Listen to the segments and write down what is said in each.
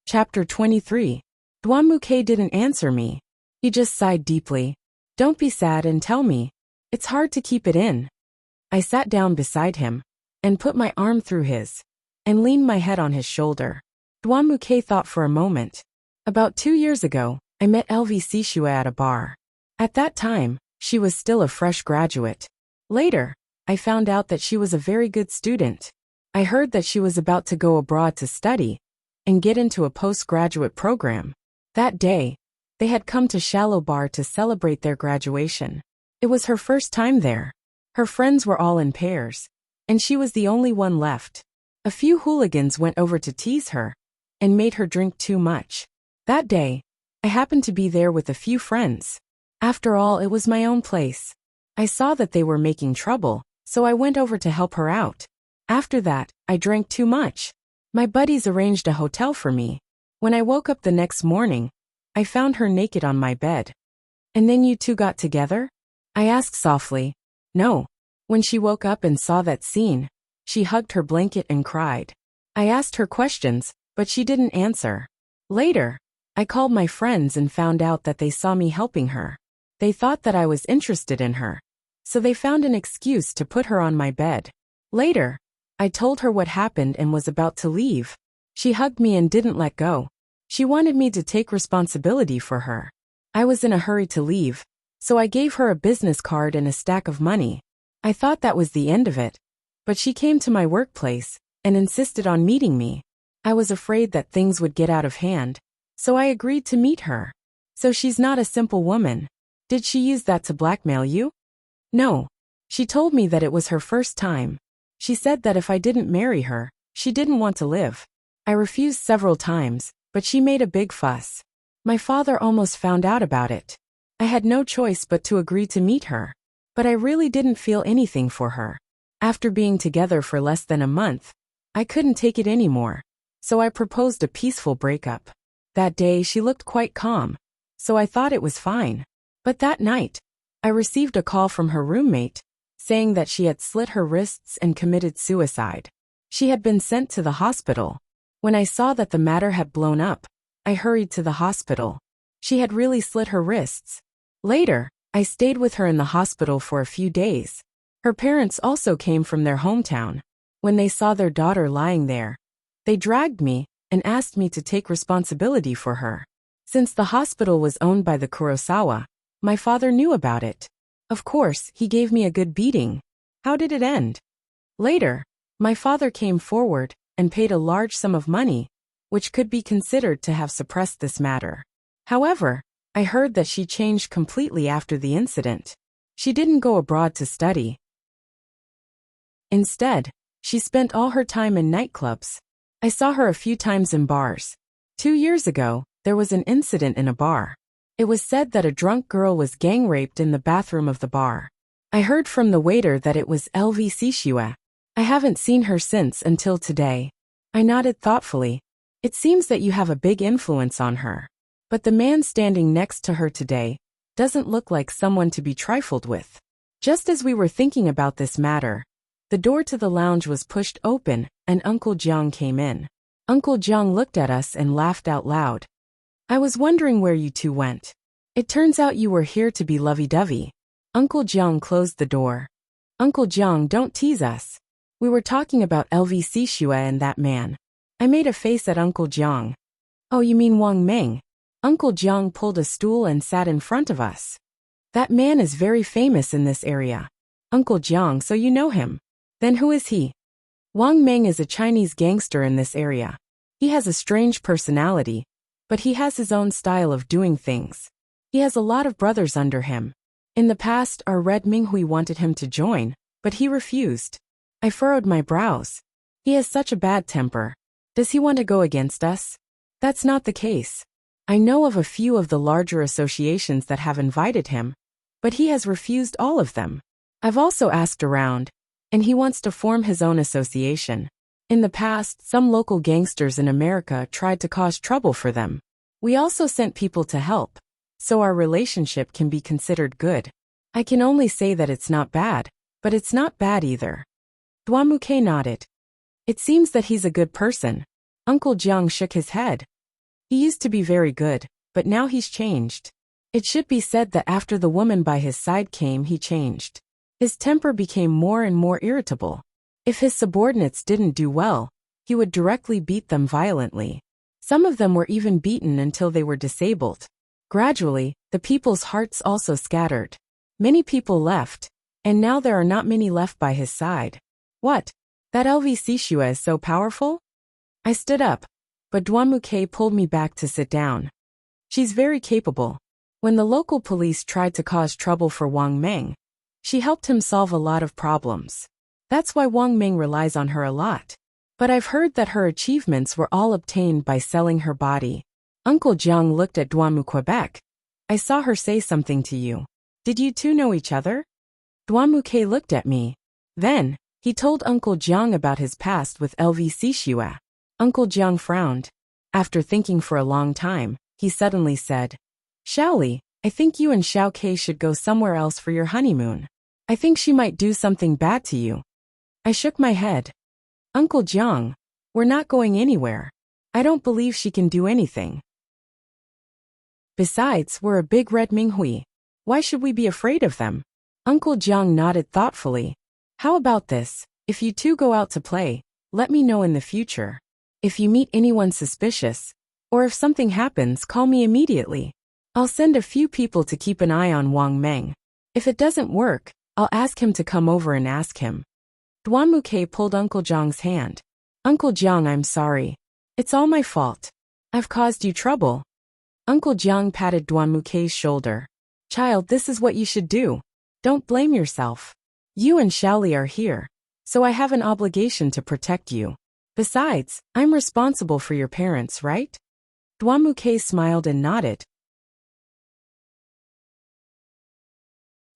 Chapter 23. Duamuke didn't answer me. He just sighed deeply. Don't be sad and tell me. It's hard to keep it in. I sat down beside him and put my arm through his and leaned my head on his shoulder. Duamuke thought for a moment. About 2 years ago, I met LV at a bar. At that time, she was still a fresh graduate. Later, I found out that she was a very good student. I heard that she was about to go abroad to study and get into a postgraduate program. That day, they had come to Shallow Bar to celebrate their graduation. It was her first time there. Her friends were all in pairs, and she was the only one left. A few hooligans went over to tease her and made her drink too much. That day, I happened to be there with a few friends. After all, it was my own place. I saw that they were making trouble, so I went over to help her out. After that, I drank too much. My buddies arranged a hotel for me. When I woke up the next morning, I found her naked on my bed. And then you two got together? I asked softly. No. When she woke up and saw that scene, she hugged her blanket and cried. I asked her questions, but she didn't answer. Later, I called my friends and found out that they saw me helping her. They thought that I was interested in her, so they found an excuse to put her on my bed. Later, I told her what happened and was about to leave. She hugged me and didn't let go. She wanted me to take responsibility for her. I was in a hurry to leave, so I gave her a business card and a stack of money. I thought that was the end of it, but she came to my workplace and insisted on meeting me. I was afraid that things would get out of hand, so I agreed to meet her. So she's not a simple woman. Did she use that to blackmail you? No. She told me that it was her first time. She said that if I didn't marry her, she didn't want to live. I refused several times, but she made a big fuss. My father almost found out about it. I had no choice but to agree to meet her. But I really didn't feel anything for her. After being together for less than a month, I couldn't take it anymore, so I proposed a peaceful breakup. That day she looked quite calm, so I thought it was fine. But that night, I received a call from her roommate, saying that she had slit her wrists and committed suicide. She had been sent to the hospital. When I saw that the matter had blown up, I hurried to the hospital. She had really slit her wrists. Later, I stayed with her in the hospital for a few days. Her parents also came from their hometown. When they saw their daughter lying there, they dragged me and asked me to take responsibility for her. Since the hospital was owned by the Kurosawa, my father knew about it. Of course, he gave me a good beating. How did it end? Later, my father came forward and paid a large sum of money, which could be considered to have suppressed this matter. However, I heard that she changed completely after the incident. She didn't go abroad to study. Instead, she spent all her time in nightclubs. I saw her a few times in bars. 2 years ago, there was an incident in a bar. It was said that a drunk girl was gang raped in the bathroom of the bar. I heard from the waiter that it was LV Sishua. I haven't seen her since until today. I nodded thoughtfully. It seems that you have a big influence on her. But the man standing next to her today doesn't look like someone to be trifled with. Just as we were thinking about this matter, the door to the lounge was pushed open and Uncle Jiang came in. Uncle Jiang looked at us and laughed out loud. I was wondering where you two went. It turns out you were here to be lovey-dovey. Uncle Jiang closed the door. Uncle Jiang, don't tease us. We were talking about LV Sishua and that man. I made a face at Uncle Jiang. Oh, you mean Wang Meng? Uncle Jiang pulled a stool and sat in front of us. That man is very famous in this area. Uncle Jiang, so you know him. Then who is he? Wang Meng is a Chinese gangster in this area. He has a strange personality, but he has his own style of doing things. He has a lot of brothers under him. In the past, our Red Minghui wanted him to join, but he refused. I furrowed my brows. He has such a bad temper. Does he want to go against us? That's not the case. I know of a few of the larger associations that have invited him, but he has refused all of them. I've also asked around, and he wants to form his own association. In the past, some local gangsters in America tried to cause trouble for them. We also sent people to help, so our relationship can be considered good. I can only say that it's not bad, but it's not bad either. Duamuke nodded. It seems that he's a good person. Uncle Jiang shook his head. He used to be very good, but now he's changed. It should be said that after the woman by his side came, he changed. His temper became more and more irritable. If his subordinates didn't do well, he would directly beat them violently. Some of them were even beaten until they were disabled. Gradually, the people's hearts also scattered. Many people left, and now there are not many left by his side. What? That LV is so powerful? I stood up, but Duanmuke pulled me back to sit down. She's very capable. When the local police tried to cause trouble for Wang Meng, she helped him solve a lot of problems. That's why Wang Meng relies on her a lot. But I've heard that her achievements were all obtained by selling her body. Uncle Jiang looked at Duanmuke. I saw her say something to you. Did you two know each other? Duanmuke looked at me. Then, he told Uncle Jiang about his past with LV. Uncle Jiang frowned. After thinking for a long time, he suddenly said, Shaoli, I think you and Xiao Ke should go somewhere else for your honeymoon. I think she might do something bad to you. I shook my head. Uncle Jiang, we're not going anywhere. I don't believe she can do anything. Besides, we're a big red Minghui. Why should we be afraid of them? Uncle Jiang nodded thoughtfully. How about this? If you two go out to play, let me know in the future. If you meet anyone suspicious, or if something happens, call me immediately. I'll send a few people to keep an eye on Wang Meng. If it doesn't work, I'll ask him to come over and ask him. Duanmuke pulled Uncle Jiang's hand. Uncle Jiang, I'm sorry. It's all my fault. I've caused you trouble. Uncle Jiang patted Duanmuke's shoulder. Child, this is what you should do. Don't blame yourself. You and Shaoli are here, so I have an obligation to protect you. Besides, I'm responsible for your parents, right? Duanmuke smiled and nodded.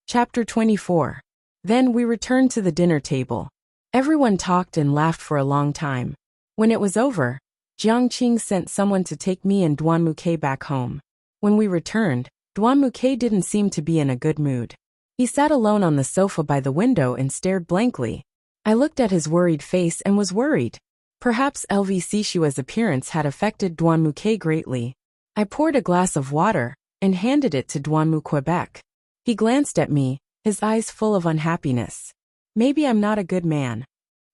Chapter 24. Then we returned to the dinner table. Everyone talked and laughed for a long time. When it was over, Jiang Qing sent someone to take me and Duanmuke back home. When we returned, Duanmuke didn't seem to be in a good mood. He sat alone on the sofa by the window and stared blankly. I looked at his worried face and was worried. Perhaps LV appearance had affected Duanmuke greatly. I poured a glass of water and handed it to Duanmuke. He glanced at me, his eyes full of unhappiness. Maybe I'm not a good man.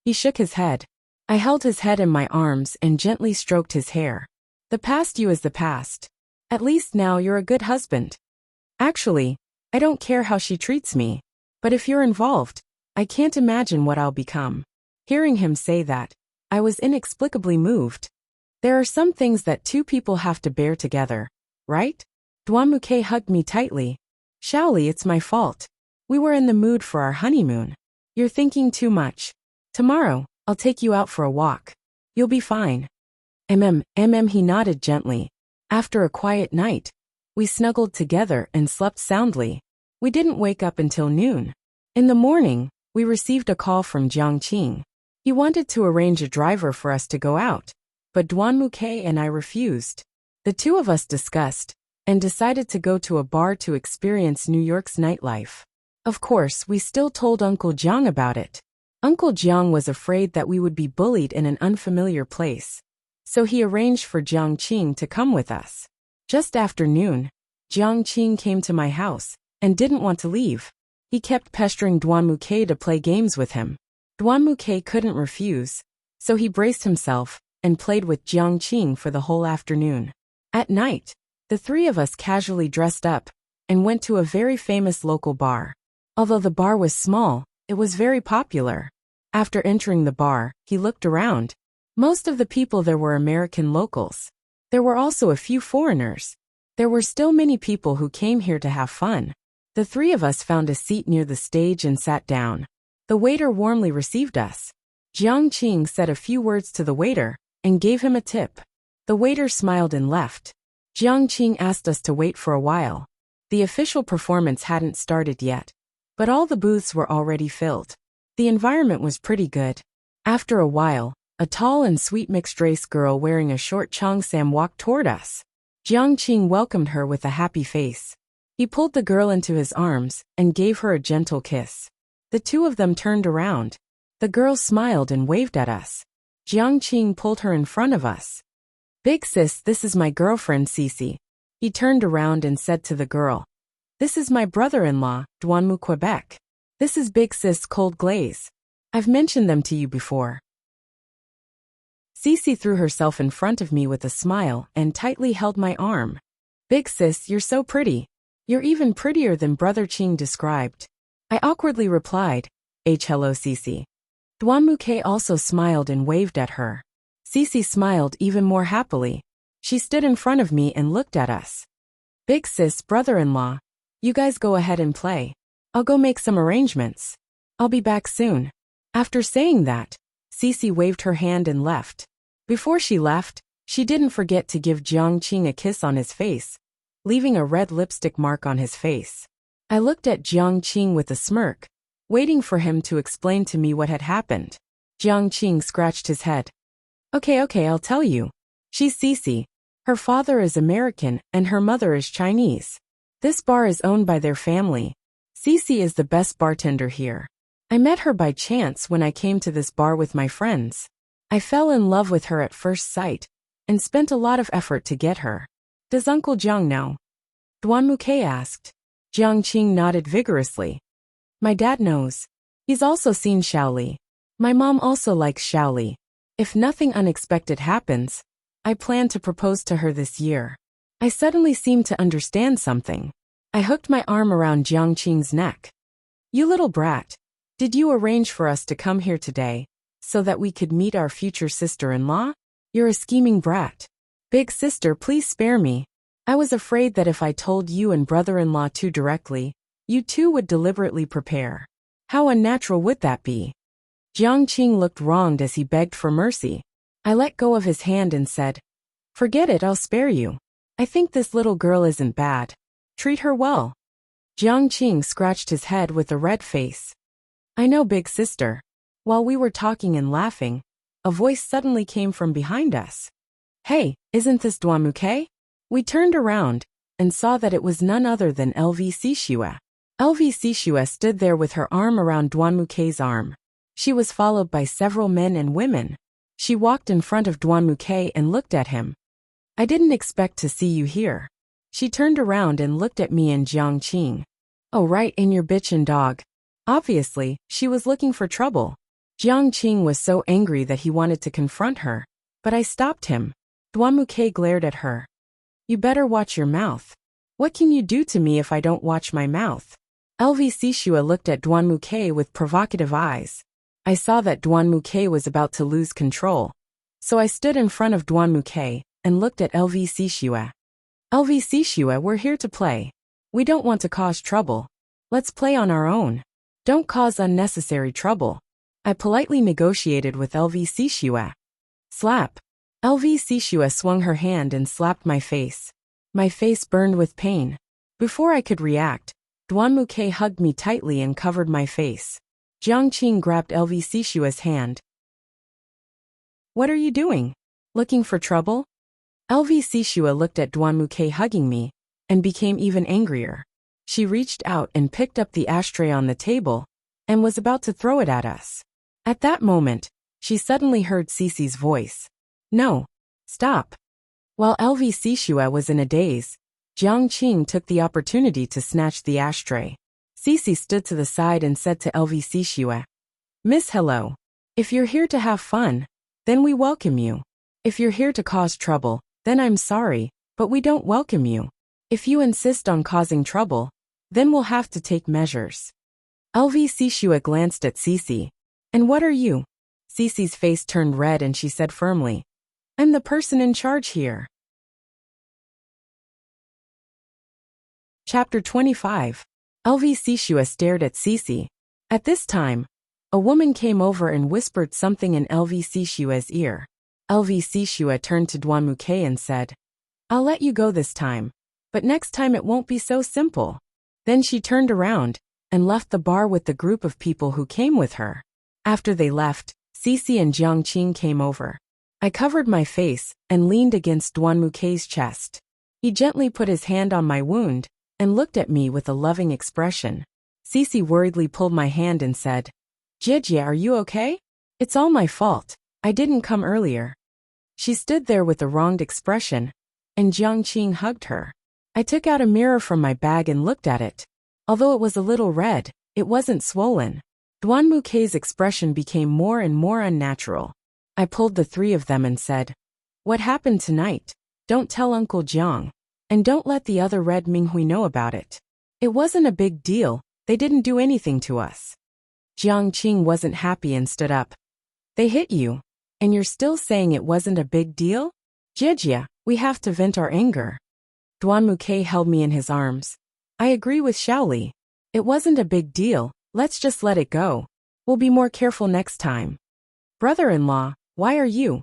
He shook his head. I held his head in my arms and gently stroked his hair. The past you is the past. At least now you're a good husband. Actually, I don't care how she treats me, but if you're involved, I can't imagine what I'll become. Hearing him say that, I was inexplicably moved. There are some things that two people have to bear together, right? Duanmuke hugged me tightly. Shaoli, it's my fault. We were in the mood for our honeymoon. You're thinking too much. Tomorrow, I'll take you out for a walk. You'll be fine. He nodded gently. After a quiet night, we snuggled together and slept soundly. We didn't wake up until noon. In the morning, we received a call from Jiang Qing. He wanted to arrange a driver for us to go out, but Duanmuke and I refused. The two of us discussed and decided to go to a bar to experience New York's nightlife. Of course, we still told Uncle Jiang about it. Uncle Jiang was afraid that we would be bullied in an unfamiliar place, so he arranged for Jiang Qing to come with us. Just after noon, Jiang Qing came to my house and didn't want to leave. He kept pestering Duanmuke to play games with him. Duanmuke couldn't refuse, so he braced himself and played with Jiang Qing for the whole afternoon. At night, the three of us casually dressed up and went to a very famous local bar. Although the bar was small, it was very popular. After entering the bar, he looked around. Most of the people there were American locals. There were also a few foreigners. There were still many people who came here to have fun. The three of us found a seat near the stage and sat down. The waiter warmly received us. Jiang Qing said a few words to the waiter and gave him a tip. The waiter smiled and left. Jiang Qing asked us to wait for a while. The official performance hadn't started yet, but all the booths were already filled. The environment was pretty good. After a while, a tall and sweet mixed-race girl wearing a short cheongsam walked toward us. Jiang Qing welcomed her with a happy face. He pulled the girl into his arms and gave her a gentle kiss. The two of them turned around. The girl smiled and waved at us. Jiang Qing pulled her in front of us. Big sis, this is my girlfriend Cece. He turned around and said to the girl, this is my brother-in-law, Duanmu, Quebec. This is Big sis Cold Glaze. I've mentioned them to you before. Cece threw herself in front of me with a smile and tightly held my arm. Big sis, you're so pretty. You're even prettier than Brother Ching described. I awkwardly replied, hello Cece. Duanmu also smiled and waved at her. Cece smiled even more happily. She stood in front of me and looked at us. Big sis, brother-in-law, you guys go ahead and play. I'll go make some arrangements. I'll be back soon. After saying that, Cece waved her hand and left. Before she left, she didn't forget to give Jiang Qing a kiss on his face, leaving a red lipstick mark on his face. I looked at Jiang Qing with a smirk, waiting for him to explain to me what had happened. Jiang Qing scratched his head. Okay, I'll tell you. She's Cece. Her father is American and her mother is Chinese. This bar is owned by their family. Cece is the best bartender here. I met her by chance when I came to this bar with my friends. I fell in love with her at first sight and spent a lot of effort to get her. Does Uncle Jiang know? Duanmu asked. Jiang Qing nodded vigorously. My dad knows. He's also seen Shaoli. My mom also likes Shaoli. If nothing unexpected happens, I plan to propose to her this year. I suddenly seemed to understand something. I hooked my arm around Jiang Qing's neck. You little brat. Did you arrange for us to come here today so that we could meet our future sister-in-law? You're a scheming brat. Big sister, please spare me. I was afraid that if I told you and brother-in-law too directly, you two would deliberately prepare. How unnatural would that be? Jiang Qing looked wronged as he begged for mercy. I let go of his hand and said, forget it, I'll spare you. I think this little girl isn't bad. Treat her well. Jiang Qing scratched his head with a red face. I know, big sister. While we were talking and laughing, a voice suddenly came from behind us. Hey, isn't this Duanmu? We turned around and saw that it was none other than LV Sishua. LV Sishua stood there with her arm around Duanmu's arm. She was followed by several men and women. She walked in front of Duanmu and looked at him. I didn't expect to see you here. She turned around and looked at me and Jiang Qing. Oh, right in your bitchin' dog. Obviously, she was looking for trouble. Jiang Qing was so angry that he wanted to confront her, but I stopped him. Duanmu glared at her. You better watch your mouth. What can you do to me if I don't watch my mouth? LV Sishua looked at Duanmu with provocative eyes. I saw that Duanmu was about to lose control, so I stood in front of Duanmu and looked at LV Sishua. LV Sishua, we're here to play. We don't want to cause trouble. Let's play on our own. Don't cause unnecessary trouble. I politely negotiated with LV Sishua. Slap. LV Sishua swung her hand and slapped my face. My face burned with pain. Before I could react, Duanmu hugged me tightly and covered my face. Jiang Qing grabbed LV Sishua's hand. What are you doing? Looking for trouble? LV Sishua looked at Duanmu hugging me and became even angrier. She reached out and picked up the ashtray on the table and was about to throw it at us. At that moment, she suddenly heard Cece's voice. No. Stop. While LV Sishua was in a daze, Jiang Qing took the opportunity to snatch the ashtray. Cece stood to the side and said to LV Sishua, Miss, hello. If you're here to have fun, then we welcome you. If you're here to cause trouble, then I'm sorry, but we don't welcome you. If you insist on causing trouble, then we'll have to take measures. LV Sishua glanced at Cece. And what are you? Cece's face turned red and she said firmly, I'm the person in charge here. Chapter 25. LV Sishua stared at Cece. At this time, a woman came over and whispered something in LV Sishua's ear. LV Sishua turned to Duanmu and said, I'll let you go this time, but next time it won't be so simple. Then she turned around and left the bar with the group of people who came with her. After they left, Cece and Jiang Qing came over. I covered my face and leaned against Duanmu's chest. He gently put his hand on my wound and looked at me with a loving expression. Cece worriedly pulled my hand and said, Jie, are you okay? It's all my fault. I didn't come earlier. She stood there with a wronged expression, and Jiang Qing hugged her. I took out a mirror from my bag and looked at it. Although it was a little red, it wasn't swollen. Duan Mukei's expression became more and more unnatural. I pulled the three of them and said, "What happened tonight? Don't tell Uncle Jiang. And don't let the other Red Minghui know about it. It wasn't a big deal, they didn't do anything to us." Jiang Qing wasn't happy and stood up. "They hit you, and you're still saying it wasn't a big deal? Jejia, we have to vent our anger." Duan Mukei held me in his arms. "I agree with Xiaoli. It wasn't a big deal, let's just let it go. We'll be more careful next time." "Brother-in-law, why are you?"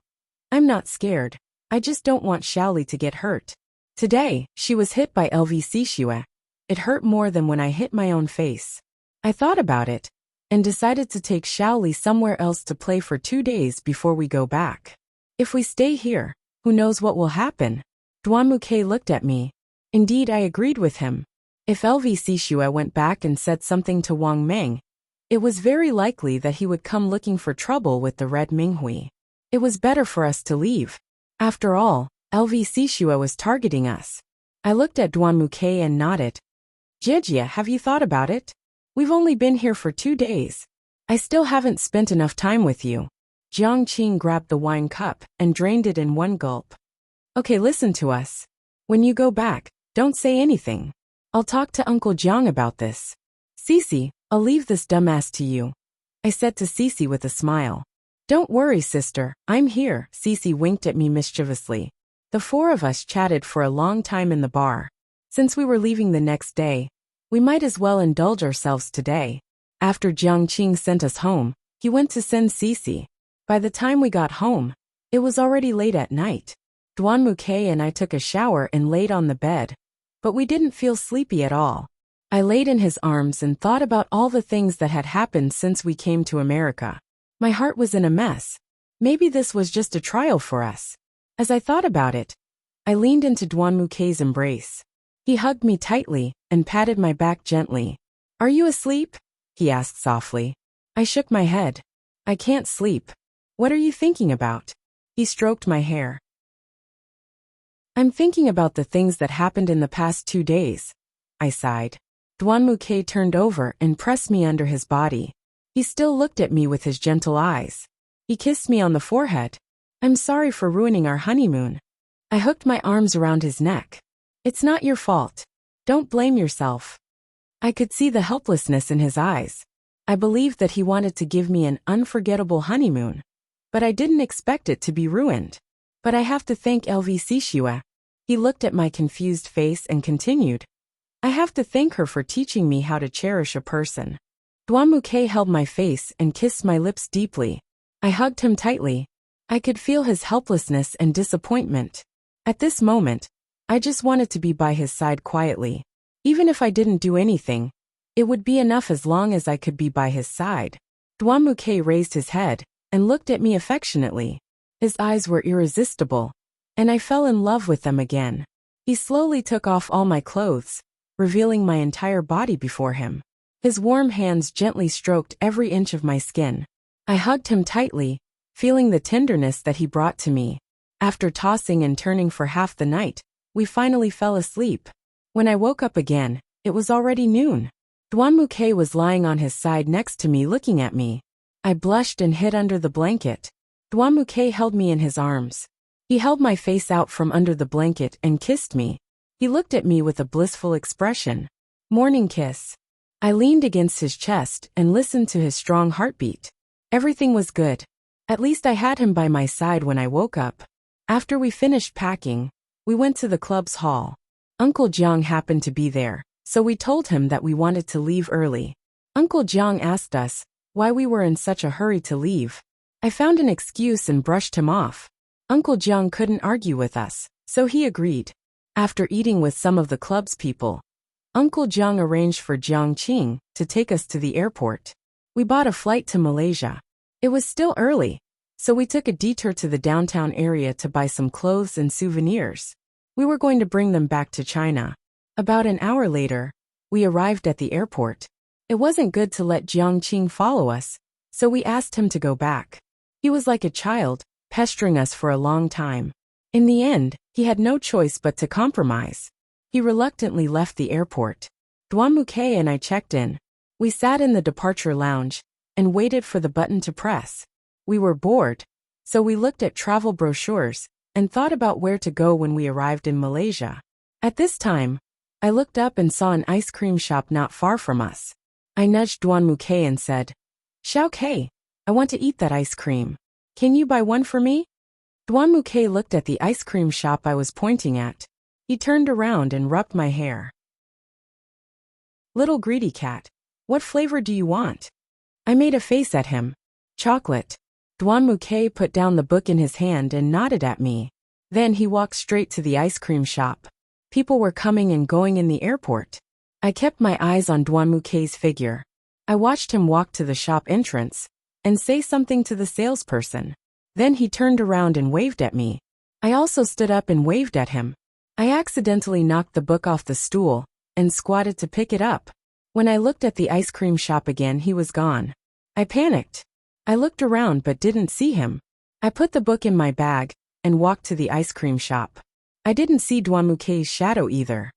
"I'm not scared. I just don't want Xiaoli to get hurt. Today, she was hit by LVC Xue. It hurt more than when I hit my own face." I thought about it, and decided to take Xiaoli somewhere else to play for 2 days before we go back. If we stay here, who knows what will happen? Duan Mukei looked at me. Indeed, I agreed with him. If LVC Xue went back and said something to Wang Meng, it was very likely that he would come looking for trouble with the Red Minghui. It was better for us to leave. After all, LVC Xue was targeting us. I looked at Duan Mukei and nodded. "Jejia, have you thought about it? We've only been here for 2 days. I still haven't spent enough time with you." Jiang Qing grabbed the wine cup and drained it in one gulp. "Okay, listen to us. When you go back, don't say anything. I'll talk to Uncle Jiang about this. Cece, I'll leave this dumbass to you," I said to Cece with a smile. "Don't worry, sister, I'm here." Cece winked at me mischievously. The 4 of us chatted for a long time in the bar. Since we were leaving the next day, we might as well indulge ourselves today. After Jiang Qing sent us home, he went to send Cece. By the time we got home, it was already late at night. Duan Mukei and I took a shower and laid on the bed, but we didn't feel sleepy at all. I laid in his arms and thought about all the things that had happened since we came to America. My heart was in a mess. Maybe this was just a trial for us. As I thought about it, I leaned into Duan Mukei's embrace. He hugged me tightly and patted my back gently. "Are you asleep?" he asked softly. I shook my head. "I can't sleep." "What are you thinking about?" He stroked my hair. "I'm thinking about the things that happened in the past 2 days." I sighed. Duan Mukei turned over and pressed me under his body. He still looked at me with his gentle eyes. He kissed me on the forehead. "I'm sorry for ruining our honeymoon." I hooked my arms around his neck. "It's not your fault. Don't blame yourself." I could see the helplessness in his eyes. I believed that he wanted to give me an unforgettable honeymoon, but I didn't expect it to be ruined. "But I have to thank LVC Xue." He looked at my confused face and continued. "I have to thank her for teaching me how to cherish a person." Duan Mukei held my face and kissed my lips deeply. I hugged him tightly. I could feel his helplessness and disappointment. At this moment, I just wanted to be by his side quietly. Even if I didn't do anything, it would be enough as long as I could be by his side. Duan Mukei raised his head and looked at me affectionately. His eyes were irresistible, and I fell in love with them again. He slowly took off all my clothes, revealing my entire body before him. His warm hands gently stroked every inch of my skin. I hugged him tightly, feeling the tenderness that he brought to me. After tossing and turning for half the night, we finally fell asleep. When I woke up again, it was already noon. Duan Mukei was lying on his side next to me looking at me. I blushed and hid under the blanket. Duan Mukei held me in his arms. He held my face out from under the blanket and kissed me. He looked at me with a blissful expression. Morning kiss. I leaned against his chest and listened to his strong heartbeat. Everything was good. At least I had him by my side when I woke up. After we finished packing, we went to the club's hall. Uncle Jiang happened to be there, so we told him that we wanted to leave early. Uncle Jiang asked us why we were in such a hurry to leave. I found an excuse and brushed him off. Uncle Jiang couldn't argue with us, so he agreed. After eating with some of the club's people, Uncle Jiang arranged for Jiang Qing to take us to the airport. We bought a flight to Malaysia. It was still early, so we took a detour to the downtown area to buy some clothes and souvenirs. We were going to bring them back to China. About an hour later, we arrived at the airport. It wasn't good to let Jiang Qing follow us, so we asked him to go back. He was like a child, pestering us for a long time. In the end, he had no choice but to compromise. He reluctantly left the airport. Dwanmuke and I checked in. We sat in the departure lounge and waited for the button to press. We were bored, so we looked at travel brochures and thought about where to go when we arrived in Malaysia. At this time, I looked up and saw an ice cream shop not far from us. I nudged Dwanmuke and said, "Xiao, I want to eat that ice cream. Can you buy one for me?" Dwanmuke looked at the ice cream shop I was pointing at. He turned around and rubbed my hair. "Little greedy cat, what flavor do you want?" I made a face at him. "Chocolate." Dwanmuke put down the book in his hand and nodded at me. Then he walked straight to the ice cream shop. People were coming and going in the airport. I kept my eyes on Dwanmuke's figure. I watched him walk to the shop entrance and say something to the salesperson. Then he turned around and waved at me. I also stood up and waved at him. I accidentally knocked the book off the stool and squatted to pick it up. When I looked at the ice cream shop again, he was gone. I panicked. I looked around but didn't see him. I put the book in my bag and walked to the ice cream shop. I didn't see Dwanmuke's shadow either.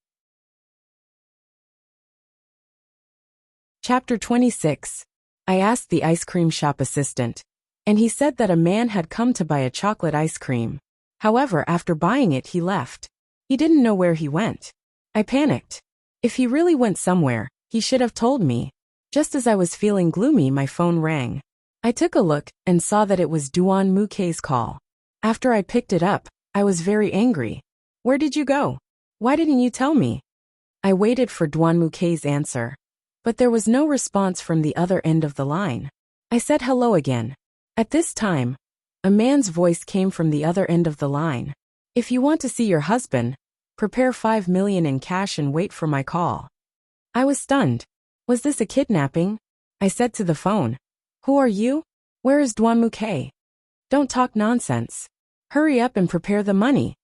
Chapter 26. I asked the ice cream shop assistant, and he said that a man had come to buy a chocolate ice cream. However, after buying it, he left. He didn't know where he went. I panicked. If he really went somewhere, he should have told me. Just as I was feeling gloomy, my phone rang. I took a look and saw that it was Dwanmuke's call. After I picked it up, I was very angry. "Where did you go? Why didn't you tell me?" I waited for Dwanmuke's answer, but there was no response from the other end of the line. I said hello again. At this time, a man's voice came from the other end of the line. "If you want to see your husband, prepare 5 million in cash and wait for my call." I was stunned. Was this a kidnapping? I said to the phone, "Who are you? Where is Dwanmuke? Don't talk nonsense. Hurry up and prepare the money,"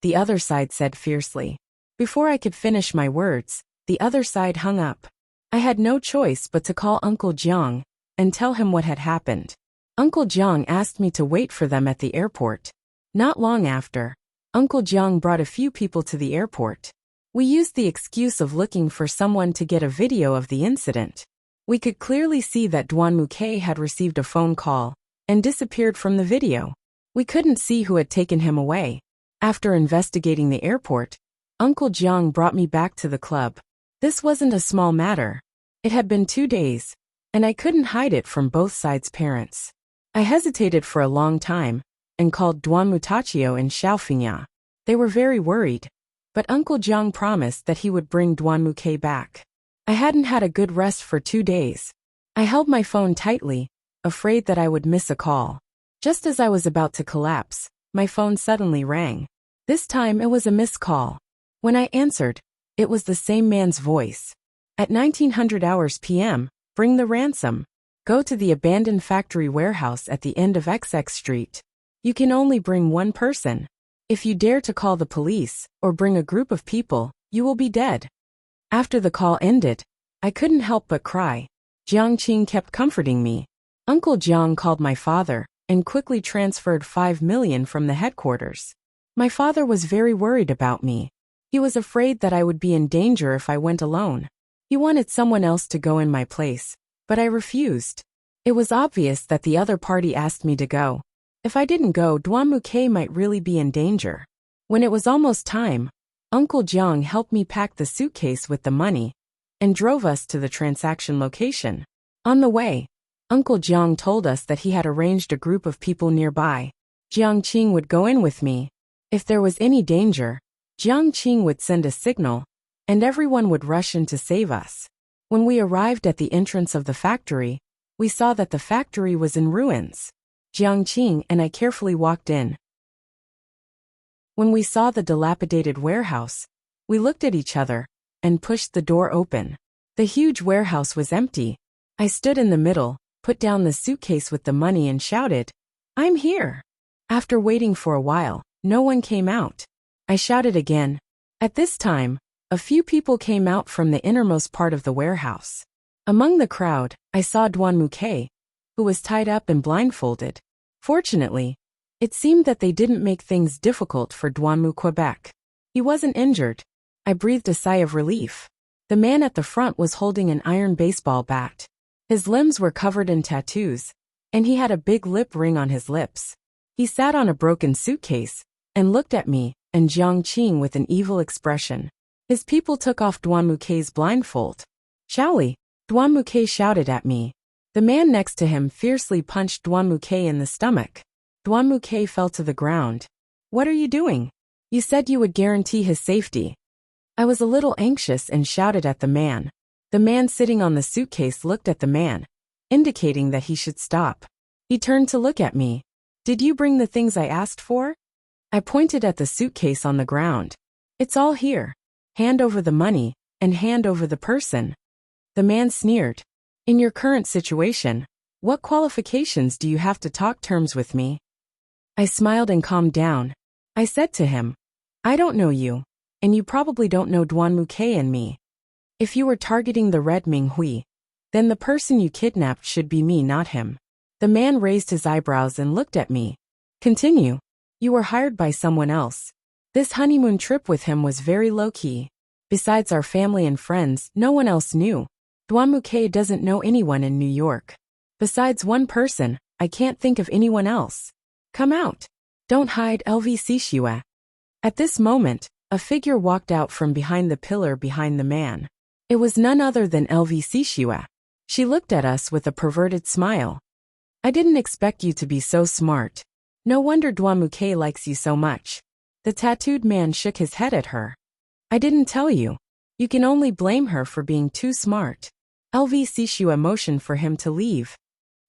the other side said fiercely. Before I could finish my words, the other side hung up. I had no choice but to call Uncle Jiang and tell him what had happened. Uncle Jiang asked me to wait for them at the airport. Not long after, Uncle Jiang brought a few people to the airport. We used the excuse of looking for someone to get a video of the incident. We could clearly see that Dwanmuke had received a phone call and disappeared from the video. We couldn't see who had taken him away. After investigating the airport, Uncle Jiang brought me back to the club. This wasn't a small matter. It had been 2 days, and I couldn't hide it from both sides' parents. I hesitated for a long time and called Dwanmutachio and Xiaofinya. They were very worried, but Uncle Jiang promised that he would bring Dwanmuke back. I hadn't had a good rest for 2 days. I held my phone tightly, afraid that I would miss a call. Just as I was about to collapse, my phone suddenly rang. This time it was a missed call. When I answered, it was the same man's voice. "At 1900 hours p.m., bring the ransom. Go to the abandoned factory warehouse at the end of XX Street. You can only bring one person. If you dare to call the police or bring a group of people, you will be dead." After the call ended, I couldn't help but cry. Jiang Qing kept comforting me. Uncle Jiang called my father and quickly transferred 5 million from the headquarters. My father was very worried about me. He was afraid that I would be in danger if I went alone. He wanted someone else to go in my place, but I refused. It was obvious that the other party asked me to go. If I didn't go, Dwanmuke might really be in danger. When it was almost time, Uncle Jiang helped me pack the suitcase with the money and drove us to the transaction location. On the way, Uncle Jiang told us that he had arranged a group of people nearby. Jiang Qing would go in with me. If there was any danger, Jiang Qing would send a signal, and everyone would rush in to save us. When we arrived at the entrance of the factory, we saw that the factory was in ruins. Jiang Qing and I carefully walked in. When we saw the dilapidated warehouse, we looked at each other and pushed the door open. The huge warehouse was empty. I stood in the middle, put down the suitcase with the money and shouted, "I'm here." After waiting for a while, no one came out. I shouted again. At this time, a few people came out from the innermost part of the warehouse. Among the crowd, I saw Dwanmuke, who was tied up and blindfolded. Fortunately, It seemed that they didn't make things difficult for Duanmu, Quebec. He wasn't injured. I breathed a sigh of relief. The man at the front was holding an iron baseball bat. His limbs were covered in tattoos, and he had a big lip ring on his lips. He sat on a broken suitcase and looked at me and Jiang Qing with an evil expression. His people took off Duanmu's blindfold. Shaoli, Duanmu shouted at me. The man next to him fiercely punched Duanmu in the stomach. Duanmu fell to the ground. What are you doing? You said you would guarantee his safety. I was a little anxious and shouted at the man. The man sitting on the suitcase looked at the man, indicating that he should stop. He turned to look at me. Did you bring the things I asked for? I pointed at the suitcase on the ground. It's all here. Hand over the money, and hand over the person. The man sneered. In your current situation, what qualifications do you have to talk terms with me? I smiled and calmed down. I said to him, I don't know you, and you probably don't know Duanmu and me. If you were targeting the Red Ming Hui, then the person you kidnapped should be me, not him. The man raised his eyebrows and looked at me. Continue. You were hired by someone else. This honeymoon trip with him was very low-key. Besides our family and friends, no one else knew. Duanmu doesn't know anyone in New York. Besides one person, I can't think of anyone else. Come out. Don't hide, LV. At this moment, a figure walked out from behind the pillar behind the man. It was none other than LV. She looked at us with a perverted smile. I didn't expect you to be so smart. No wonder Duanmu likes you so much. The tattooed man shook his head at her. I didn't tell you. You can only blame her for being too smart. LV motioned for him to leave.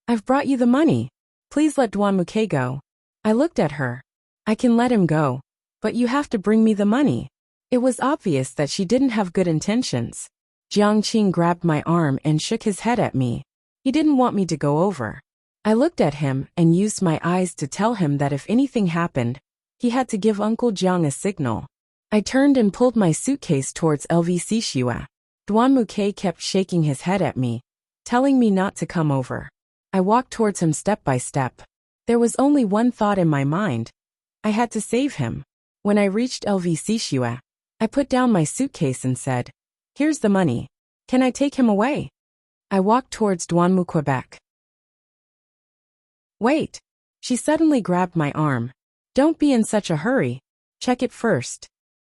I've brought you the money. Please let Duanmu go. I looked at her. I can let him go, but you have to bring me the money. It was obvious that she didn't have good intentions. Jiang Qing grabbed my arm and shook his head at me. He didn't want me to go over. I looked at him and used my eyes to tell him that if anything happened, he had to give Uncle Jiang a signal. I turned and pulled my suitcase towards LV. Duanmu kept shaking his head at me, telling me not to come over. I walked towards him step by step. There was only one thought in my mind. I had to save him. When I reached LV, I put down my suitcase and said, Here's the money. Can I take him away? I walked towards Duanmu, Quebec. Wait. She suddenly grabbed my arm. Don't be in such a hurry. Check it first.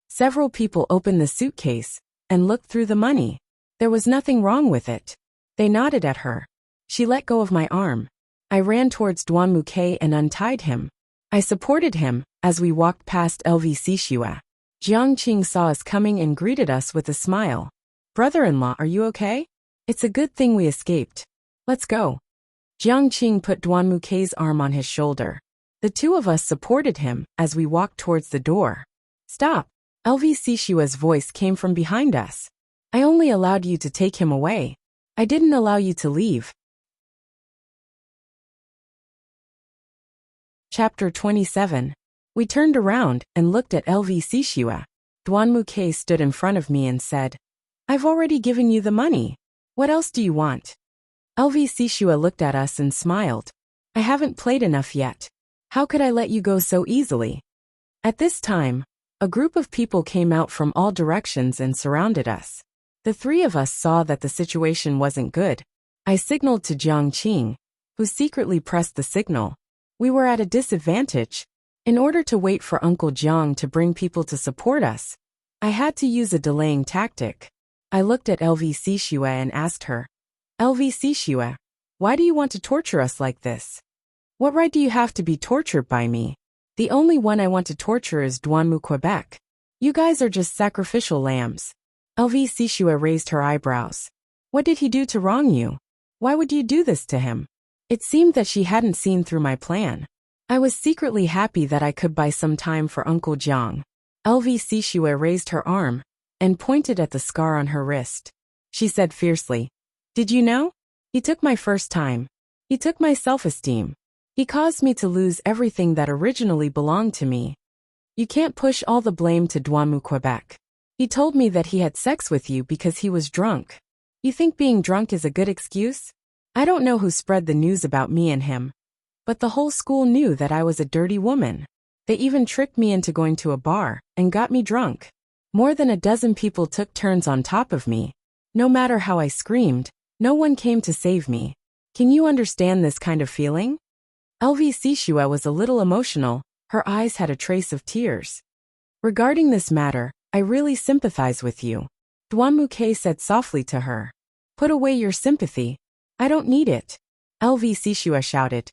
Several people opened the suitcase and looked through the money. There was nothing wrong with it. They nodded at her. She let go of my arm. I ran towards Duanmu and untied him. I supported him as we walked past LV. Jiang Qing saw us coming and greeted us with a smile. Brother-in-law, are you okay? It's a good thing we escaped. Let's go. Jiang Qing put Duanmu's arm on his shoulder. The two of us supported him as we walked towards the door. Stop. LV voice came from behind us. I only allowed you to take him away. I didn't allow you to leave. Chapter 27. We turned around and looked at LV. Duanmu stood in front of me and said, I've already given you the money. What else do you want? LV looked at us and smiled. I haven't played enough yet. How could I let you go so easily? At this time, a group of people came out from all directions and surrounded us. The three of us saw that the situation wasn't good. I signaled to Jiang Qing, who secretly pressed the signal. We were at a disadvantage. In order to wait for Uncle Jiang to bring people to support us, I had to use a delaying tactic. I looked at LV and asked her, LV, why do you want to torture us like this? What right do you have to be tortured by me? The only one I want to torture is Duanmu, Quebec. You guys are just sacrificial lambs. LV raised her eyebrows. What did he do to wrong you? Why would you do this to him? It seemed that she hadn't seen through my plan. I was secretly happy that I could buy some time for Uncle Jiang. LV raised her arm and pointed at the scar on her wrist. She said fiercely, Did you know? He took my first time. He took my self-esteem. He caused me to lose everything that originally belonged to me. You can't push all the blame to Duanmu, Quebec. He told me that he had sex with you because he was drunk. You think being drunk is a good excuse? I don't know who spread the news about me and him. But the whole school knew that I was a dirty woman. They even tricked me into going to a bar and got me drunk. More than a dozen people took turns on top of me. No matter how I screamed, no one came to save me. Can you understand this kind of feeling? LV Sishua was a little emotional. Her eyes had a trace of tears. Regarding this matter, I really sympathize with you, Duanmuke said softly to her. Put away your sympathy. I don't need it, LV Sishua shouted.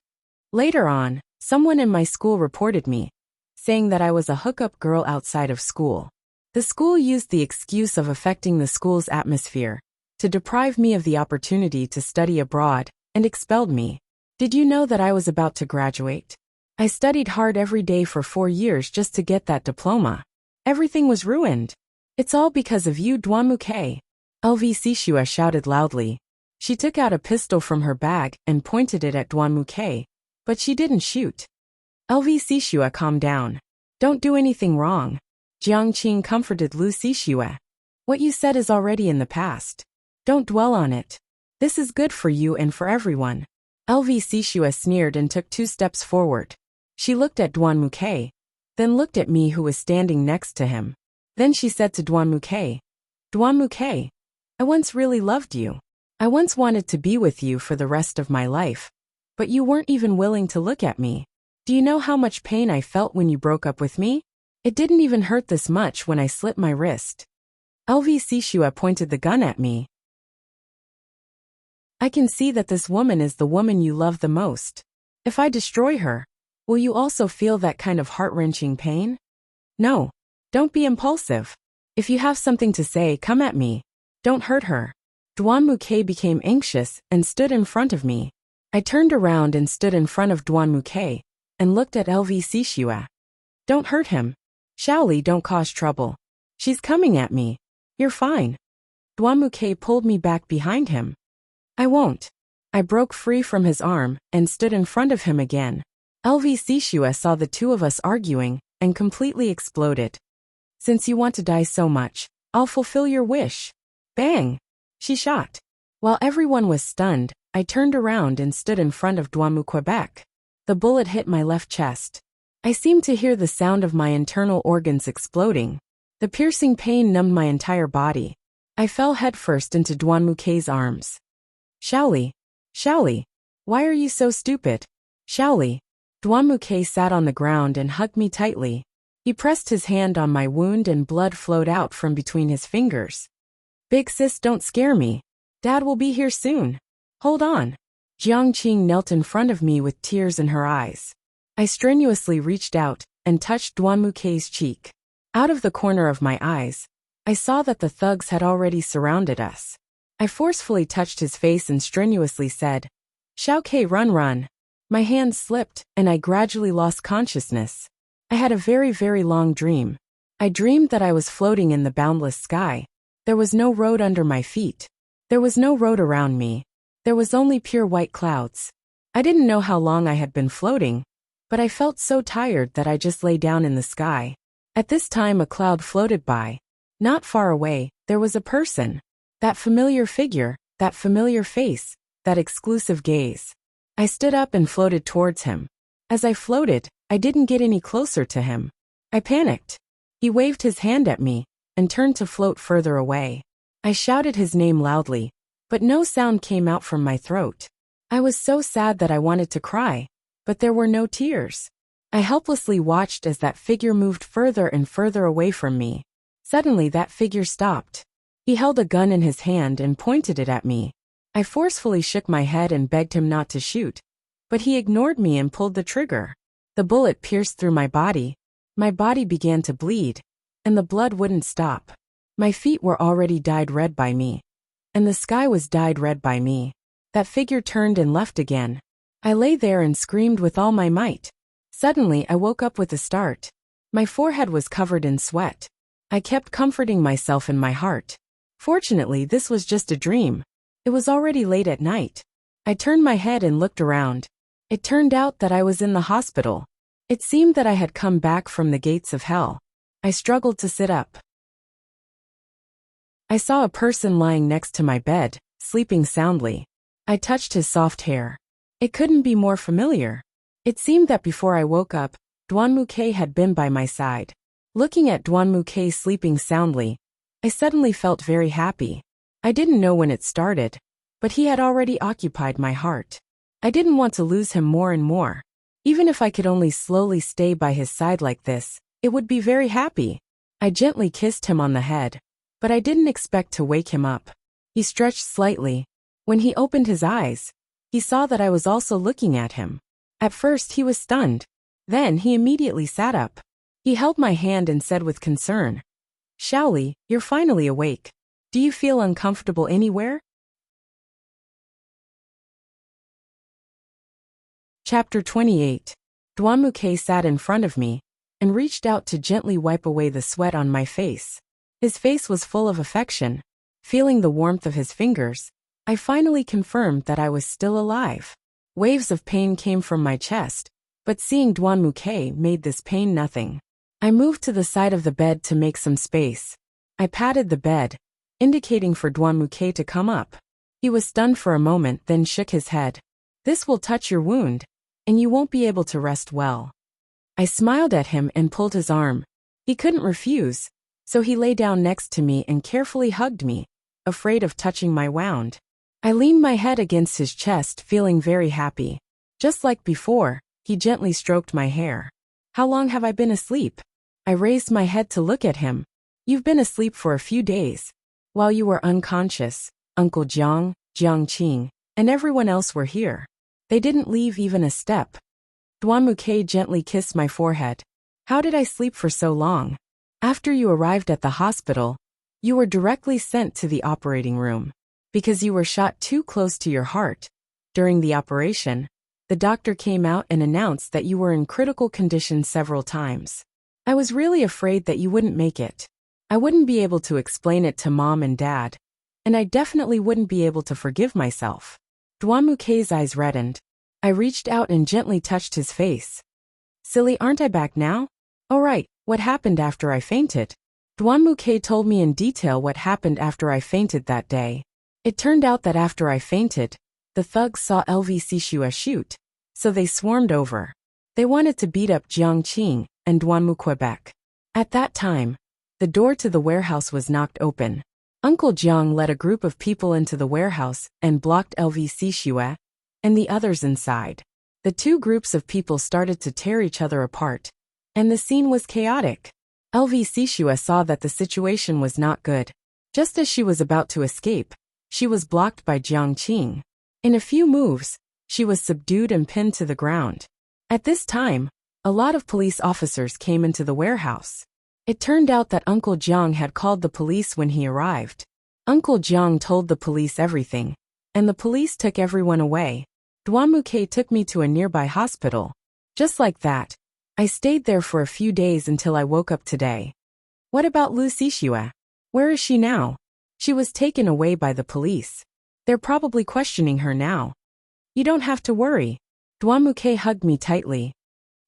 Later on, someone in my school reported me, saying that I was a hookup girl outside of school. The school used the excuse of affecting the school's atmosphere to deprive me of the opportunity to study abroad and expelled me. Did you know that I was about to graduate? I studied hard every day for 4 years just to get that diploma. Everything was ruined. It's all because of you, Duanmuke, LV Sishua shouted loudly. She took out a pistol from her bag and pointed it at Duanmuke, but she didn't shoot. LV Sishua, calm down. Don't do anything wrong. Jiangqing comforted Lu Sishua. What you said is already in the past. Don't dwell on it. This is good for you and for everyone. LV Sishua sneered and took 2 steps forward. She looked at Duanmuke, then looked at me who was standing next to him. Then she said to Duanmuke, Duanmuke, I once really loved you. I once wanted to be with you for the rest of my life. But you weren't even willing to look at me. Do you know how much pain I felt when you broke up with me? It didn't even hurt this much when I slit my wrist. LV Sishua pointed the gun at me. I can see that this woman is the woman you love the most. If I destroy her, will you also feel that kind of heart-wrenching pain? No. Don't be impulsive. If you have something to say, come at me. Don't hurt her. Duanmuke became anxious and stood in front of me. I turned around and stood in front of Duanmuke and looked at LV Sishua. Don't hurt him. Shaoli, don't cause trouble. She's coming at me. You're fine. Duanmuke pulled me back behind him. I won't. I broke free from his arm and stood in front of him again. LV Sishua saw the two of us arguing and completely exploded. Since you want to die so much, I'll fulfill your wish. Bang! She shot. While everyone was stunned, I turned around and stood in front of Duanmuke. The bullet hit my left chest. I seemed to hear the sound of my internal organs exploding. The piercing pain numbed my entire body. I fell headfirst into Duanmuke's arms. Shaoli. Shaoli. Why are you so stupid? Shaoli. Duanmuke sat on the ground and hugged me tightly. He pressed his hand on my wound and blood flowed out from between his fingers. Big sis, don't scare me. Dad will be here soon. Hold on. Jiangqing knelt in front of me with tears in her eyes. I strenuously reached out and touched Duanmuke's cheek. Out of the corner of my eyes, I saw that the thugs had already surrounded us. I forcefully touched his face and strenuously said, Xiaoke, run, run. My hand slipped and I gradually lost consciousness. I had a very, very long dream. I dreamed that I was floating in the boundless sky. There was no road under my feet. There was no road around me. There was only pure white clouds. I didn't know how long I had been floating, but I felt so tired that I just lay down in the sky. At this time a cloud floated by. Not far away, there was a person. That familiar figure, that familiar face, that exclusive gaze. I stood up and floated towards him. As I floated, I didn't get any closer to him. I panicked. He waved his hand at me and turned to float further away. I shouted his name loudly, but no sound came out from my throat. I was so sad that I wanted to cry, but there were no tears. I helplessly watched as that figure moved further and further away from me. Suddenly that figure stopped. He held a gun in his hand and pointed it at me. I forcefully shook my head and begged him not to shoot, but he ignored me and pulled the trigger. The bullet pierced through my body. My body began to bleed, and the blood wouldn't stop. My feet were already dyed red by me, and the sky was dyed red by me. That figure turned and left again. I lay there and screamed with all my might. Suddenly I woke up with a start. My forehead was covered in sweat. I kept comforting myself in my heart. Fortunately, this was just a dream. It was already late at night. I turned my head and looked around. It turned out that I was in the hospital. It seemed that I had come back from the gates of hell. I struggled to sit up. I saw a person lying next to my bed, sleeping soundly. I touched his soft hair. It couldn't be more familiar. It seemed that before I woke up, Duanmuke had been by my side. Looking at Duanmuke sleeping soundly, I suddenly felt very happy. I didn't know when it started, but he had already occupied my heart. I didn't want to lose him more and more. Even if I could only slowly stay by his side like this, it would be very happy. I gently kissed him on the head, but I didn't expect to wake him up. He stretched slightly. When he opened his eyes, he saw that I was also looking at him. At first he was stunned. Then he immediately sat up. He held my hand and said with concern, "Shaoli, you're finally awake. Do you feel uncomfortable anywhere?" Chapter 28. Duanmuke sat in front of me and reached out to gently wipe away the sweat on my face. His face was full of affection. Feeling the warmth of his fingers, I finally confirmed that I was still alive. Waves of pain came from my chest, but seeing Duanmuke made this pain nothing. I moved to the side of the bed to make some space. I patted the bed, indicating for Duanmuke to come up. He was stunned for a moment, then shook his head. "This will touch your wound, and you won't be able to rest well." I smiled at him and pulled his arm. He couldn't refuse, so he lay down next to me and carefully hugged me, afraid of touching my wound. I leaned my head against his chest, feeling very happy. Just like before, he gently stroked my hair. "How long have I been asleep?" I raised my head to look at him. "You've been asleep for a few days. While you were unconscious, Uncle Jiang, Jiang Qing, and everyone else were here. They didn't leave even a step." Duanmuke gently kissed my forehead. "How did I sleep for so long?" "After you arrived at the hospital, you were directly sent to the operating room. Because you were shot too close to your heart. During the operation, the doctor came out and announced that you were in critical condition several times. I was really afraid that you wouldn't make it. I wouldn't be able to explain it to Mom and Dad, and I definitely wouldn't be able to forgive myself." Duanmuke's eyes reddened. I reached out and gently touched his face. "Silly, aren't I back now?" "Oh right, what happened after I fainted?" Duanmuke told me in detail what happened after I fainted that day. It turned out that after I fainted, the thugs saw LV shoot, so they swarmed over. They wanted to beat up Jiang Qing and Duanmuke. At that time, the door to the warehouse was knocked open. Uncle Jiang led a group of people into the warehouse and blocked LV and the others inside. The two groups of people started to tear each other apart, and the scene was chaotic. LV saw that the situation was not good. Just as she was about to escape, she was blocked by Jiang Qing. In a few moves, she was subdued and pinned to the ground. At this time, a lot of police officers came into the warehouse. It turned out that Uncle Jiang had called the police when he arrived. Uncle Jiang told the police everything, and the police took everyone away. Duanmuke took me to a nearby hospital. Just like that, I stayed there for a few days until I woke up today. What about Lu Xixue? Where is she now? She was taken away by the police. They're probably questioning her now. You don't have to worry. Duanmuke hugged me tightly.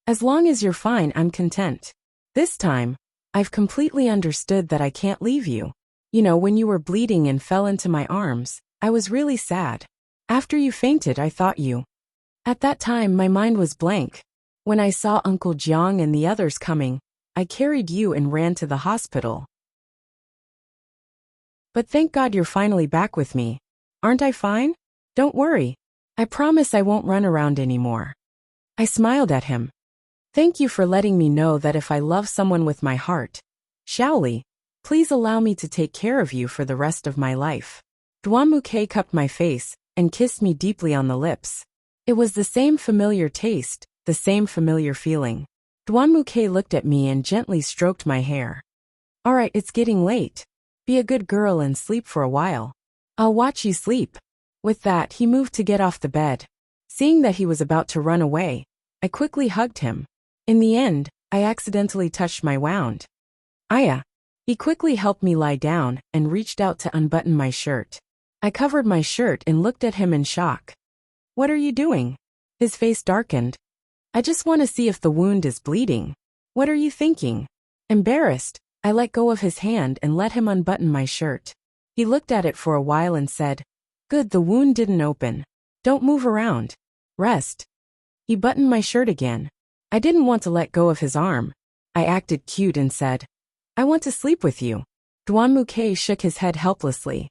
As long as you're fine, I'm content. This time, I've completely understood that I can't leave you. You know, when you were bleeding and fell into my arms, I was really sad. After you fainted, I thought you. At that time, my mind was blank. When I saw Uncle Jiang and the others coming, I carried you and ran to the hospital. But thank God you're finally back with me. Aren't I fine? Don't worry. I promise I won't run around anymore. I smiled at him. Thank you for letting me know that if I love someone with my heart, Shaoli, please allow me to take care of you for the rest of my life. Duanmuke cupped my face and kissed me deeply on the lips. It was the same familiar taste, the same familiar feeling. Duanmuke looked at me and gently stroked my hair. All right, it's getting late. Be a good girl and sleep for a while. I'll watch you sleep. With that, he moved to get off the bed. Seeing that he was about to run away, I quickly hugged him. In the end, I accidentally touched my wound. Aya. He quickly helped me lie down and reached out to unbutton my shirt. I covered my shirt and looked at him in shock. What are you doing? His face darkened. I just want to see if the wound is bleeding. What are you thinking? Embarrassed, I let go of his hand and let him unbutton my shirt. He looked at it for a while and said, Good, the wound didn't open. Don't move around. Rest. He buttoned my shirt again. I didn't want to let go of his arm. I acted cute and said, "I want to sleep with you." Duan Muke shook his head helplessly.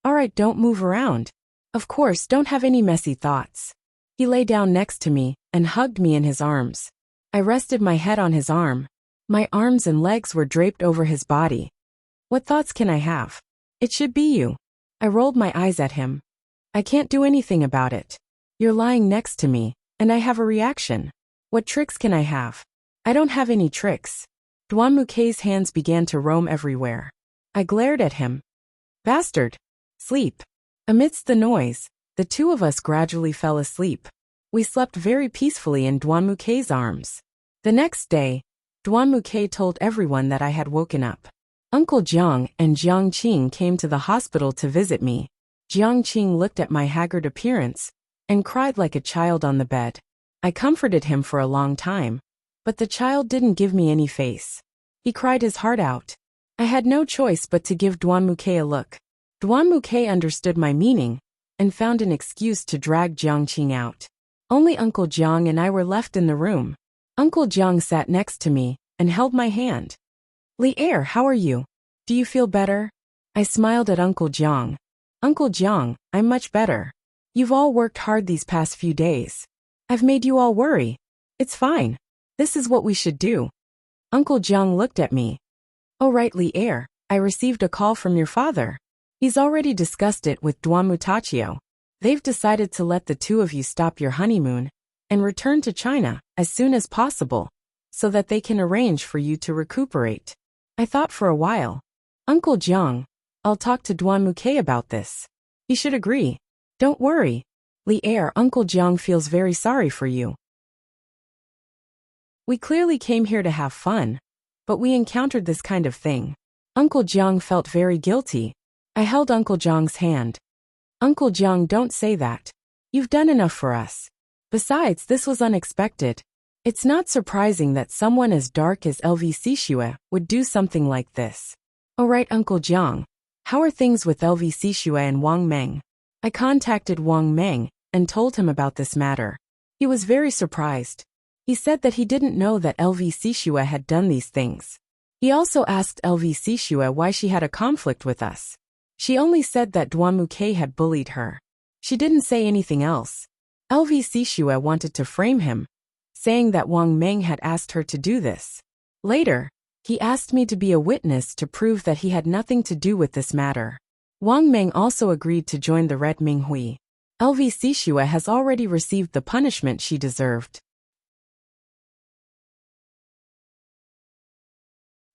"Alright, don't move around. Of course, don't have any messy thoughts." He lay down next to me and hugged me in his arms. I rested my head on his arm. My arms and legs were draped over his body. "What thoughts can I have? It should be you." I rolled my eyes at him. "I can't do anything about it. You're lying next to me, and I have a reaction. What tricks can I have? I don't have any tricks." Duan Muke's hands began to roam everywhere. I glared at him. "Bastard. Sleep." Amidst the noise, the two of us gradually fell asleep. We slept very peacefully in Duan Muke's arms. The next day, Duan Muke told everyone that I had woken up. Uncle Jiang and Jiang Qing came to the hospital to visit me. Jiang Qing looked at my haggard appearance and cried like a child on the bed. I comforted him for a long time, but the child didn't give me any face. He cried his heart out. I had no choice but to give Duan Muke a look. Duan Muke understood my meaning and found an excuse to drag Jiang Qing out. Only Uncle Jiang and I were left in the room. Uncle Jiang sat next to me and held my hand. "Li Er, how are you? Do you feel better?" I smiled at Uncle Jiang. "Uncle Jiang, I'm much better. You've all worked hard these past few days. I've made you all worry. It's fine. This is what we should do." Uncle Jiang looked at me. "Oh right, Li Er, I received a call from your father. He's already discussed it with Duan Mutachio. They've decided to let the two of you stop your honeymoon and return to China as soon as possible, so that they can arrange for you to recuperate." I thought for a while. "Uncle Jiang, I'll talk to Duan Muke about this. He should agree. Don't worry. Li Er, Uncle Jiang feels very sorry for you. We clearly came here to have fun, but we encountered this kind of thing." Uncle Jiang felt very guilty. I held Uncle Jiang's hand. "Uncle Jiang, don't say that. You've done enough for us. Besides, this was unexpected. It's not surprising that someone as dark as LVC Xue would do something like this." "Oh right, Uncle Jiang. How are things with LVC Xue and Wang Meng?" I contacted Wang Meng and told him about this matter. He was very surprised. He said that he didn't know that LVC Xue had done these things. He also asked LVC Xue why she had a conflict with us. She only said that Duan Muke had bullied her. She didn't say anything else. LVC Xue wanted to frame him, saying that Wang Meng had asked her to do this. Later, he asked me to be a witness to prove that he had nothing to do with this matter. Wang Meng also agreed to join the Red Minghui. LVC Xue has already received the punishment she deserved.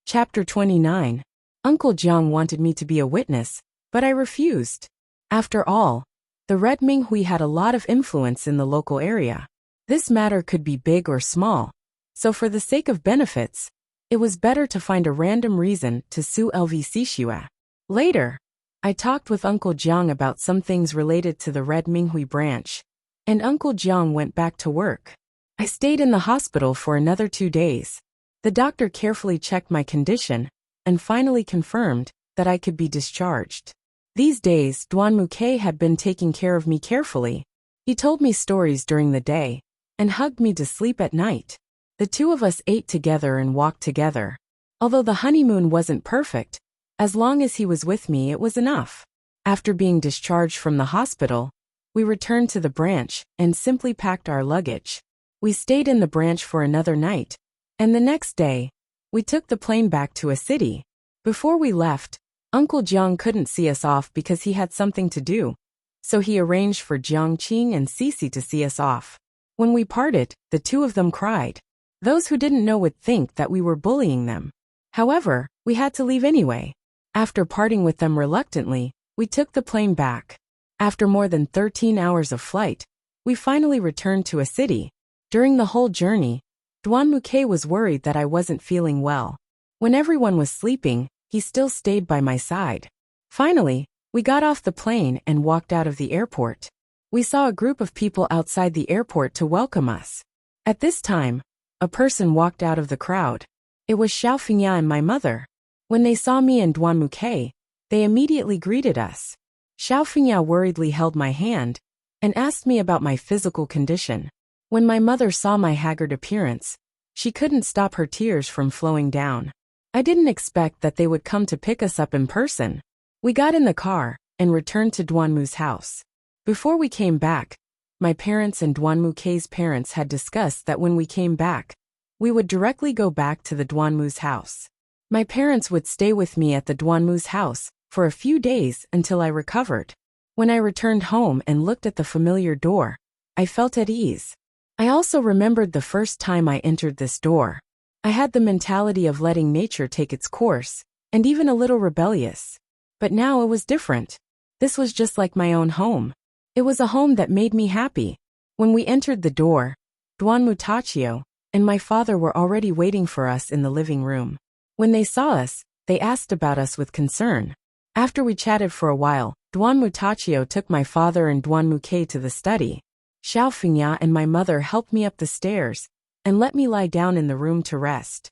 Chapter 29. Uncle Jiang wanted me to be a witness, but I refused. After all, the Red Minghui had a lot of influence in the local area. This matter could be big or small, so for the sake of benefits, it was better to find a random reason to sue LVC Xue. Later, I talked with Uncle Jiang about some things related to the Red Minghui branch, and Uncle Jiang went back to work. I stayed in the hospital for another 2 days. The doctor carefully checked my condition and finally confirmed that I could be discharged. These days, Duan Muke had been taking care of me carefully. He told me stories during the day and hugged me to sleep at night. The two of us ate together and walked together. Although the honeymoon wasn't perfect, as long as he was with me it was enough. After being discharged from the hospital, we returned to the branch and simply packed our luggage. We stayed in the branch for another night, and the next day, we took the plane back to a city. Before we left, Uncle Jiang couldn't see us off because he had something to do, so he arranged for Jiang Qing and Cici to see us off. When we parted, the two of them cried. Those who didn't know would think that we were bullying them. However, we had to leave anyway. After parting with them reluctantly, we took the plane back. After more than 13 hours of flight, we finally returned to a city. During the whole journey, Duan Muke was worried that I wasn't feeling well. When everyone was sleeping, he still stayed by my side. Finally, we got off the plane and walked out of the airport. We saw a group of people outside the airport to welcome us. At this time, a person walked out of the crowd. It was Xiao Fengya and my mother. When they saw me and Duan Muke, they immediately greeted us. Xiao Fengya worriedly held my hand and asked me about my physical condition. When my mother saw my haggard appearance, she couldn't stop her tears from flowing down. I didn't expect that they would come to pick us up in person. We got in the car and returned to Duanmu's house. Before we came back, my parents and Duanmu K's parents had discussed that when we came back, we would directly go back to the Duanmu's house. My parents would stay with me at the Duanmu's house for a few days until I recovered. When I returned home and looked at the familiar door, I felt at ease. I also remembered the first time I entered this door. I had the mentality of letting nature take its course, and even a little rebellious. But now it was different. This was just like my own home. It was a home that made me happy. When we entered the door, Duanmu Tachio and my father were already waiting for us in the living room. When they saw us, they asked about us with concern. After we chatted for a while, Duanmu Tachio took my father and Duanmu K to the study. Xiao Fengya and my mother helped me up the stairs and let me lie down in the room to rest.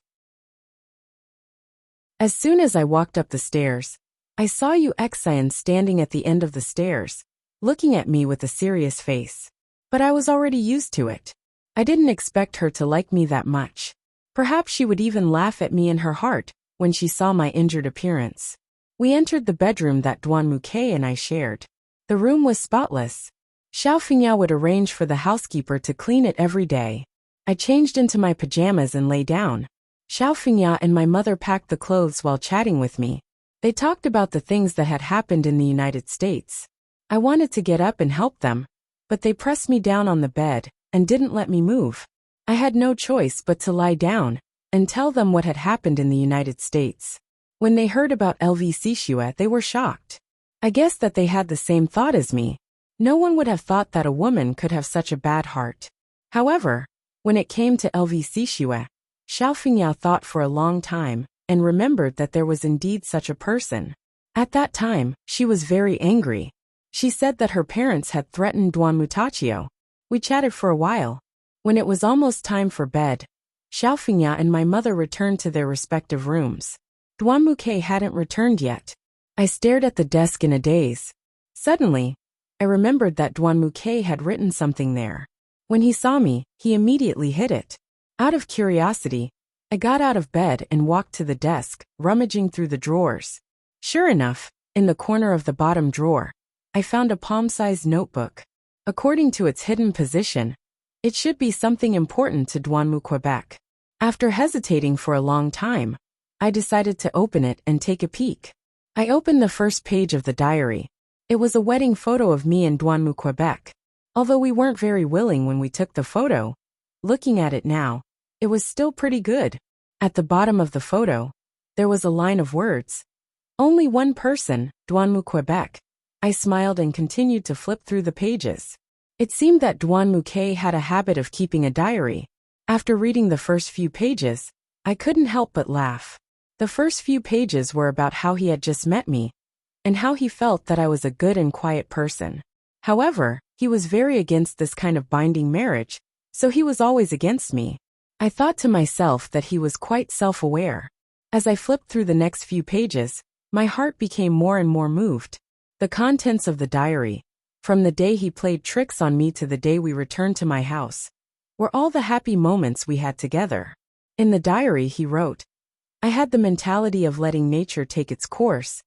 As soon as I walked up the stairs, I saw Yu Xian standing at the end of the stairs, looking at me with a serious face. But I was already used to it. I didn't expect her to like me that much. Perhaps she would even laugh at me in her heart when she saw my injured appearance. We entered the bedroom that Duanmu K and I shared. The room was spotless. Xiao Fengya would arrange for the housekeeper to clean it every day. I changed into my pajamas and lay down. Xiao Fengya and my mother packed the clothes while chatting with me. They talked about the things that had happened in the United States. I wanted to get up and help them, but they pressed me down on the bed and didn't let me move. I had no choice but to lie down and tell them what had happened in the United States. When they heard about LV Sishue, they were shocked. I guess that they had the same thought as me. No one would have thought that a woman could have such a bad heart. However, when it came to LV Sishue, Xiao Fengya thought for a long time and remembered that there was indeed such a person. At that time, she was very angry. She said that her parents had threatened Duanmu Tachio. We chatted for a while. When it was almost time for bed, Xiao Fengya and my mother returned to their respective rooms. Duanmu K hadn't returned yet. I stared at the desk in a daze. Suddenly, I remembered that Duanmu K had written something there. When he saw me, he immediately hid it. Out of curiosity, I got out of bed and walked to the desk, rummaging through the drawers. Sure enough, in the corner of the bottom drawer, I found a palm-sized notebook. According to its hidden position, it should be something important to Duanmu, Quebec. After hesitating for a long time, I decided to open it and take a peek. I opened the first page of the diary. It was a wedding photo of me and Duanmu, Quebec. Although we weren't very willing when we took the photo, looking at it now, it was still pretty good. At the bottom of the photo, there was a line of words. Only one person, Duanmu, Quebec. I smiled and continued to flip through the pages. It seemed that Duanmu K had a habit of keeping a diary. After reading the first few pages, I couldn't help but laugh. The first few pages were about how he had just met me, and how he felt that I was a good and quiet person. However, he was very against this kind of binding marriage, so he was always against me. I thought to myself that he was quite self-aware. As I flipped through the next few pages, my heart became more and more moved. The contents of the diary, from the day he played tricks on me to the day we returned to my house, were all the happy moments we had together. In the diary he wrote, I had the mentality of letting nature take its course,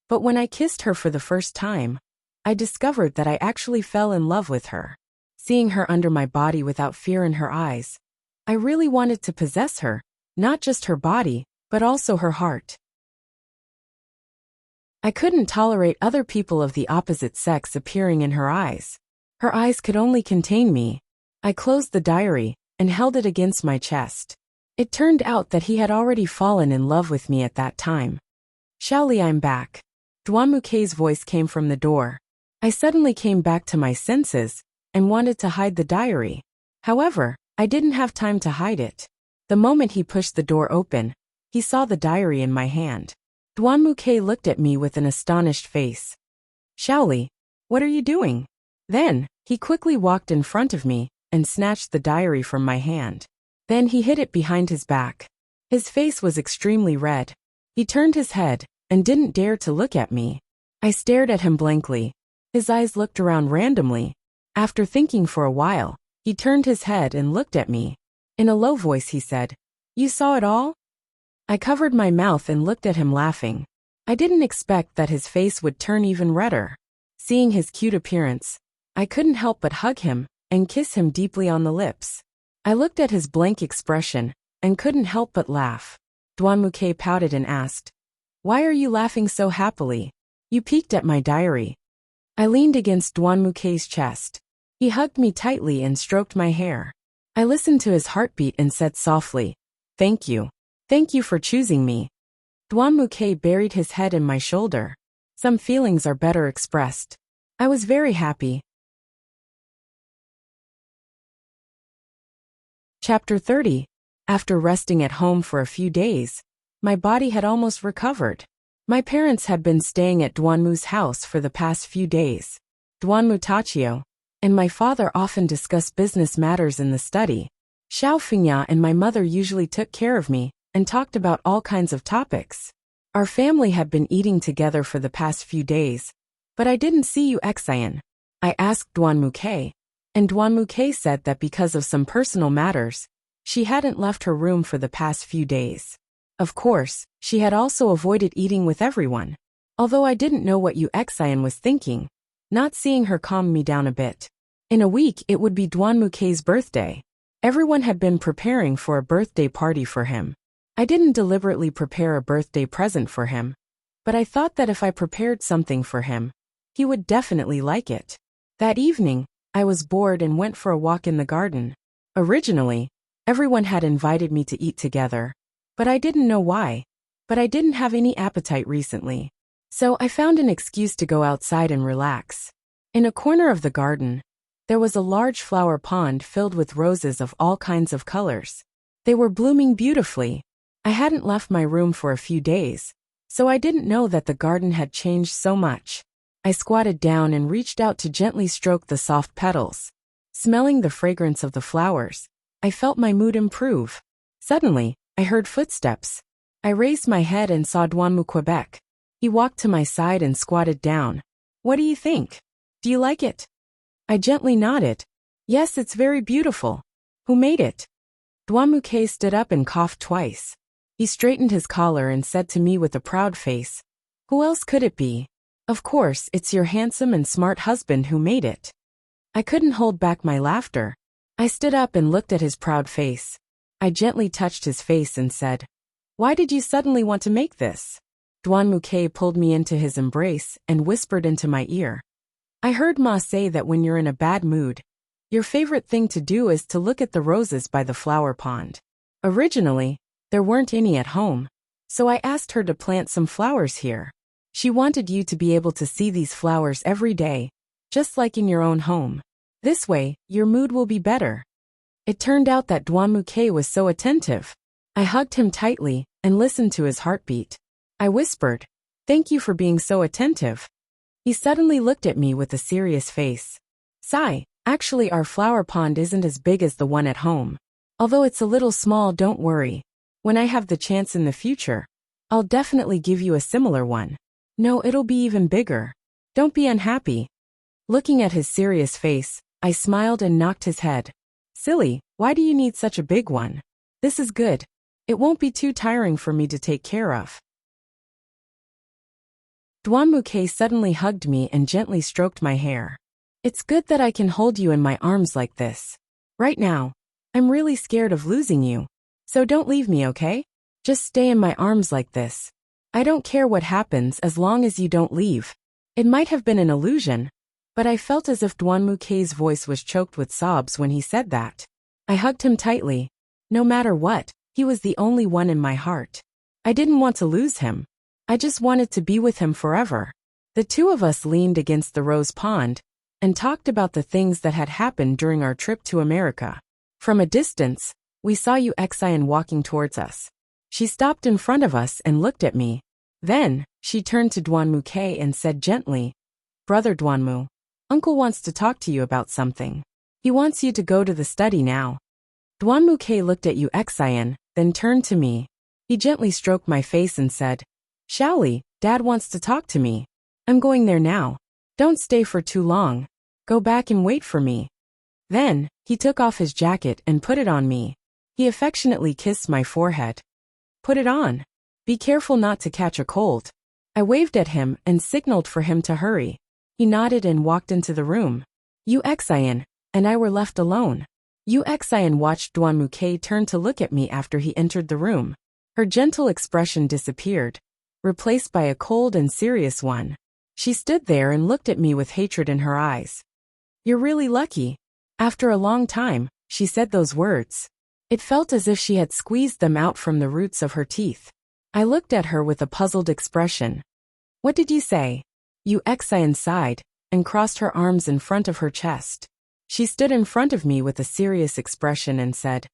but when I kissed her for the first time, I discovered that I actually fell in love with her. Seeing her under my body without fear in her eyes, I really wanted to possess her, not just her body, but also her heart. I couldn't tolerate other people of the opposite sex appearing in her eyes. Her eyes could only contain me. I closed the diary and held it against my chest. It turned out that he had already fallen in love with me at that time. Xiaoli, I'm back. Duanmu K's voice came from the door. I suddenly came back to my senses and wanted to hide the diary. However, I didn't have time to hide it. The moment he pushed the door open, he saw the diary in my hand. Duanmu K looked at me with an astonished face. Xiaoli, what are you doing? Then, he quickly walked in front of me and snatched the diary from my hand. Then he hid it behind his back. His face was extremely red. He turned his head and didn't dare to look at me. I stared at him blankly. His eyes looked around randomly. After thinking for a while, He turned his head and looked at me. In a low voice he said, "You saw it all?" I covered my mouth and looked at him laughing. I didn't expect that his face would turn even redder. Seeing his cute appearance, I couldn't help but hug him and kiss him deeply on the lips. I looked at his blank expression and couldn't help but laugh. Duanmuke pouted and asked, "Why are you laughing so happily? You peeked at my diary." I leaned against Duanmuke's chest. He hugged me tightly and stroked my hair. I listened to his heartbeat and said softly, "Thank you. Thank you for choosing me." Duanmuke buried his head in my shoulder. Some feelings are better expressed. I was very happy. Chapter 30. After resting at home for a few days, my body had almost recovered. My parents had been staying at Duanmu's house for the past few days. Duanmu Tachio and my father often discussed business matters in the study. Xiao Fengya and my mother usually took care of me and talked about all kinds of topics. Our family had been eating together for the past few days, but I didn't see you Xian. I asked Duanmuke, and Duanmuke said that because of some personal matters, she hadn't left her room for the past few days. Of course, she had also avoided eating with everyone. Although I didn't know what Yu Xian was thinking, not seeing her calmed me down a bit. In a week it would be Duanmuke's birthday. Everyone had been preparing for a birthday party for him. I didn't deliberately prepare a birthday present for him, but I thought that if I prepared something for him, he would definitely like it. That evening, I was bored and went for a walk in the garden. Originally, everyone had invited me to eat together, but I didn't know why. But I didn't have any appetite recently. So I found an excuse to go outside and relax. In a corner of the garden, there was a large flower pond filled with roses of all kinds of colors. They were blooming beautifully. I hadn't left my room for a few days, so I didn't know that the garden had changed so much. I squatted down and reached out to gently stroke the soft petals. Smelling the fragrance of the flowers, I felt my mood improve. Suddenly, I heard footsteps. I raised my head and saw Duanmu Quebec. He walked to my side and squatted down. "What do you think? Do you like it?" I gently nodded. "Yes, it's very beautiful. Who made it?" Duanmuke stood up and coughed twice. He straightened his collar and said to me with a proud face, "Who else could it be? Of course, it's your handsome and smart husband who made it." I couldn't hold back my laughter. I stood up and looked at his proud face. I gently touched his face and said, "Why did you suddenly want to make this?" Duanmuke pulled me into his embrace and whispered into my ear, "I heard Ma say that when you're in a bad mood, your favorite thing to do is to look at the roses by the flower pond. Originally, there weren't any at home, so I asked her to plant some flowers here. She wanted you to be able to see these flowers every day, just like in your own home. This way, your mood will be better." It turned out that Duanmuke was so attentive. I hugged him tightly and listened to his heartbeat. I whispered, "Thank you for being so attentive." He suddenly looked at me with a serious face. "Sai, actually our flower pond isn't as big as the one at home. Although it's a little small, don't worry. When I have the chance in the future, I'll definitely give you a similar one. No, it'll be even bigger. Don't be unhappy." Looking at his serious face, I smiled and knocked his head. "Silly, why do you need such a big one? This is good. It won't be too tiring for me to take care of." Duanmuke suddenly hugged me and gently stroked my hair. "It's good that I can hold you in my arms like this. Right now, I'm really scared of losing you. So don't leave me, okay? Just stay in my arms like this. I don't care what happens as long as you don't leave." It might have been an illusion, but I felt as if Duanmuke's voice was choked with sobs when he said that. I hugged him tightly. No matter what, he was the only one in my heart. I didn't want to lose him. I just wanted to be with him forever. The two of us leaned against the rose pond and talked about the things that had happened during our trip to America. From a distance, we saw Yu Xian walking towards us. She stopped in front of us and looked at me. Then, she turned to Duanmuke and said gently, "Brother Duanmu, Uncle wants to talk to you about something. He wants you to go to the study now." Duanmuke looked at Yu Xian, then turned to me. He gently stroked my face and said, "Shaoli, Dad wants to talk to me. I'm going there now. Don't stay for too long. Go back and wait for me." Then, He took off his jacket and put it on me. He affectionately kissed my forehead. Put it on. Be careful not to catch a cold. I waved at him and signaled for him to hurry. He nodded and walked into the room. Yu Xian and I were left alone. Yu Xian watched Duan Muke turn to look at me after he entered the room. Her gentle expression disappeared, replaced by a cold and serious one. She stood there and looked at me with hatred in her eyes. You're really lucky. After a long time, she said those words. It felt as if she had squeezed them out from the roots of her teeth. I looked at her with a puzzled expression. What did you say? Yu Xian sighed and crossed her arms in front of her chest. She stood in front of me with a serious expression and said,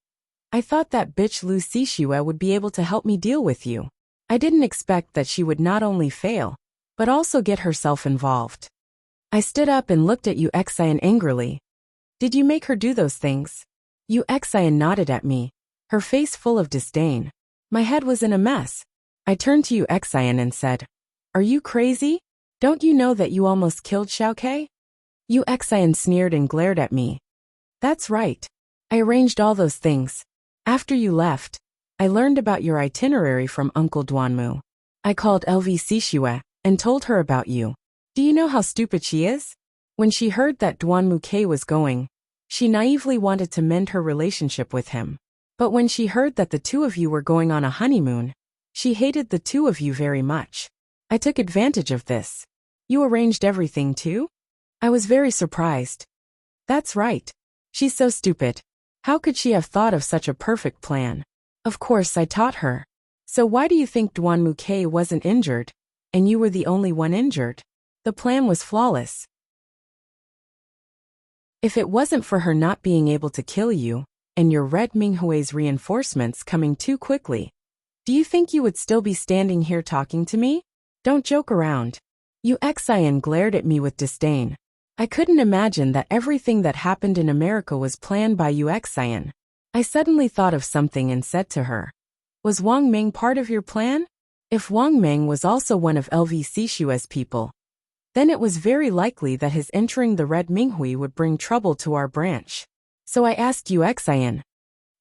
I thought that bitch Lu Xixue would be able to help me deal with you. I didn't expect that she would not only fail, but also get herself involved. I stood up and looked at Yu Xian angrily. Did you make her do those things? Yu Xian nodded at me, her face full of disdain. My head was in a mess. I turned to Yu Xian and said, Are you crazy? Don't you know that you almost killed Xiaoke? Yu Xian sneered and glared at me. That's right. I arranged all those things. After you left, I learned about your itinerary from Uncle Duanmu. I called LV Xixue and told her about you. Do you know how stupid she is? When she heard that Duanmu Ke was going, she naively wanted to mend her relationship with him. But when she heard that the two of you were going on a honeymoon, she hated the two of you very much. I took advantage of this. You arranged everything too? I was very surprised. That's right. She's so stupid. How could she have thought of such a perfect plan? Of course I taught her. So why do you think Duanmu Ke wasn't injured, and you were the only one injured? The plan was flawless. If it wasn't for her not being able to kill you, and your Red Minghue's reinforcements coming too quickly, do you think you would still be standing here talking to me? Don't joke around. Yu Xian glared at me with disdain. I couldn't imagine that everything that happened in America was planned by Yu Xian. I suddenly thought of something and said to her, Was Wang Meng part of your plan? If Wang Meng was also one of LV Xixue's people, then it was very likely that his entering the Red Minghui would bring trouble to our branch. So I asked Yu Xian,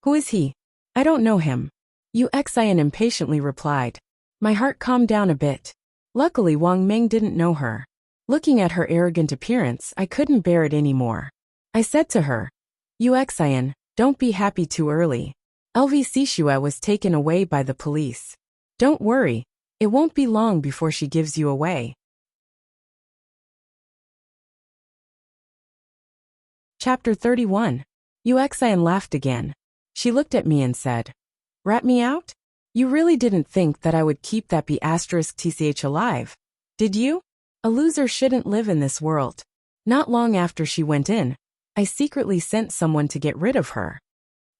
Who is he? I don't know him. Yu Xian impatiently replied. My heart calmed down a bit. Luckily Wang Meng didn't know her. Looking at her arrogant appearance, I couldn't bear it anymore. I said to her, Yu Xian, don't be happy too early. LV Xixue was taken away by the police. Don't worry, it won't be long before she gives you away. Chapter 31. Yu Xian laughed again. She looked at me and said, Rat me out? You really didn't think that I would keep that B*TCH alive, did you? A loser shouldn't live in this world. Not long after she went in, I secretly sent someone to get rid of her.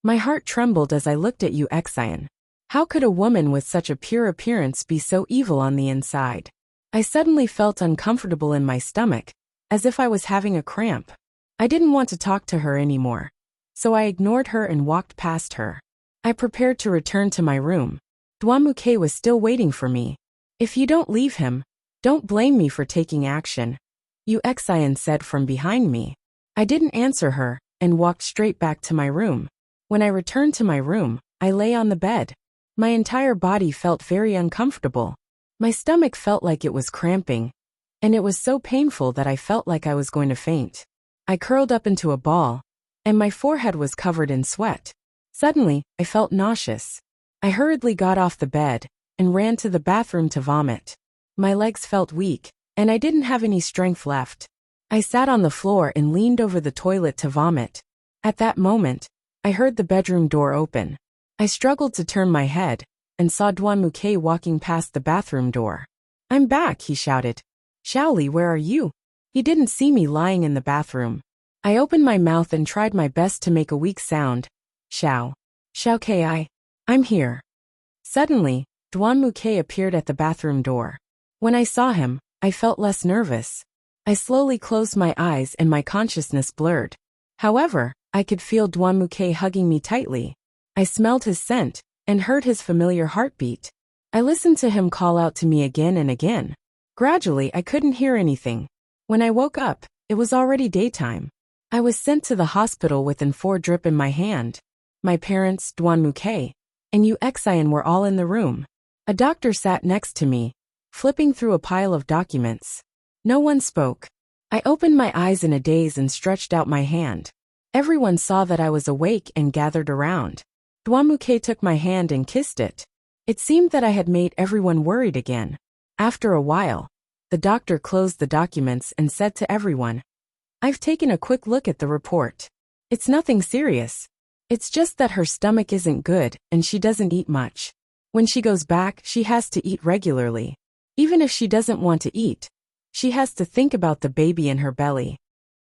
My heart trembled as I looked at Yu Xian. How could a woman with such a pure appearance be so evil on the inside? I suddenly felt uncomfortable in my stomach, as if I was having a cramp. I didn't want to talk to her anymore, so I ignored her and walked past her. I prepared to return to my room. Duanmu Ke was still waiting for me. If you don't leave him, don't blame me for taking action, Yu Xian said from behind me. I didn't answer her and walked straight back to my room. When I returned to my room, I lay on the bed. My entire body felt very uncomfortable. My stomach felt like it was cramping, and it was so painful that I felt like I was going to faint. I curled up into a ball, and my forehead was covered in sweat. Suddenly, I felt nauseous. I hurriedly got off the bed and ran to the bathroom to vomit. My legs felt weak, and I didn't have any strength left. I sat on the floor and leaned over the toilet to vomit. At that moment, I heard the bedroom door open. I struggled to turn my head and saw Duanmu Ke walking past the bathroom door. I'm back, he shouted. Xiaoli, where are you? He didn't see me lying in the bathroom. I opened my mouth and tried my best to make a weak sound. Xiao. Xiao I'm here. Suddenly, Duanmu Ke appeared at the bathroom door. When I saw him, I felt less nervous. I slowly closed my eyes and my consciousness blurred. However, I could feel Duanmu Ke hugging me tightly. I smelled his scent and heard his familiar heartbeat. I listened to him call out to me again and again. Gradually, I couldn't hear anything. When I woke up, it was already daytime. I was sent to the hospital within 4 drip in my hand. My parents, Dwanmuke, and Uxian were all in the room. A doctor sat next to me, flipping through a pile of documents. No one spoke. I opened my eyes in a daze and stretched out my hand. Everyone saw that I was awake and gathered around. Dwanmuke took my hand and kissed it. It seemed that I had made everyone worried again. After a while, the doctor closed the documents and said to everyone, "I've taken a quick look at the report. It's nothing serious. It's just that her stomach isn't good and she doesn't eat much. When she goes back, she has to eat regularly. Even if she doesn't want to eat, she has to think about the baby in her belly."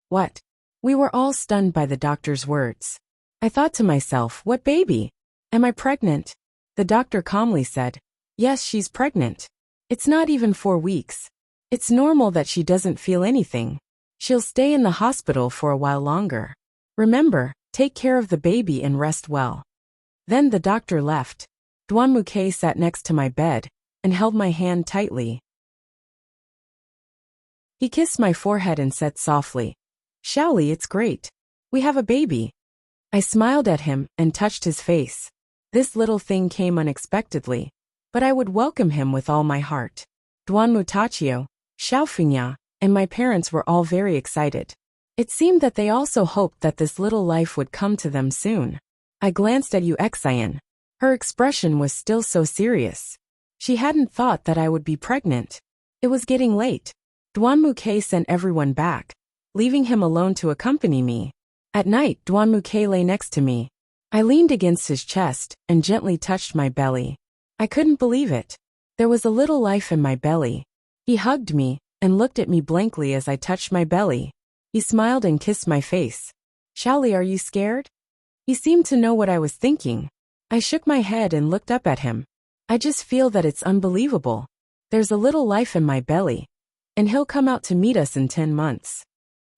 What? We were all stunned by the doctor's words. I thought to myself, what baby? Am I pregnant? The doctor calmly said, "Yes, she's pregnant. It's not even 4 weeks. It's normal that she doesn't feel anything. She'll stay in the hospital for a while longer. Remember, take care of the baby and rest well." Then the doctor left. Dwanmuke sat next to my bed and held my hand tightly. He kissed my forehead and said softly, "Shaoli, it's great. We have a baby." I smiled at him and touched his face. This little thing came unexpectedly, but I would welcome him with all my heart. Dwanmutachio, Xiaofingya, and my parents were all very excited. It seemed that they also hoped that this little life would come to them soon. I glanced at Uxian. Her expression was still so serious. She hadn't thought that I would be pregnant. It was getting late. Dwanmuke sent everyone back, leaving him alone to accompany me. At night, Dwanmuke lay next to me. I leaned against his chest and gently touched my belly. I couldn't believe it. There was a little life in my belly. He hugged me and looked at me blankly as I touched my belly. He smiled and kissed my face. "Shaoli, are you scared?" He seemed to know what I was thinking. I shook my head and looked up at him. "I just feel that it's unbelievable. There's a little life in my belly, and he'll come out to meet us in 10 months.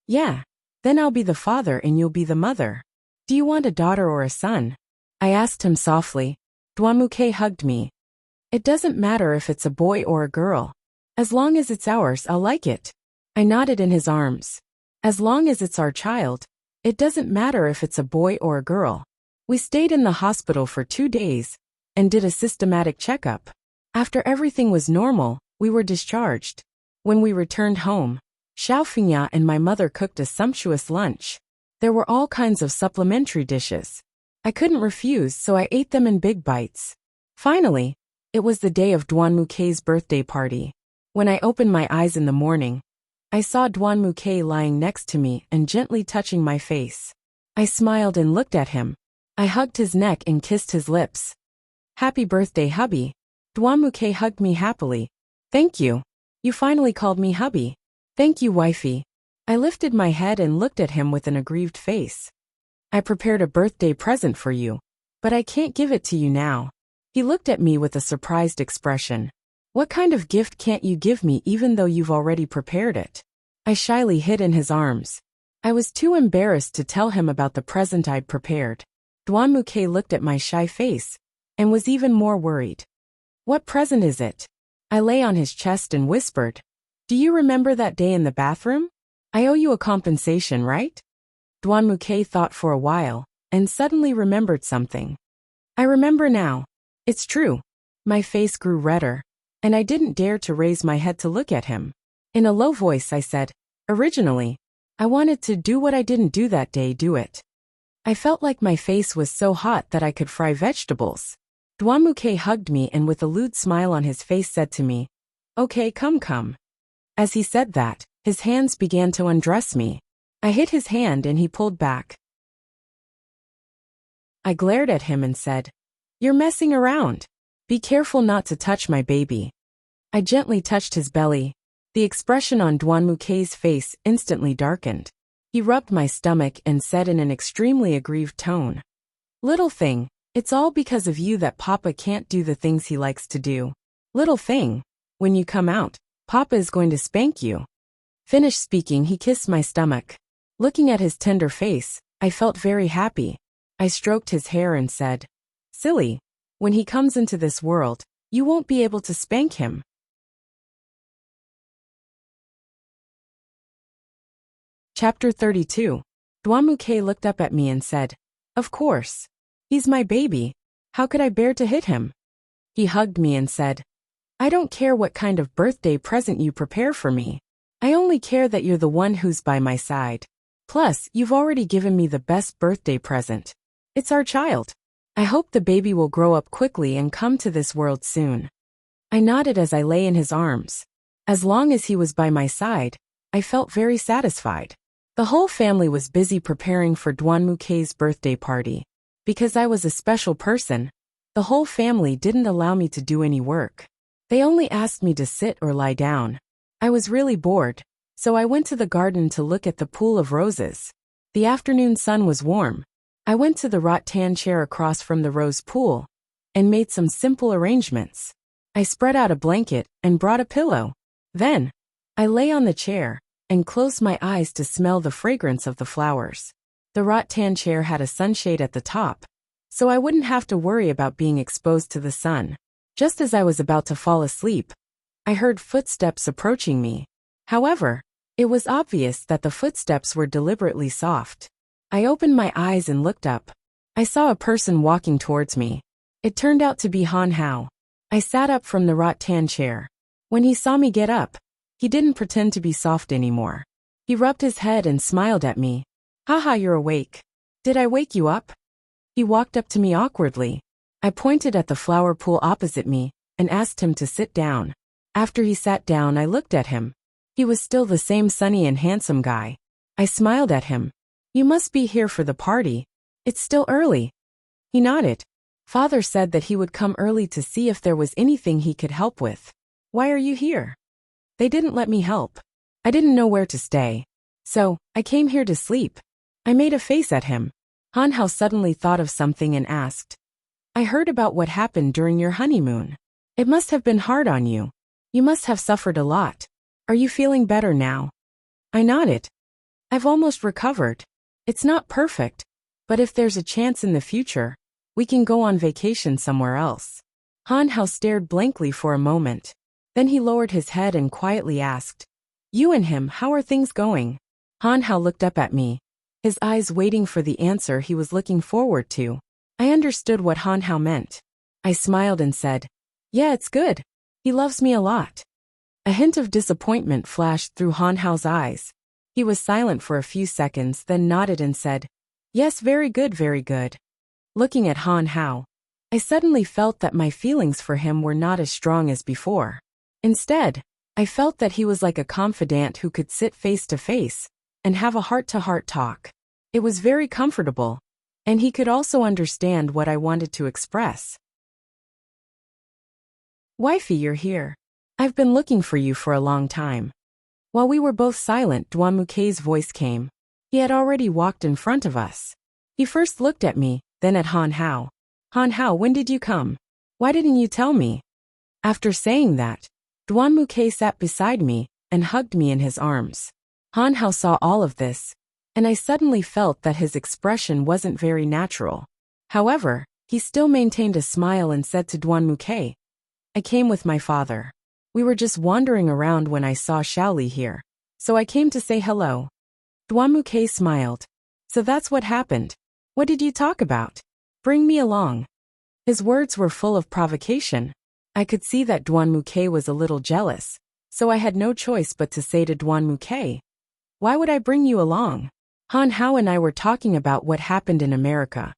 Yeah, then I'll be the father and you'll be the mother. Do you want a daughter or a son?" I asked him softly. Dwanmuke hugged me. "It doesn't matter if it's a boy or a girl. As long as it's ours, I'll like it." I nodded in his arms. "As long as it's our child, it doesn't matter if it's a boy or a girl." We stayed in the hospital for 2 days and did a systematic checkup. After everything was normal, we were discharged. When we returned home, Xiaofingya and my mother cooked a sumptuous lunch. There were all kinds of supplementary dishes. I couldn't refuse, so I ate them in big bites. Finally, it was the day of Dwanmuke's birthday party. When I opened my eyes in the morning, I saw Dwanmuke lying next to me and gently touching my face. I smiled and looked at him. I hugged his neck and kissed his lips. "Happy birthday, hubby." Dwanmuke hugged me happily. "Thank you. You finally called me hubby." "Thank you, wifey." I lifted my head and looked at him with an aggrieved face. "I prepared a birthday present for you, but I can't give it to you now." He looked at me with a surprised expression. "What kind of gift can't you give me even though you've already prepared it?" I shyly hid in his arms. I was too embarrassed to tell him about the present I'd prepared. Dwanmuke looked at my shy face and was even more worried. "What present is it?" I lay on his chest and whispered, "Do you remember that day in the bathroom? I owe you a compensation, right?" Dwanmuke thought for a while and suddenly remembered something. "I remember now. It's true." My face grew redder, and I didn't dare to raise my head to look at him. In a low voice I said, "Originally, I wanted to do what I didn't do that day, do it." I felt like my face was so hot that I could fry vegetables. Dwanmuke hugged me and with a lewd smile on his face said to me, "Okay, come." As he said that, his hands began to undress me. I hit his hand and he pulled back. I glared at him and said, "You're messing around. Be careful not to touch my baby." I gently touched his belly. The expression on Dwanmuke's face instantly darkened. He rubbed my stomach and said in an extremely aggrieved tone, "Little thing, it's all because of you that Papa can't do the things he likes to do. Little thing, when you come out, Papa is going to spank you." Finished speaking, he kissed my stomach. Looking at his tender face, I felt very happy. I stroked his hair and said, "Silly, when he comes into this world, you won't be able to spank him." Chapter 32. Dwamuke looked up at me and said, "Of course. He's my baby. How could I bear to hit him?" He hugged me and said, "I don't care what kind of birthday present you prepare for me. I only care that you're the one who's by my side. Plus, you've already given me the best birthday present. It's our child. I hope the baby will grow up quickly and come to this world soon." I nodded as I lay in his arms. As long as he was by my side, I felt very satisfied. The whole family was busy preparing for Dwanmuke's birthday party. Because I was a special person, the whole family didn't allow me to do any work. They only asked me to sit or lie down. I was really bored, so I went to the garden to look at the pool of roses. The afternoon sun was warm. I went to the rattan chair across from the rose pool and made some simple arrangements. I spread out a blanket and brought a pillow. Then, I lay on the chair and closed my eyes to smell the fragrance of the flowers. The rattan chair had a sunshade at the top, so I wouldn't have to worry about being exposed to the sun. Just as I was about to fall asleep, I heard footsteps approaching me. However, it was obvious that the footsteps were deliberately soft. I opened my eyes and looked up. I saw a person walking towards me. It turned out to be Han Hao. I sat up from the rattan chair. When he saw me get up, he didn't pretend to be soft anymore. He rubbed his head and smiled at me. "Haha, you're awake. Did I wake you up?" He walked up to me awkwardly. I pointed at the flower pool opposite me and asked him to sit down. After he sat down, I looked at him. He was still the same sunny and handsome guy. I smiled at him. "You must be here for the party. It's still early." He nodded. "Father said that he would come early to see if there was anything he could help with." "Why are you here?" "They didn't let me help. I didn't know where to stay. So, I came here to sleep." I made a face at him. Han Hao suddenly thought of something and asked, "I heard about what happened during your honeymoon. It must have been hard on you. You must have suffered a lot. Are you feeling better now?" I nodded. "I've almost recovered. It's not perfect, but if there's a chance in the future, we can go on vacation somewhere else." Han Hao stared blankly for a moment. Then he lowered his head and quietly asked, "You and him, how are things going?" Han Hao looked up at me, his eyes waiting for the answer he was looking forward to. I understood what Han Hao meant. I smiled and said, "Yeah, it's good. He loves me a lot." A hint of disappointment flashed through Han Hao's eyes. He was silent for a few seconds, then nodded and said, "Yes, very good, very good." Looking at Han Hao, I suddenly felt that my feelings for him were not as strong as before. Instead, I felt that he was like a confidant who could sit face to face and have a heart-to-heart talk. It was very comfortable, and he could also understand what I wanted to express. "Wifey, you're here. I've been looking for you for a long time." While we were both silent, Dwanmuke's voice came. He had already walked in front of us. He first looked at me, then at Han Hao. "Han Hao, when did you come? Why didn't you tell me?" After saying that, Dwanmuke sat beside me and hugged me in his arms. Han Hao saw all of this, and I suddenly felt that his expression wasn't very natural. However, he still maintained a smile and said to Dwanmuke, "I came with my father. We were just wandering around when I saw Xiaoli here, so I came to say hello." Dwanmuke smiled. "So that's what happened. What did you talk about? Bring me along." His words were full of provocation. I could see that Dwanmuke was a little jealous, so I had no choice but to say to Dwanmuke, "Why would I bring you along? Han Hao and I were talking about what happened in America."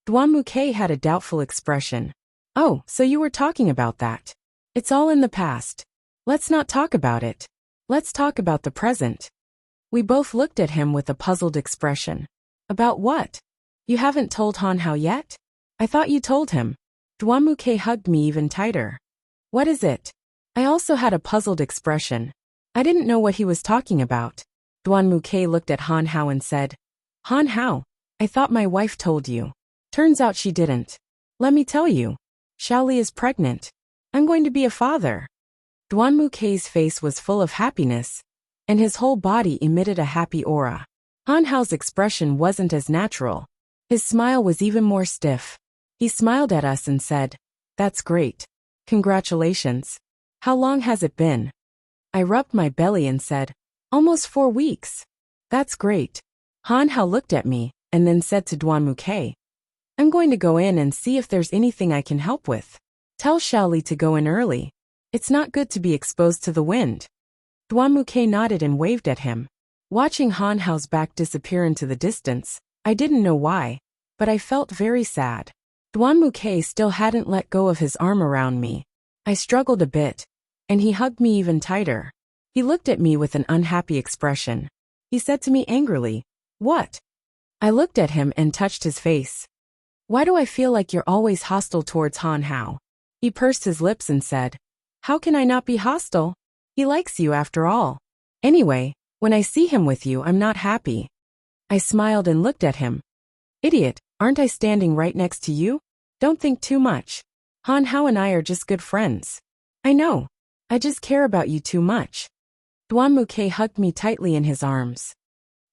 Dwanmuke had a doubtful expression. "Oh, so you were talking about that. It's all in the past. Let's not talk about it. Let's talk about the present." We both looked at him with a puzzled expression. "About what? You haven't told Han Hao yet? I thought you told him." Dwanmuke hugged me even tighter. "What is it?" I also had a puzzled expression. I didn't know what he was talking about. Dwanmuke looked at Han Hao and said, "Han Hao, I thought my wife told you. Turns out she didn't. Let me tell you. Xiaoli is pregnant. I'm going to be a father." Dwanmuke's face was full of happiness, and his whole body emitted a happy aura. Han Hao's expression wasn't as natural. His smile was even more stiff. He smiled at us and said, "That's great. Congratulations. How long has it been?" I rubbed my belly and said, "Almost 4 weeks. That's great. Han Hao looked at me and then said to Duan Muke, I'm going to go in and see if there's anything I can help with. Tell Xiaoli to go in early. It's not good to be exposed to the wind. Duan Muke nodded and waved at him. Watching Han Hao's back disappear into the distance, I didn't know why, but I felt very sad. Duan Muke still hadn't let go of his arm around me. I struggled a bit, and he hugged me even tighter. He looked at me with an unhappy expression. He said to me angrily, What? I looked at him and touched his face. Why do I feel like you're always hostile towards Han Hao? He pursed his lips and said, How can I not be hostile? He likes you after all. Anyway, when I see him with you, I'm not happy. I smiled and looked at him. Idiot, aren't I standing right next to you? Don't think too much. Han Hao and I are just good friends. I know. I just care about you too much. Duan Muke hugged me tightly in his arms.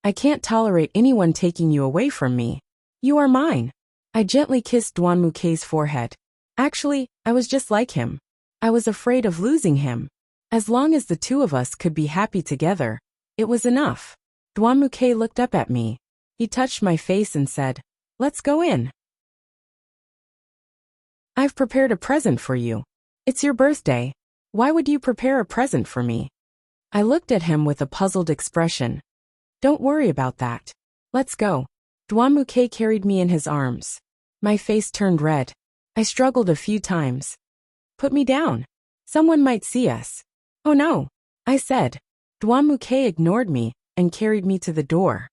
I can't tolerate anyone taking you away from me. You are mine. I gently kissed Duan Muke's forehead. Actually, I was just like him. I was afraid of losing him. As long as the two of us could be happy together, it was enough. Duan Muke looked up at me. He touched my face and said, Let's go in. I've prepared a present for you. It's your birthday. Why would you prepare a present for me? I looked at him with a puzzled expression. Don't worry about that. Let's go. Duan Muke carried me in his arms. My face turned red. I struggled a few times. Put me down. Someone might see us. Oh no, I said. Duan Muke ignored me and carried me to the door.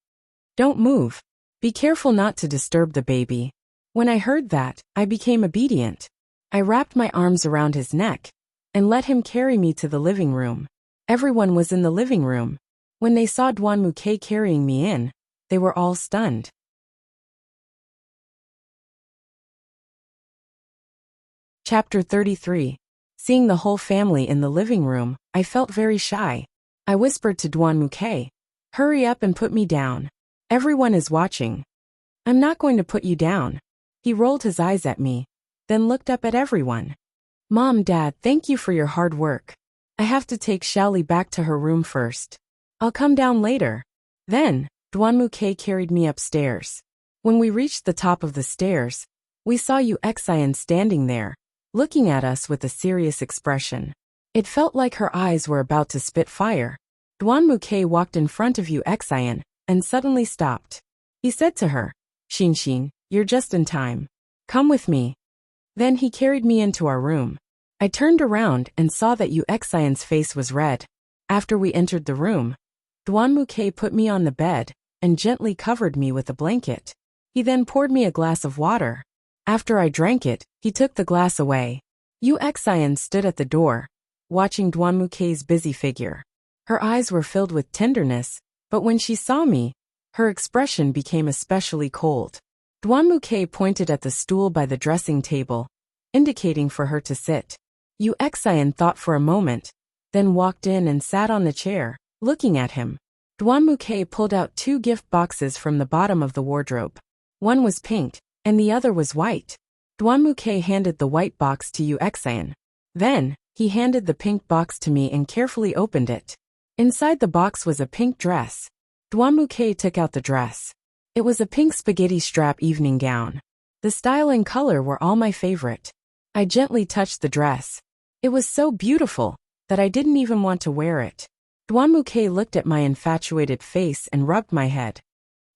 Don't move. Be careful not to disturb the baby. When I heard that, I became obedient. I wrapped my arms around his neck and let him carry me to the living room. Everyone was in the living room. When they saw Duan Muke carrying me in, they were all stunned. Chapter 33. Seeing the whole family in the living room, I felt very shy. I whispered to Duan Muke, Hurry up and put me down. Everyone is watching. I'm not going to put you down. He rolled his eyes at me, then looked up at everyone. Mom, Dad, thank you for your hard work. I have to take Xiaoli back to her room first. I'll come down later. Then, Duan Muke carried me upstairs. When we reached the top of the stairs, we saw Yu Xian standing there, looking at us with a serious expression. It felt like her eyes were about to spit fire. Duan Muke walked in front of Yu Xian and suddenly stopped. He said to her, Xin, you're just in time. Come with me. Then he carried me into our room. I turned around and saw that Yu Xian's face was red. After we entered the room, Duan Muke put me on the bed and gently covered me with a blanket. He then poured me a glass of water. After I drank it, he took the glass away. Yu Xian stood at the door, watching Duan Muke's busy figure. Her eyes were filled with tenderness, but when she saw me, her expression became especially cold. Duan Muke pointed at the stool by the dressing table, indicating for her to sit. Yu Xian thought for a moment, then walked in and sat on the chair, looking at him. Duan Muke pulled out 2 gift boxes from the bottom of the wardrobe. One was pink, and the other was white. Duan Muke handed the white box to Yu Xian. Then, he handed the pink box to me and carefully opened it. Inside the box was a pink dress. Duan Muke took out the dress. It was a pink spaghetti strap evening gown. The style and color were all my favorite. I gently touched the dress. It was so beautiful that I didn't even want to wear it. Duan Muke looked at my infatuated face and rubbed my head.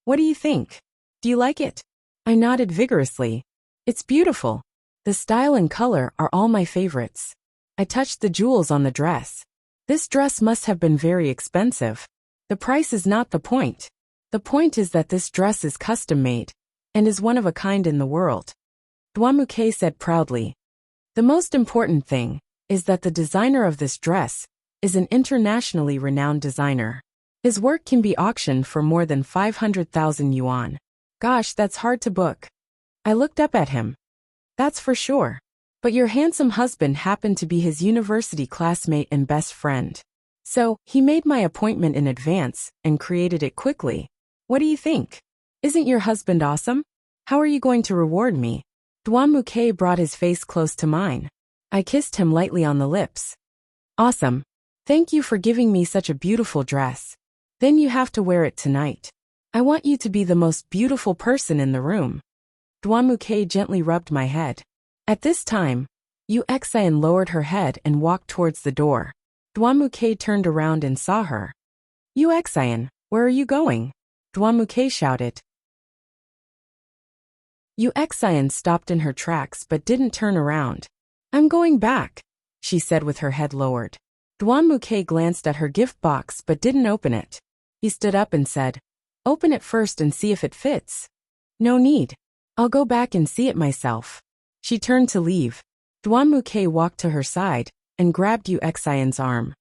What do you think? Do you like it? I nodded vigorously. It's beautiful. The style and color are all my favorites. I touched the jewels on the dress. This dress must have been very expensive. The price is not the point. The point is that this dress is custom-made and is one of a kind in the world. Duan Muke said proudly. The most important thing is that the designer of this dress is an internationally renowned designer. His work can be auctioned for more than 500,000 yuan. Gosh, that's hard to book. I looked up at him. That's for sure. But your handsome husband happened to be his university classmate and best friend. So, he made my appointment in advance and created it quickly. What do you think? Isn't your husband awesome? How are you going to reward me? Duan Muke brought his face close to mine. I kissed him lightly on the lips. Awesome. Thank you for giving me such a beautiful dress. Then you have to wear it tonight. I want you to be the most beautiful person in the room. Dwanmuke gently rubbed my head. At this time, Yu Exayan lowered her head and walked towards the door. Dwanmuke turned around and saw her. Yu Exayan, where are you going? Dwanmuke shouted. Yu Exayan stopped in her tracks but didn't turn around. I'm going back, she said with her head lowered. Dwanmuke glanced at her gift box but didn't open it. He stood up and said, Open it first and see if it fits. No need. I'll go back and see it myself. She turned to leave. Dwanmuke walked to her side and grabbed Yu Exayan's arm.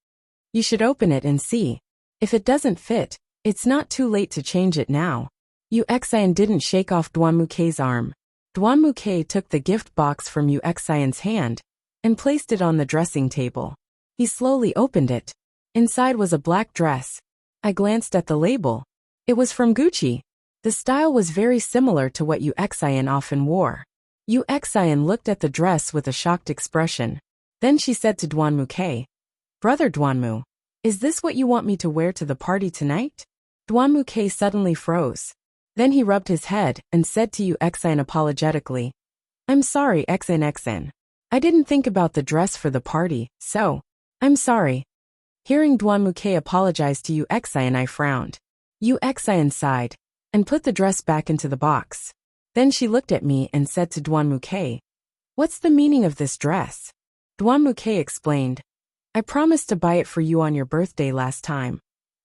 You should open it and see. If it doesn't fit, it's not too late to change it now. Yu Exayan didn't shake off Dwanmuke's arm. Dwanmuke took the gift box from Yu Exayan's hand and placed it on the dressing table. He slowly opened it. Inside was a black dress. I glanced at the label. It was from Gucci. The style was very similar to what Yu Exayan often wore. Yu Exayan looked at the dress with a shocked expression. Then she said to Dwanmuke, Brother Dwanmu, is this what you want me to wear to the party tonight? Dwanmuke suddenly froze. Then he rubbed his head and said to Yu Exayan apologetically, I'm sorry Exayan. I didn't think about the dress for the party, so, I'm sorry. Hearing Dwanmuke apologize to Yu Exayan, I frowned. Yu Exayan sighed and put the dress back into the box. Then she looked at me and said to Dwanmuke, What's the meaning of this dress? Dwanmuke explained, I promised to buy it for you on your birthday last time,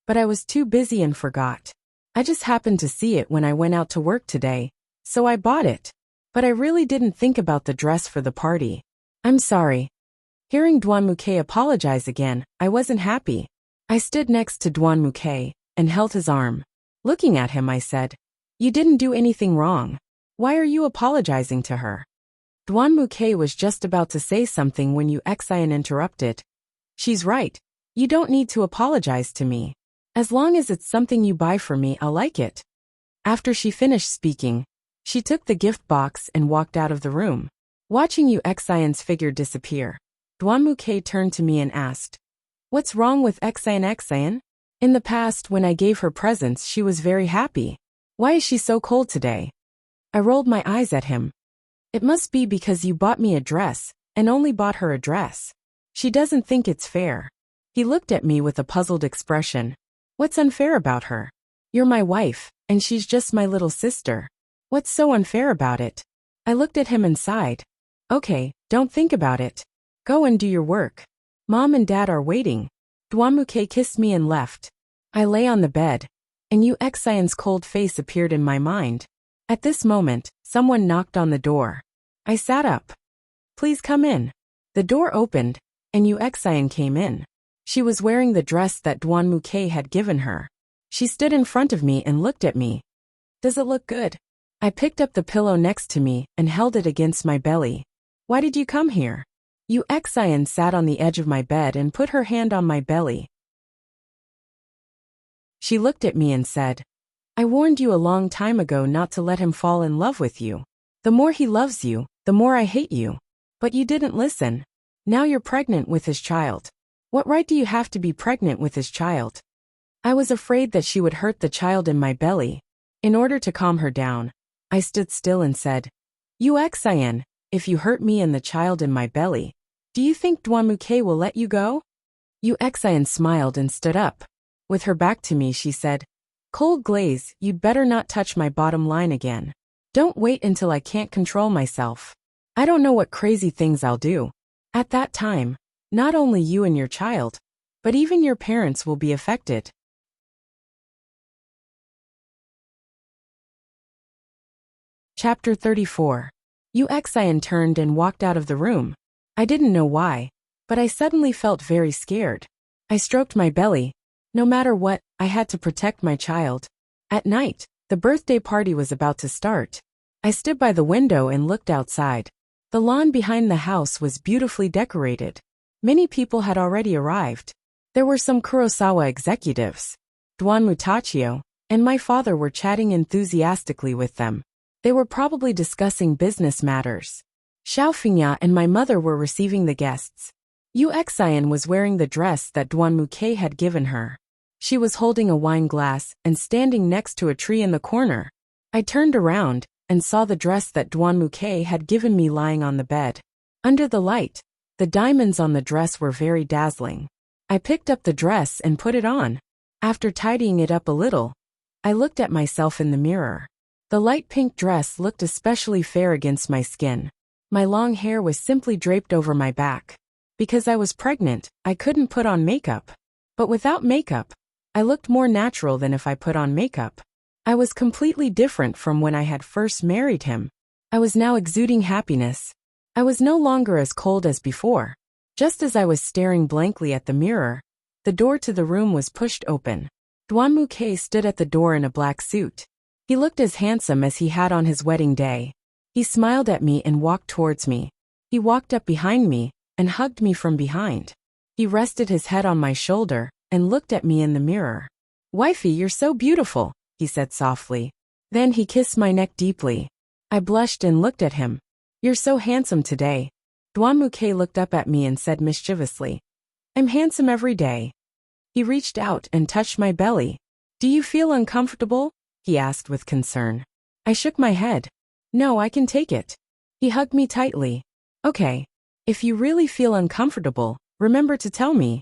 but I was too busy and forgot. I just happened to see it when I went out to work today, so I bought it. But I really didn't think about the dress for the party. I'm sorry. Hearing Dwanmuke apologize again, I wasn't happy. I stood next to Dwanmuke and held his arm. Looking at him, I said, You didn't do anything wrong. Why are you apologizing to her? Dwanmuke was just about to say something when Yu Exayan interrupted. She's right. You don't need to apologize to me. As long as it's something you buy for me, I'll like it. After she finished speaking, she took the gift box and walked out of the room. Watching Yu Exayan's figure disappear, Dwanmuke turned to me and asked, What's wrong with Exayan? In the past, when I gave her presents, she was very happy. Why is she so cold today? I rolled my eyes at him. It must be because you bought me a dress and only bought her a dress. She doesn't think it's fair. He looked at me with a puzzled expression. What's unfair about her? You're my wife, and she's just my little sister. What's so unfair about it? I looked at him and sighed. Okay, don't think about it. Go and do your work. Mom and Dad are waiting. Dwanmuke kissed me and left. I lay on the bed, and Yu Exayan's cold face appeared in my mind. At this moment, someone knocked on the door. I sat up. Please come in. The door opened, and Yu Exayan came in. She was wearing the dress that Dwanmuke had given her. She stood in front of me and looked at me. Does it look good? I picked up the pillow next to me and held it against my belly. Why did you come here? Yu Exayan sat on the edge of my bed and put her hand on my belly. She looked at me and said, I warned you a long time ago not to let him fall in love with you. The more he loves you, the more I hate you. But you didn't listen. Now you're pregnant with his child. What right do you have to be pregnant with his child? I was afraid that she would hurt the child in my belly. In order to calm her down, I stood still and said, Yu Exayan, if you hurt me and the child in my belly, do you think Dwanmuke will let you go? Yu Exayan smiled and stood up. With her back to me, she said, Cold glaze, you'd better not touch my bottom line again. Don't wait until I can't control myself. I don't know what crazy things I'll do. At that time, not only you and your child, but even your parents will be affected. Chapter 34. Yu Exayan turned and walked out of the room. I didn't know why, but I suddenly felt very scared. I stroked my belly. No matter what, I had to protect my child. At night, the birthday party was about to start. I stood by the window and looked outside. The lawn behind the house was beautifully decorated. Many people had already arrived. There were some Kurosawa executives. Dwanmu Tachio and my father were chatting enthusiastically with them. They were probably discussing business matters. Xiaofingya and my mother were receiving the guests. Yu Exayan was wearing the dress that Dwanmuke had given her. She was holding a wine glass and standing next to a tree in the corner. I turned around and saw the dress that Dwanmuke had given me lying on the bed. Under the light, the diamonds on the dress were very dazzling. I picked up the dress and put it on. After tidying it up a little, I looked at myself in the mirror. The light pink dress looked especially fair against my skin. My long hair was simply draped over my back. Because I was pregnant, I couldn't put on makeup. But without makeup, I looked more natural than if I put on makeup. I was completely different from when I had first married him. I was now exuding happiness. I was no longer as cold as before. Just as I was staring blankly at the mirror, the door to the room was pushed open. Dwanmuke stood at the door in a black suit. He looked as handsome as he had on his wedding day. He smiled at me and walked towards me. He walked up behind me and hugged me from behind. He rested his head on my shoulder and looked at me in the mirror. "Wifey, you're so beautiful," he said softly. Then he kissed my neck deeply. I blushed and looked at him. "You're so handsome today." Dwanmuke looked up at me and said mischievously, "I'm handsome every day." He reached out and touched my belly. "Do you feel uncomfortable?" he asked with concern. I shook my head. "No, I can take it." He hugged me tightly. "Okay. If you really feel uncomfortable, remember to tell me."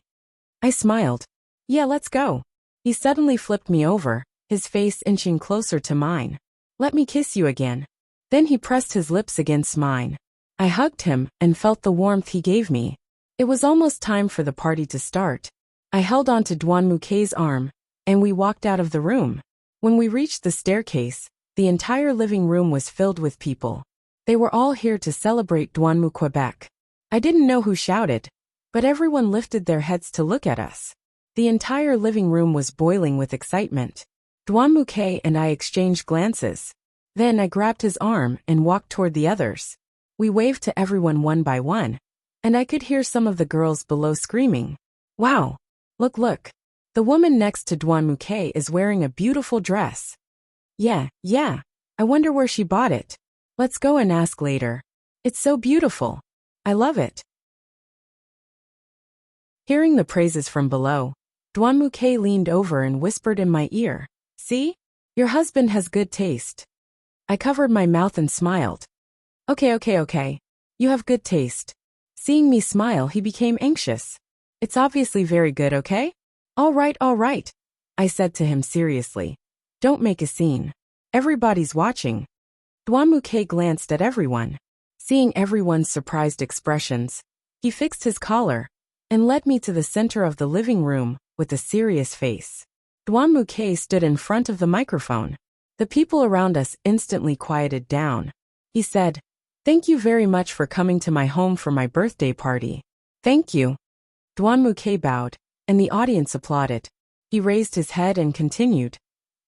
I smiled. "Yeah, let's go." He suddenly flipped me over, his face inching closer to mine. "Let me kiss you again." Then he pressed his lips against mine. I hugged him and felt the warmth he gave me. It was almost time for the party to start. I held onto Dwanmuke's arm, and we walked out of the room. When we reached the staircase, the entire living room was filled with people. They were all here to celebrate Dwanmu Quebec. I didn't know who shouted, but everyone lifted their heads to look at us. The entire living room was boiling with excitement. Dwanmuke and I exchanged glances. Then I grabbed his arm and walked toward the others. We waved to everyone one by one, and I could hear some of the girls below screaming, "Wow! Look! The woman next to Dwanmuke is wearing a beautiful dress." Yeah, I wonder where she bought it. Let's go and ask later. It's so beautiful. I love it." Hearing the praises from below, Dwanmuke leaned over and whispered in my ear, "See? Your husband has good taste." I covered my mouth and smiled. Okay. You have good taste." Seeing me smile, he became anxious. "It's obviously very good, okay?" All right, I said to him seriously. "Don't make a scene. Everybody's watching." Dwanmuke glanced at everyone. Seeing everyone's surprised expressions, he fixed his collar and led me to the center of the living room with a serious face. Dwanmuke stood in front of the microphone. The people around us instantly quieted down. He said, "Thank you very much for coming to my home for my birthday party." "Thank you." Dwanmuke bowed, and the audience applauded. He raised his head and continued,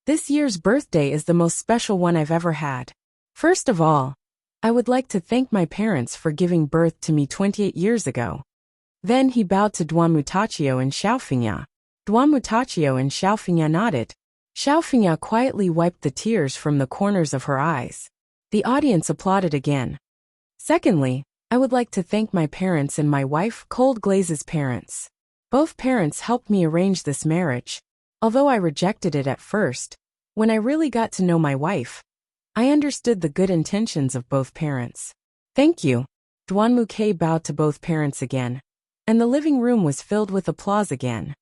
"This year's birthday is the most special one I've ever had. First of all, I would like to thank my parents for giving birth to me 28 years ago." Then he bowed to Dwanmutachio and Xiaofingya. Dwanmutachio and Xiaofingya nodded. Xiaofingya quietly wiped the tears from the corners of her eyes. The audience applauded again. Secondly, I would like to thank my parents and my wife Cold Glaze's parents. Both parents helped me arrange this marriage. Although I rejected it at first, when I really got to know my wife, I understood the good intentions of both parents. "Thank you." Dwanmuke bowed to both parents again, and the living room was filled with applause again.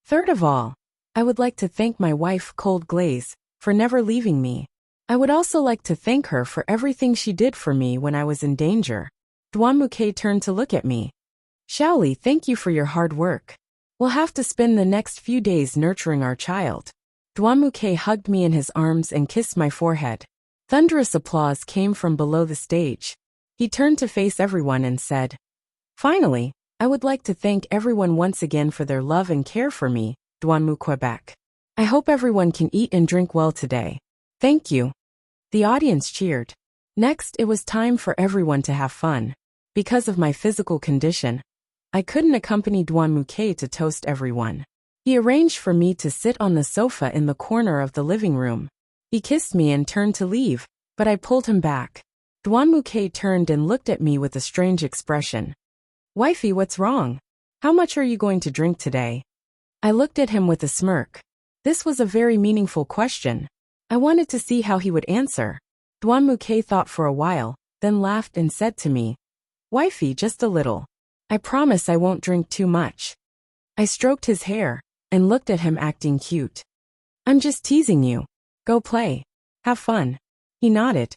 Third of all, I would like to thank my wife Cold Glaze for never leaving me. I would also like to thank her for everything she did for me when I was in danger. Dwanmuke turned to look at me. "Xiaoli, thank you for your hard work. We'll have to spend the next few days nurturing our child." Dwanmuke hugged me in his arms and kissed my forehead. Thunderous applause came from below the stage. He turned to face everyone and said, "Finally, I would like to thank everyone once again for their love and care for me, Dwanmu Quebec. I hope everyone can eat and drink well today. Thank you." The audience cheered. Next, it was time for everyone to have fun. Because of my physical condition, I couldn't accompany Dwanmuke to toast everyone. He arranged for me to sit on the sofa in the corner of the living room. He kissed me and turned to leave, but I pulled him back. Dwanmuke turned and looked at me with a strange expression. "Wifey, what's wrong? How much are you going to drink today?" I looked at him with a smirk. This was a very meaningful question. I wanted to see how he would answer. Duanmuke thought for a while, then laughed and said to me, "Wifey, just a little. I promise I won't drink too much." I stroked his hair and looked at him acting cute. "I'm just teasing you. Go play. Have fun." He nodded.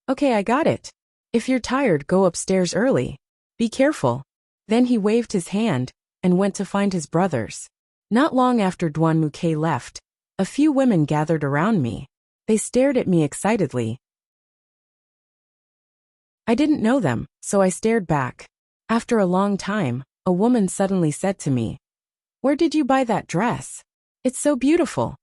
"Okay, I got it. If you're tired, go upstairs early. Be careful." Then he waved his hand and went to find his brothers. Not long after Duanmuke left, a few women gathered around me. They stared at me excitedly. I didn't know them, so I stared back. After a long time, a woman suddenly said to me, "Where did you buy that dress? It's so beautiful."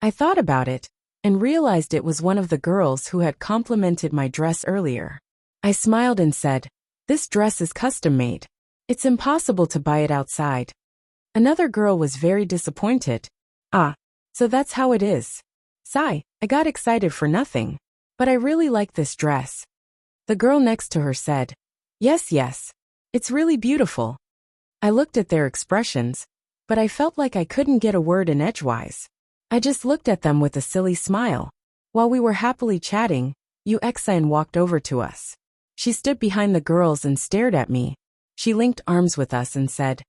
I thought about it and realized it was one of the girls who had complimented my dress earlier. I smiled and said, "This dress is custom-made. It's impossible to buy it outside." Another girl was very disappointed. "Ah, so that's how it is. Sigh, I got excited for nothing. But I really like this dress." The girl next to her said, Yes, it's really beautiful." I looked at their expressions, but I felt like I couldn't get a word in edgewise. I just looked at them with a silly smile. While we were happily chatting, Uexin walked over to us. She stood behind the girls and stared at me. She linked arms with us and said,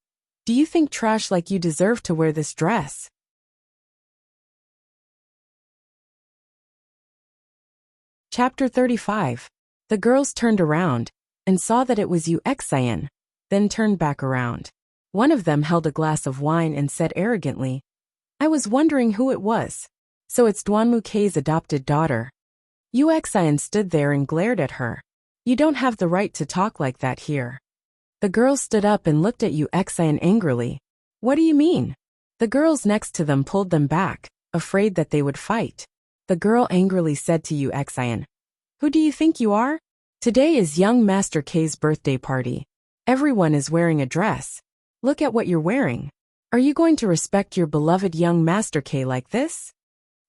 "Do you think trash like you deserve to wear this dress?" Chapter 35. The girls turned around and saw that it was Uexin, then turned back around. One of them held a glass of wine and said arrogantly, "I was wondering who it was. So it's Duanmuke's adopted daughter." Uexin stood there and glared at her. "You don't have the right to talk like that here." The girls stood up and looked at Uexin angrily. "What do you mean?" The girls next to them pulled them back, afraid that they would fight. The girl angrily said to Uexin, "Who do you think you are? Today is young Master K's birthday party. Everyone is wearing a dress. Look at what you're wearing. Are you going to respect your beloved young Master K like this?"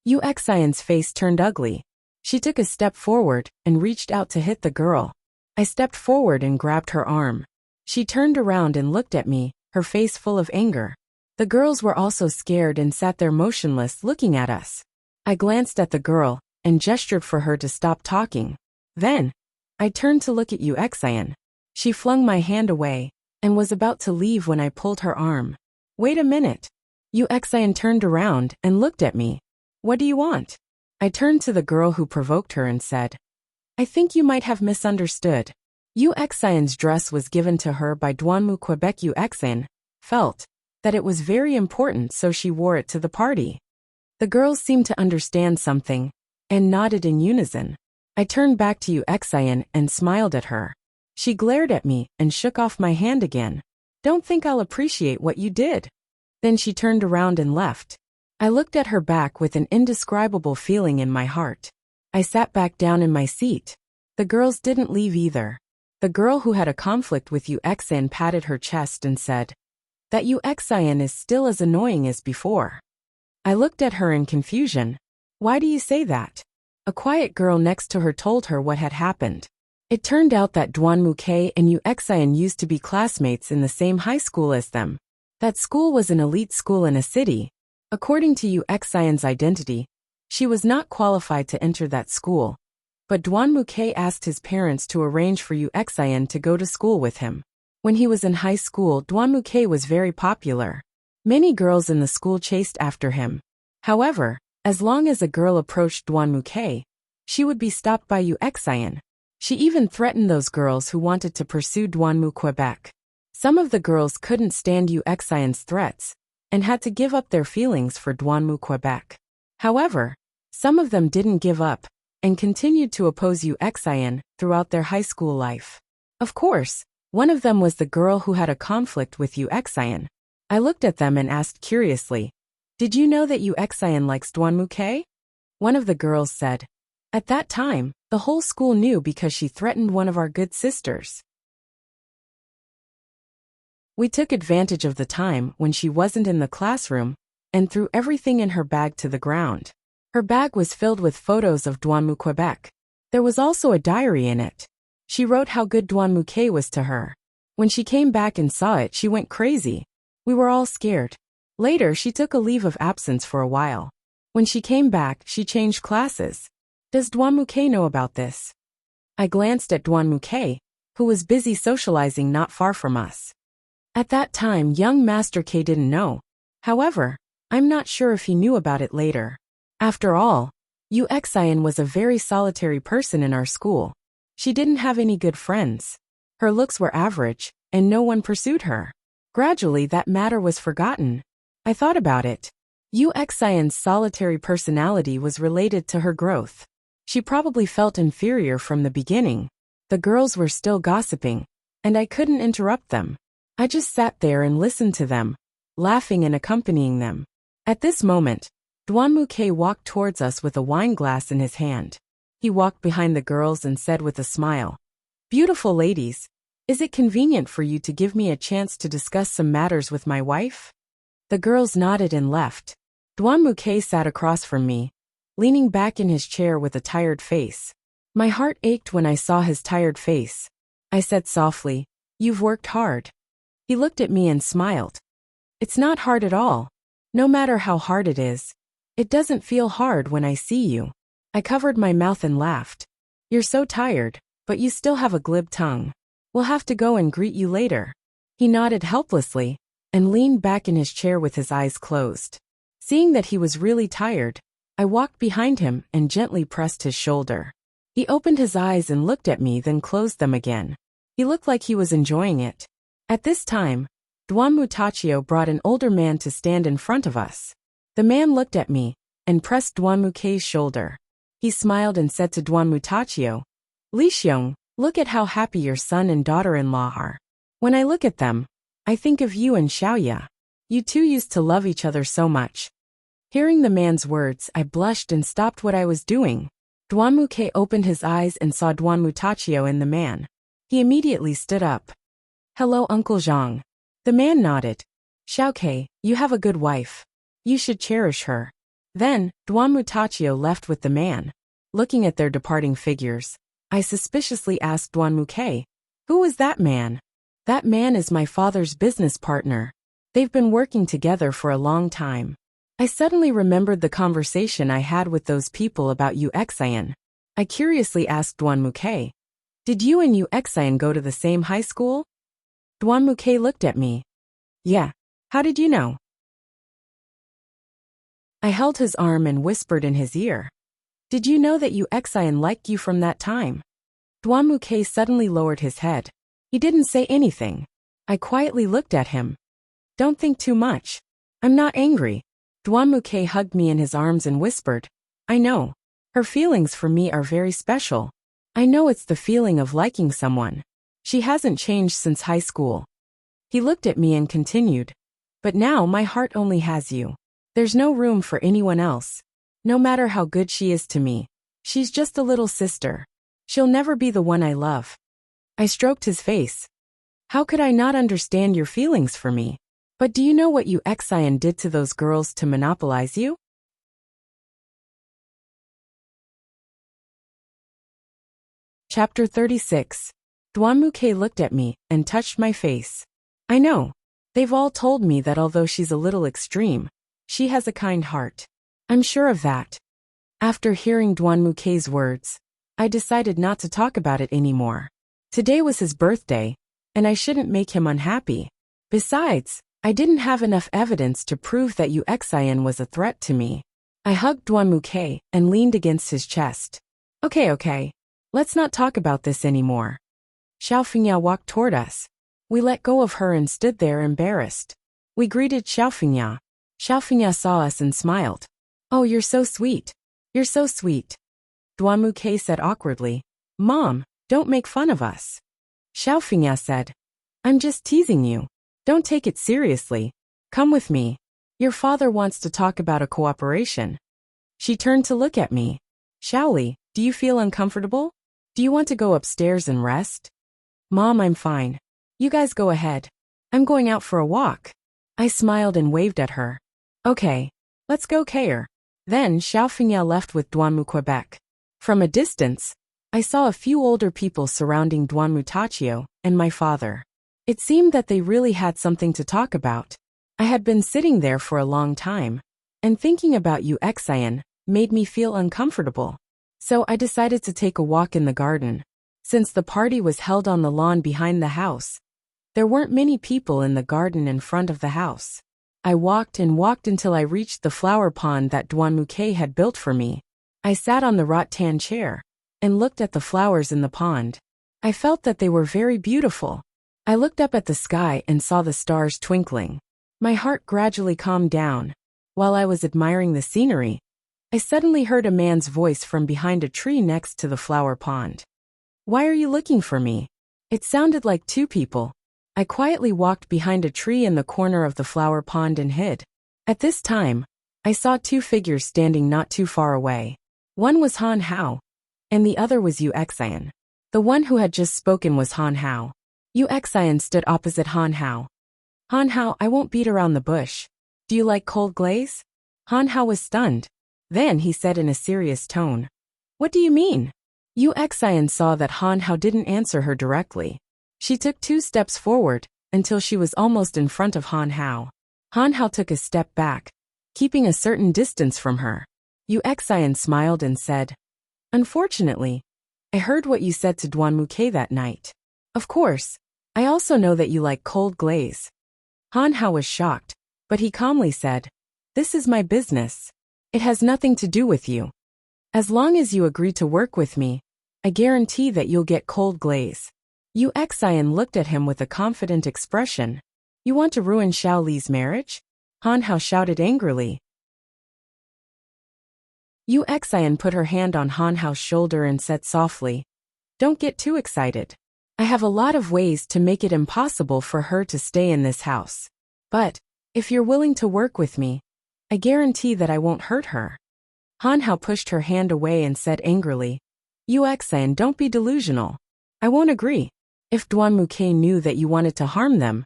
Uexin's face turned ugly. She took a step forward and reached out to hit the girl. I stepped forward and grabbed her arm. She turned around and looked at me, her face full of anger. The girls were also scared and sat there motionless looking at us. I glanced at the girl and gestured for her to stop talking. Then, I turned to look at Uexin. She flung my hand away and was about to leave when I pulled her arm. "Wait a minute." Uexin turned around and looked at me. "What do you want?" I turned to the girl who provoked her and said, "I think you might have misunderstood. Uexin's dress was given to her by Duanmu Quebec. Uexin felt that it was very important, so she wore it to the party." The girls seemed to understand something and nodded in unison. I turned back to Uexin and smiled at her. She glared at me and shook off my hand again. "Don't think I'll appreciate what you did." Then she turned around and left. I looked at her back with an indescribable feeling in my heart. I sat back down in my seat. The girls didn't leave either. The girl who had a conflict with Uexin patted her chest and said, "That Uexin is still as annoying as before." I looked at her in confusion. "Why do you say that?" A quiet girl next to her told her what had happened. It turned out that Duanmuke and Uexin used to be classmates in the same high school as them. That school was an elite school in a city. According to Uexin's identity, she was not qualified to enter that school. But Duanmuke asked his parents to arrange for Uexin to go to school with him. When he was in high school, Duanmuke was very popular. Many girls in the school chased after him. However, as long as a girl approached Duanmuke, she would be stopped by Uexin. She even threatened those girls who wanted to pursue Duanmu Quebec. Some of the girls couldn't stand Uexin's threats and had to give up their feelings for Duanmu Quebec. However, some of them didn't give up and continued to oppose Uexin throughout their high school life. Of course, one of them was the girl who had a conflict with Uexin. I looked at them and asked curiously, "Did you know that Uexin likes Duanmuke?" One of the girls said, "At that time, the whole school knew because she threatened one of our good sisters. We took advantage of the time when she wasn't in the classroom and threw everything in her bag to the ground. Her bag was filled with photos of Duanmu Quebec. There was also a diary in it. She wrote how good Duanmuke was to her. When she came back and saw it, she went crazy. We were all scared. Later, she took a leave of absence for a while. When she came back, she changed classes. Does Duanmuke know about this? I glanced at Duanmuke, who was busy socializing not far from us. At that time, young Master K didn't know. However, I'm not sure if he knew about it later. After all, Yu Xian was a very solitary person in our school. She didn't have any good friends. Her looks were average, and no one pursued her. Gradually, that matter was forgotten. I thought about it. Yu Xian's solitary personality was related to her growth. She probably felt inferior from the beginning. The girls were still gossiping, and I couldn't interrupt them. I just sat there and listened to them, laughing and accompanying them. At this moment, Duanmuke walked towards us with a wine glass in his hand. He walked behind the girls and said with a smile, "Beautiful ladies, is it convenient for you to give me a chance to discuss some matters with my wife?" The girls nodded and left. Duanmuke sat across from me, leaning back in his chair with a tired face. My heart ached when I saw his tired face. I said softly, "You've worked hard." He looked at me and smiled. "It's not hard at all. No matter how hard it is, it doesn't feel hard when I see you." I covered my mouth and laughed. "You're so tired, but you still have a glib tongue. We'll have to go and greet you later." He nodded helplessly and leaned back in his chair with his eyes closed. Seeing that he was really tired, I walked behind him and gently pressed his shoulder. He opened his eyes and looked at me, then closed them again. He looked like he was enjoying it. At this time, Duanmutachio brought an older man to stand in front of us. The man looked at me and pressed Duanmuke's shoulder. He smiled and said to Duanmutachio, "Li Xiong, look at how happy your son and daughter-in-law are. When I look at them, I think of you and Xiaoya. You two used to love each other so much." Hearing the man's words, I blushed and stopped what I was doing. Duanmuke opened his eyes and saw Duanmutachio and the man. He immediately stood up. "Hello, Uncle Zhang." The man nodded. "Xiaoke, you have a good wife. You should cherish her." Then, Duanmutachio left with the man. Looking at their departing figures, I suspiciously asked Duanmuke, "Who is that man?" "That man is my father's business partner. They've been working together for a long time." I suddenly remembered the conversation I had with those people about Yu Xian. I curiously asked Duanmuke, "Did you and Yu Xian go to the same high school?" Duanmuke looked at me. "Yeah. How did you know?" I held his arm and whispered in his ear, "Did you know that Yu Xian liked you from that time?" Duanmuke suddenly lowered his head. He didn't say anything. I quietly looked at him. "Don't think too much. I'm not angry." Duanmuke hugged me in his arms and whispered, "I know. Her feelings for me are very special. I know it's the feeling of liking someone. She hasn't changed since high school." He looked at me and continued, "But now my heart only has you. There's no room for anyone else. No matter how good she is to me, she's just a little sister. She'll never be the one I love." I stroked his face. "How could I not understand your feelings for me? But do you know what Yu Xian did to those girls to monopolize you?" Chapter 36. Duanmuke looked at me and touched my face. "I know. They've all told me that although she's a little extreme, she has a kind heart. I'm sure of that." After hearing Duanmuke's words, I decided not to talk about it anymore. Today was his birthday, and I shouldn't make him unhappy. Besides, I didn't have enough evidence to prove that Yu Xian was a threat to me. I hugged Duanmuke and leaned against his chest. Okay. Let's not talk about this anymore." Xiaofingya walked toward us. We let go of her and stood there embarrassed. We greeted Xiaofingya. Xiaofingya saw us and smiled. "Oh, you're so sweet. You're so sweet." Duanmuke said awkwardly, "Mom, don't make fun of us." Xiaofingya said, "I'm just teasing you. Don't take it seriously. Come with me. Your father wants to talk about a cooperation." She turned to look at me. "Xiaoli, do you feel uncomfortable? Do you want to go upstairs and rest?" "Mom, I'm fine. You guys go ahead. I'm going out for a walk." I smiled and waved at her. "Okay, let's go, Kair." Then Xiaofingya left with Duanmuke. From a distance, I saw a few older people surrounding Duanmutachio and my father. It seemed that they really had something to talk about. I had been sitting there for a long time, and thinking about Xian made me feel uncomfortable. So I decided to take a walk in the garden. Since the party was held on the lawn behind the house, there weren't many people in the garden in front of the house. I walked and walked until I reached the flower pond that Duanmuke had built for me. I sat on the rattan chair and looked at the flowers in the pond. I felt that they were very beautiful. I looked up at the sky and saw the stars twinkling. My heart gradually calmed down. While I was admiring the scenery, I suddenly heard a man's voice from behind a tree next to the flower pond. "Why are you looking for me?" It sounded like two people. I quietly walked behind a tree in the corner of the flower pond and hid. At this time, I saw two figures standing not too far away. One was Han Hao, and the other was Xian. The one who had just spoken was Han Hao. Xian stood opposite Han Hao. "Han Hao, I won't beat around the bush. Do you like cold glaze?" Han Hao was stunned. Then he said in a serious tone, "What do you mean?" Xian saw that Han Hao didn't answer her directly. She took 2 steps forward until she was almost in front of Han Hao. Han Hao took a step back, keeping a certain distance from her. Xian smiled and said, "Unfortunately, I heard what you said to Duanmuke that night. Of course, I also know that you like cold glaze." Han Hao was shocked, but he calmly said, "This is my business. It has nothing to do with you. As long as you agree to work with me, I guarantee that you'll get cold glaze." Xian looked at him with a confident expression. "You want to ruin Xiaoli's marriage?" Han Hao shouted angrily. Xian put her hand on Han Hao's shoulder and said softly, "Don't get too excited. I have a lot of ways to make it impossible for her to stay in this house. But, if you're willing to work with me, I guarantee that I won't hurt her." Han Hao pushed her hand away and said angrily, "Xian, don't be delusional. I won't agree. If Duanmuke knew that you wanted to harm them,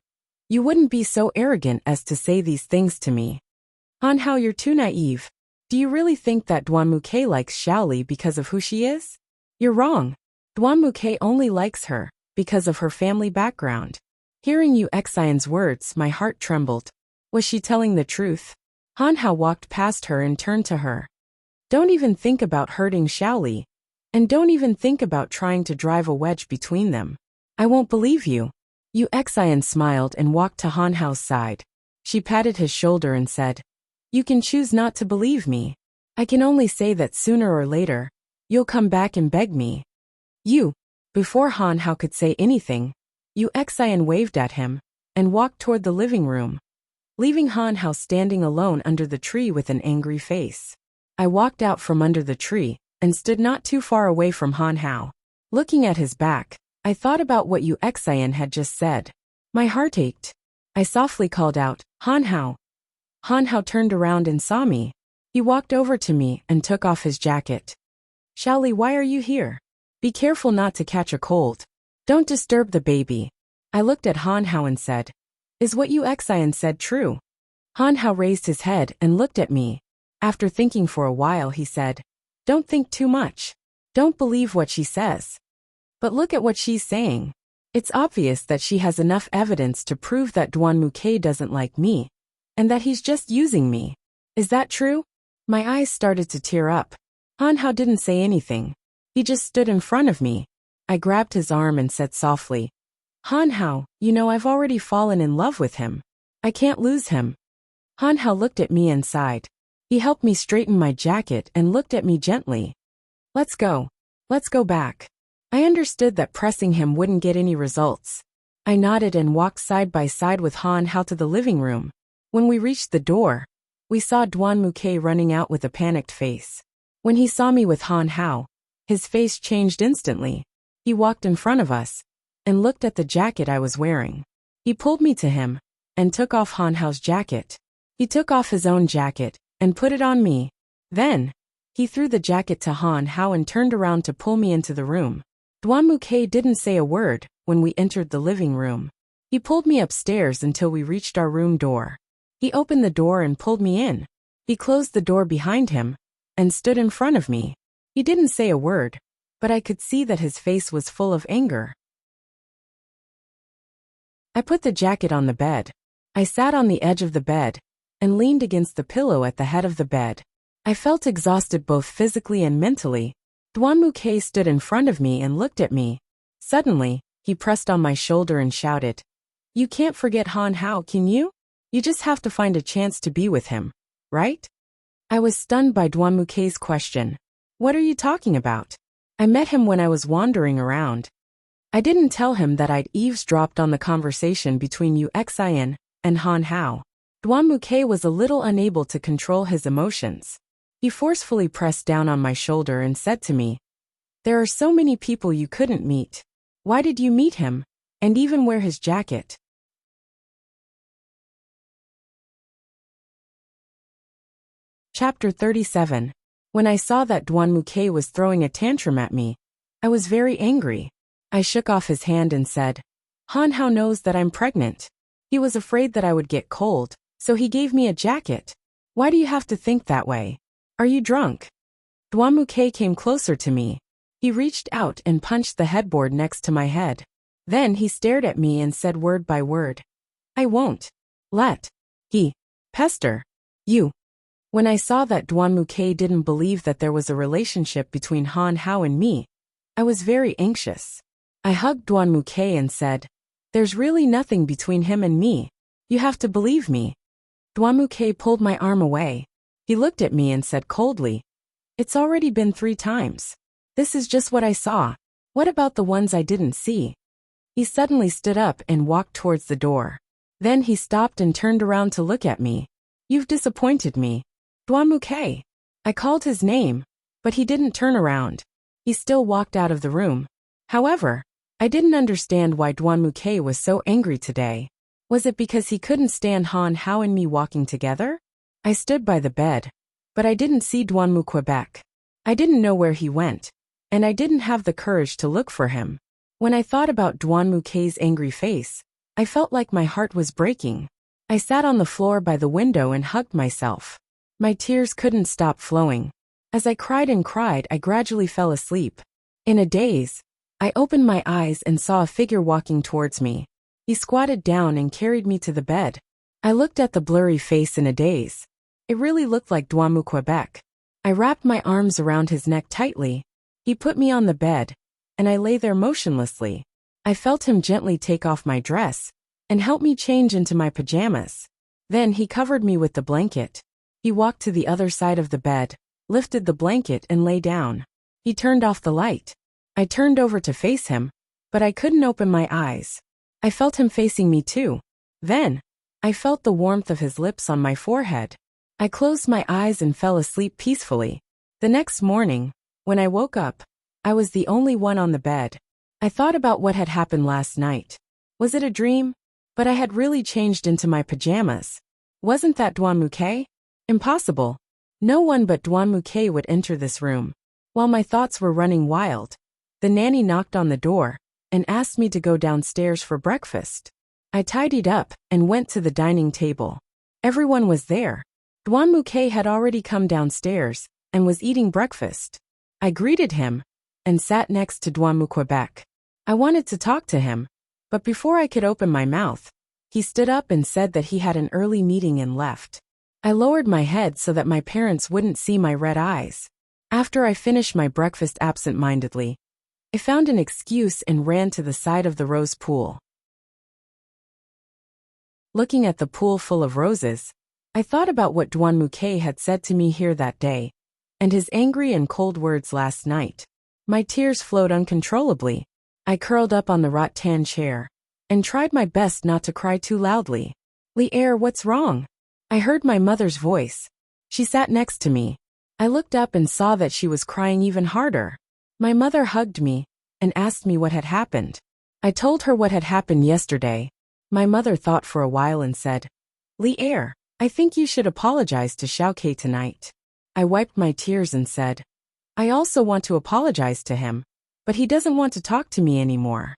you wouldn't be so arrogant as to say these things to me. Han Hao, you're too naive. Do you really think that Duanmuke likes Xiaoli because of who she is? You're wrong. Duanmuke only likes her because of her family background." Hearing Xian's words, my heart trembled. Was she telling the truth? Han Hao walked past her and turned to her. "Don't even think about hurting Xiaoli, and don't even think about trying to drive a wedge between them. I won't believe you." Xian smiled and walked to Han Hao's side. She patted his shoulder and said, "You can choose not to believe me. I can only say that sooner or later, you'll come back and beg me." Before Han Hao could say anything, Xian waved at him and walked toward the living room, leaving Han Hao standing alone under the tree with an angry face. I walked out from under the tree and stood not too far away from Han Hao. Looking at his back, I thought about what Xian had just said. My heart ached. I softly called out, "Han Hao." Han Hao turned around and saw me. He walked over to me and took off his jacket. "Xiaoli, why are you here? Be careful not to catch a cold. Don't disturb the baby." I looked at Han Hao and said, "Is what Xian said true?" Han Hao raised his head and looked at me. After thinking for a while, he said, "Don't think too much. Don't believe what she says. But look at what she's saying. It's obvious that she has enough evidence to prove that Duanmuke doesn't like me, and that he's just using me. Is that true?" My eyes started to tear up. Han Hao didn't say anything. He just stood in front of me. I grabbed his arm and said softly, "Han Hao, you know I've already fallen in love with him. I can't lose him." Han Hao looked at me and sighed. He helped me straighten my jacket and looked at me gently. Let's go. Let's go back." I understood that pressing him wouldn't get any results. I nodded and walked side by side with Han Hao to the living room. When we reached the door, we saw Duanmuke running out with a panicked face. When he saw me with Han Hao, his face changed instantly. He walked in front of us and looked at the jacket I was wearing. He pulled me to him and took off Han Hao's jacket. He took off his own jacket and put it on me. Then, he threw the jacket to Han Hao and turned around to pull me into the room. Duanmuke didn't say a word when we entered the living room. He pulled me upstairs until we reached our room door. He opened the door and pulled me in. He closed the door behind him and stood in front of me. He didn't say a word, but I could see that his face was full of anger. I put the jacket on the bed. I sat on the edge of the bed and leaned against the pillow at the head of the bed. I felt exhausted both physically and mentally. Dwanmuke stood in front of me and looked at me. Suddenly, he pressed on my shoulder and shouted, "You can't forget Han Hao, can you? You just have to find a chance to be with him, right?" I was stunned by Dwanmuke's question. "What are you talking about? I met him when I was wandering around." I didn't tell him that I'd eavesdropped on the conversation between Yu Xian and Han Hao. Dwanmuke was a little unable to control his emotions. He forcefully pressed down on my shoulder and said to me, "There are so many people you couldn't meet. Why did you meet him, and even wear his jacket?" Chapter 37. When I saw that Dwanmuke was throwing a tantrum at me, I was very angry. I shook off his hand and said, "Han Hao knows that I'm pregnant. He was afraid that I would get cold, so he gave me a jacket. Why do you have to think that way? Are you drunk?" Dwanmuke came closer to me. He reached out and punched the headboard next to my head. Then he stared at me and said word by word, "I won't let he pester you." When I saw that Dwanmuke didn't believe that there was a relationship between Han Hao and me, I was very anxious. I hugged Dwanmuke and said, "There's really nothing between him and me. You have to believe me." Dwanmuke pulled my arm away. He looked at me and said coldly, "It's already been 3 times. This is just what I saw. What about the ones I didn't see?" He suddenly stood up and walked towards the door. Then he stopped and turned around to look at me. "You've disappointed me, Dwanmuke." I called his name, but he didn't turn around. He still walked out of the room. However, I didn't understand why Dwanmuke was so angry today. Was it because he couldn't stand Han Hao and me walking together? I stood by the bed, but I didn't see Dwanmuke back. I didn't know where he went, and I didn't have the courage to look for him. When I thought about Dwanmuke's angry face, I felt like my heart was breaking. I sat on the floor by the window and hugged myself. My tears couldn't stop flowing. As I cried and cried, I gradually fell asleep. In a daze, I opened my eyes and saw a figure walking towards me. He squatted down and carried me to the bed. I looked at the blurry face in a daze. It really looked like Dwanmuke. I wrapped my arms around his neck tightly. He put me on the bed, and I lay there motionlessly. I felt him gently take off my dress and help me change into my pajamas. Then he covered me with the blanket. He walked to the other side of the bed, lifted the blanket and lay down. He turned off the light. I turned over to face him, but I couldn't open my eyes. I felt him facing me too. Then, I felt the warmth of his lips on my forehead. I closed my eyes and fell asleep peacefully. The next morning, when I woke up, I was the only one on the bed. I thought about what had happened last night. Was it a dream? But I had really changed into my pajamas. Wasn't that Dwanmuke? Impossible. No one but Dwanmuke would enter this room. While my thoughts were running wild, the nanny knocked on the door and asked me to go downstairs for breakfast. I tidied up and went to the dining table. Everyone was there. Dwanmuke had already come downstairs and was eating breakfast. I greeted him and sat next to Dwanmuke. I wanted to talk to him, but before I could open my mouth, he stood up and said that he had an early meeting and left. I lowered my head so that my parents wouldn't see my red eyes. After I finished my breakfast absent-mindedly, I found an excuse and ran to the side of the rose pool. Looking at the pool full of roses, I thought about what Dwanmuke had said to me here that day, and his angry and cold words last night. My tears flowed uncontrollably. I curled up on the rattan chair and tried my best not to cry too loudly. "Li'er, what's wrong?" I heard my mother's voice. She sat next to me. I looked up and saw that she was crying even harder. My mother hugged me and asked me what had happened. I told her what had happened yesterday. My mother thought for a while and said, "Li'er, I think you should apologize to Xiaoke tonight." I wiped my tears and said, "I also want to apologize to him, but he doesn't want to talk to me anymore."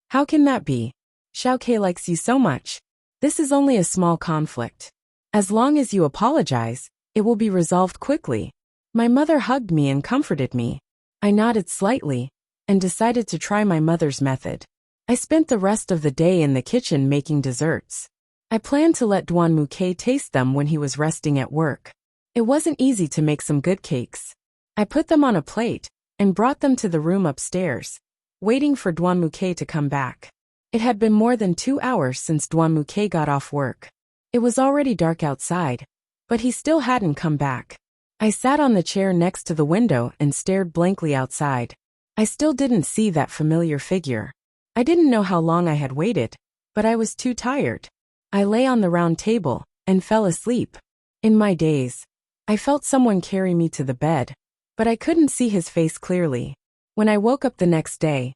"How can that be? Xiaoke likes you so much. This is only a small conflict. As long as you apologize, it will be resolved quickly." My mother hugged me and comforted me. I nodded slightly and decided to try my mother's method. I spent the rest of the day in the kitchen making desserts. I planned to let Dwanmuke taste them when he was resting at work. It wasn't easy to make some good cakes. I put them on a plate and brought them to the room upstairs, waiting for Dwanmuke to come back. It had been more than 2 hours since Dwanmuke got off work. It was already dark outside, but he still hadn't come back. I sat on the chair next to the window and stared blankly outside. I still didn't see that familiar figure. I didn't know how long I had waited, but I was too tired. I lay on the round table and fell asleep. In my daze, I felt someone carry me to the bed, but I couldn't see his face clearly. When I woke up the next day,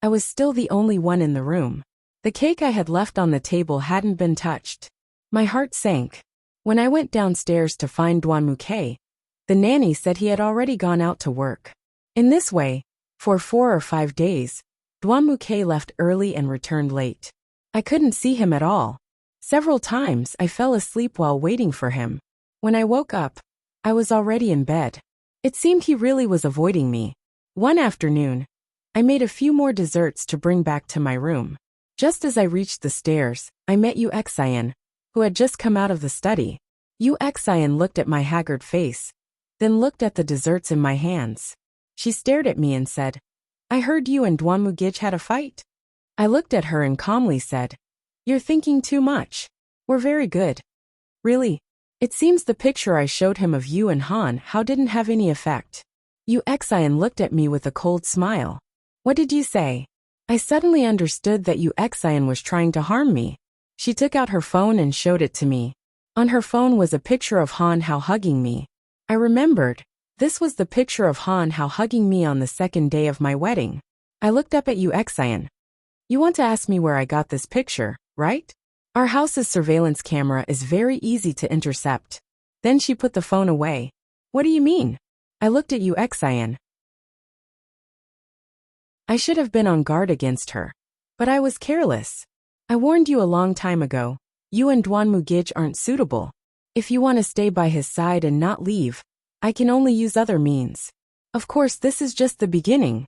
I was still the only one in the room. The cake I had left on the table hadn't been touched. My heart sank. When I went downstairs to find Dwanmuke, the nanny said he had already gone out to work. In this way, for 4 or 5 days, Dwanmuke left early and returned late. I couldn't see him at all. Several times I fell asleep while waiting for him. When I woke up, I was already in bed. It seemed he really was avoiding me. One afternoon, I made a few more desserts to bring back to my room. Just as I reached the stairs, I met Yu Xian, who had just come out of the study. Yu Xian looked at my haggard face, then looked at the desserts in my hands. She stared at me and said, "I heard you and Dwanmuke had a fight." I looked at her and calmly said, "You're thinking too much. We're very good." Really? It seems the picture I showed him of you and Han Hao didn't have any effect. Yu Xian looked at me with a cold smile. "What did you say?" I suddenly understood that Yu Xian was trying to harm me. She took out her phone and showed it to me. On her phone was a picture of Han Hao hugging me. I remembered. This was the picture of Han Hao hugging me on the second day of my wedding. I looked up at Yu Xian. "You want to ask me where I got this picture, right? Our house's surveillance camera is very easy to intercept." Then she put the phone away. "What do you mean?" I looked at Yu Xian. I should have been on guard against her, but I was careless. I warned you a long time ago. You and Dwanmuke aren't suitable. If you want to stay by his side and not leave, I can only use other means. Of course, this is just the beginning.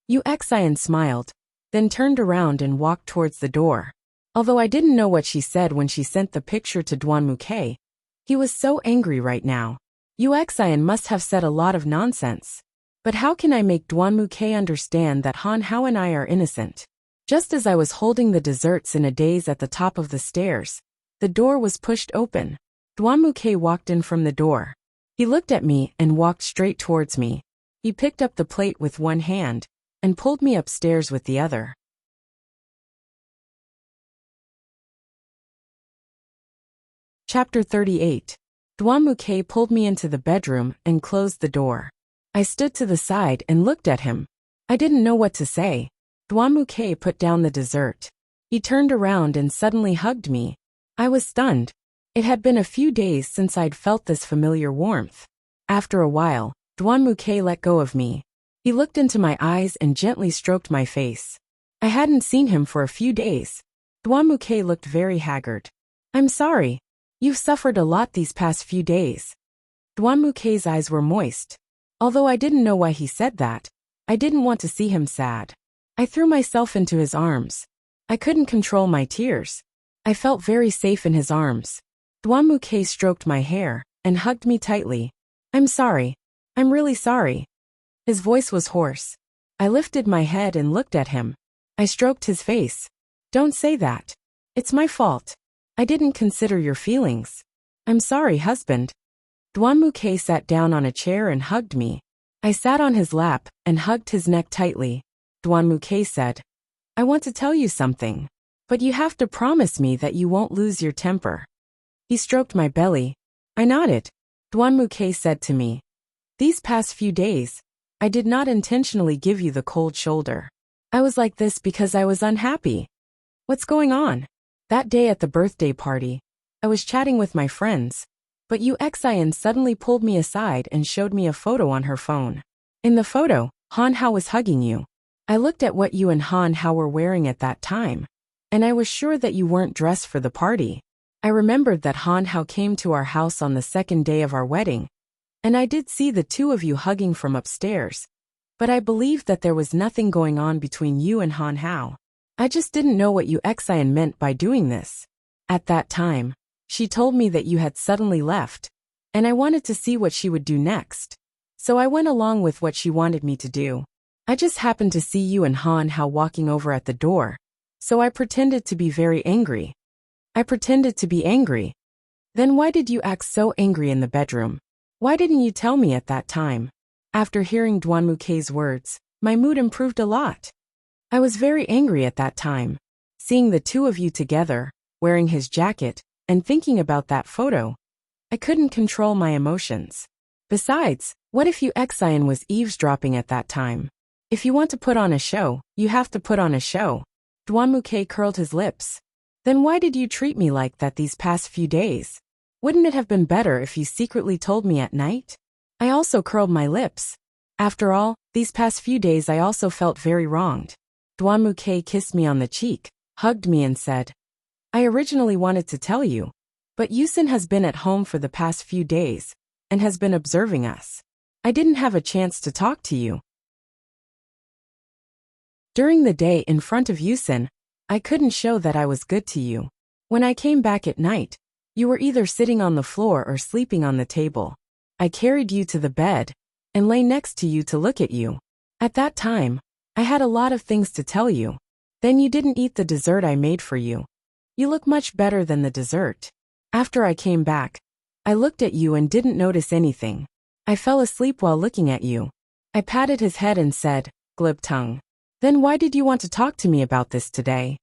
Yu Xian smiled, then turned around and walked towards the door. Although I didn't know what she said when she sent the picture to Dwanmuke, he was so angry right now. Yu Xian must have said a lot of nonsense. But how can I make Dwanmuke understand that Han Hao and I are innocent? Just as I was holding the desserts in a daze at the top of the stairs, the door was pushed open. Dwanmuke walked in from the door. He looked at me and walked straight towards me. He picked up the plate with one hand and pulled me upstairs with the other. Chapter 38. Dwanmuke pulled me into the bedroom and closed the door. I stood to the side and looked at him. I didn't know what to say. Dwanmuke put down the dessert. He turned around and suddenly hugged me. I was stunned. It had been a few days since I'd felt this familiar warmth. After a while, Dwanmuke let go of me. He looked into my eyes and gently stroked my face. I hadn't seen him for a few days. Dwanmuke looked very haggard. "I'm sorry. You've suffered a lot these past few days." Dwanmuke's eyes were moist. Although I didn't know why he said that, I didn't want to see him sad. I threw myself into his arms. I couldn't control my tears. I felt very safe in his arms. Dwanmuke stroked my hair and hugged me tightly. "I'm sorry. I'm really sorry." His voice was hoarse. I lifted my head and looked at him. I stroked his face. "Don't say that. It's my fault. I didn't consider your feelings. I'm sorry, husband." Dwanmuke sat down on a chair and hugged me. I sat on his lap and hugged his neck tightly. Dwanmuke said, "I want to tell you something, but you have to promise me that you won't lose your temper." He stroked my belly. I nodded. Dwanmuke said to me, "These past few days, I did not intentionally give you the cold shoulder. I was like this because I was unhappy." "What's going on?" That day at the birthday party, I was chatting with my friends, but Yu Xian suddenly pulled me aside and showed me a photo on her phone. In the photo, Han Hao was hugging you. I looked at what you and Han Hao were wearing at that time, and I was sure that you weren't dressed for the party. I remembered that Han Hao came to our house on the second day of our wedding, and I did see the two of you hugging from upstairs, but I believed that there was nothing going on between you and Han Hao. I just didn't know what Yu Xian meant by doing this. At that time, she told me that you had suddenly left, and I wanted to see what she would do next. So I went along with what she wanted me to do. I just happened to see you and Han Hao walking over at the door, so I pretended to be very angry. I pretended to be angry. Then why did you act so angry in the bedroom? Why didn't you tell me at that time? After hearing Duanmukei's words, my mood improved a lot. I was very angry at that time. Seeing the two of you together, wearing his jacket, and thinking about that photo, I couldn't control my emotions. Besides, what if Xian was eavesdropping at that time? If you want to put on a show, you have to put on a show. Duanmukei curled his lips. Then why did you treat me like that these past few days? Wouldn't it have been better if you secretly told me at night? I also curled my lips. After all, these past few days I also felt very wronged. Duanmukei kissed me on the cheek, hugged me and said, I originally wanted to tell you, but Yusin has been at home for the past few days, and has been observing us. I didn't have a chance to talk to you. During the day in front of Yusin, I couldn't show that I was good to you. When I came back at night, you were either sitting on the floor or sleeping on the table. I carried you to the bed, and lay next to you to look at you. At that time, I had a lot of things to tell you. Then you didn't eat the dessert I made for you. You look much better than the dessert. After I came back, I looked at you and didn't notice anything. I fell asleep while looking at you. I patted his head and said, glib tongue. Then why did you want to talk to me about this today?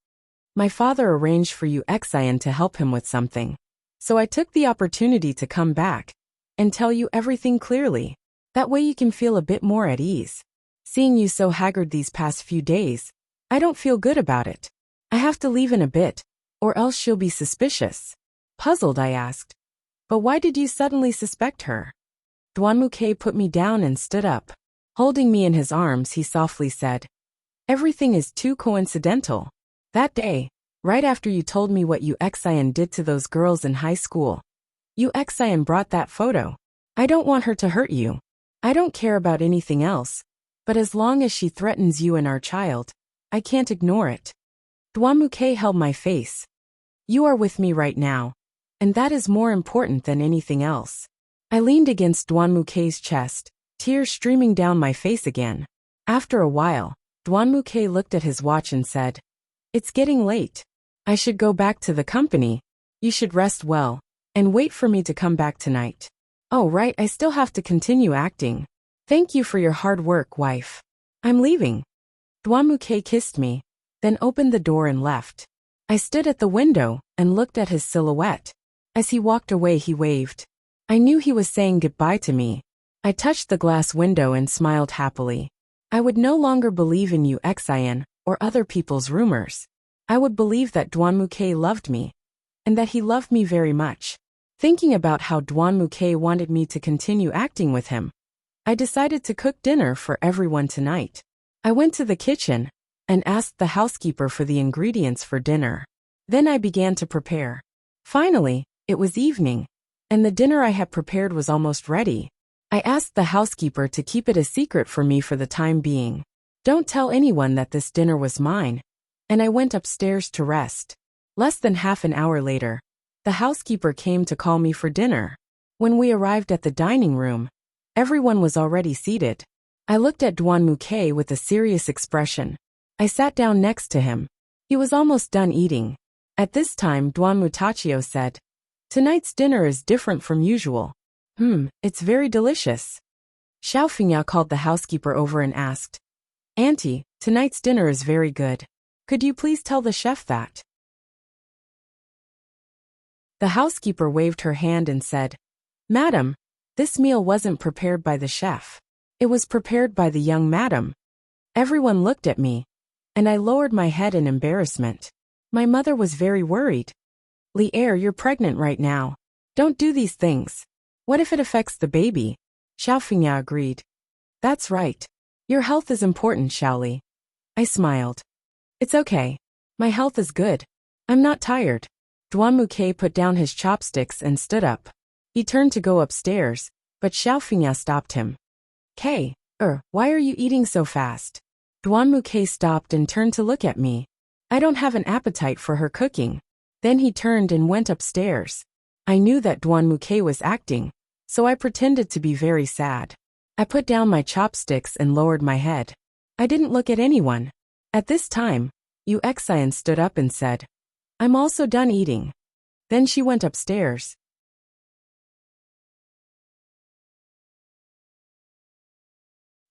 My father arranged for Xian to help him with something. So I took the opportunity to come back and tell you everything clearly. That way you can feel a bit more at ease. Seeing you so haggard these past few days, I don't feel good about it. I have to leave in a bit, or else she'll be suspicious. Puzzled, I asked, but why did you suddenly suspect her? Duanmukei put me down and stood up. Holding me in his arms, he softly said, everything is too coincidental. That day, right after you told me what Xian did to those girls in high school, Xian brought that photo. I don't want her to hurt you. I don't care about anything else, but as long as she threatens you and our child, I can't ignore it. Duanmukei held my face. You are with me right now, and that is more important than anything else. I leaned against Duanmukei's chest, tears streaming down my face again. After a while, Duanmukei looked at his watch and said, it's getting late. I should go back to the company. You should rest well, and wait for me to come back tonight. Oh right, I still have to continue acting. Thank you for your hard work, wife. I'm leaving. Duanmukei kissed me, then opened the door and left. I stood at the window and looked at his silhouette. As he walked away, he waved. I knew he was saying goodbye to me. I touched the glass window and smiled happily. I would no longer believe in Xian or other people's rumors. I would believe that Duanmukei loved me, and that he loved me very much. Thinking about how Duanmukei wanted me to continue acting with him, I decided to cook dinner for everyone tonight. I went to the kitchen and asked the housekeeper for the ingredients for dinner. Then I began to prepare. Finally, it was evening, and the dinner I had prepared was almost ready. I asked the housekeeper to keep it a secret for me for the time being. Don't tell anyone that this dinner was mine. And I went upstairs to rest. Less than half an hour later, the housekeeper came to call me for dinner. When we arrived at the dining room, everyone was already seated. I looked at Duanmukei with a serious expression. I sat down next to him. He was almost done eating. At this time, Duanmutachio said, tonight's dinner is different from usual. It's very delicious. Xiao Fengya called the housekeeper over and asked, Auntie, tonight's dinner is very good. Could you please tell the chef that? The housekeeper waved her hand and said, Madam, this meal wasn't prepared by the chef. It was prepared by the young madam. Everyone looked at me, and I lowered my head in embarrassment. My mother was very worried. Li-er, you're pregnant right now. Don't do these things. What if it affects the baby? Xiao Fengya agreed. That's right. Your health is important, Xiaoli. I smiled. It's okay. My health is good. I'm not tired. Duanmukei put down his chopsticks and stood up. He turned to go upstairs, but Xiao Fengya stopped him. Why are you eating so fast? Duanmukei stopped and turned to look at me. I don't have an appetite for her cooking. Then he turned and went upstairs. I knew that Duan Muke was acting, so I pretended to be very sad. I put down my chopsticks and lowered my head. I didn't look at anyone. At this time, Yu Xian stood up and said, "I'm also done eating." Then she went upstairs.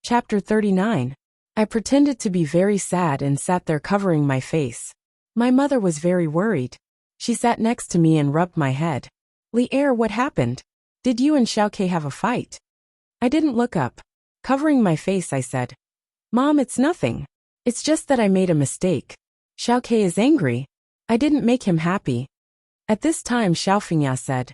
Chapter 39. I pretended to be very sad and sat there covering my face. My mother was very worried. She sat next to me and rubbed my head. "Li-er, what happened? Did you and Xiaoke have a fight?" I didn't look up. Covering my face, I said, "Mom, it's nothing. It's just that I made a mistake. Xiaoke is angry. I didn't make him happy." At this time, Xiaofingya said,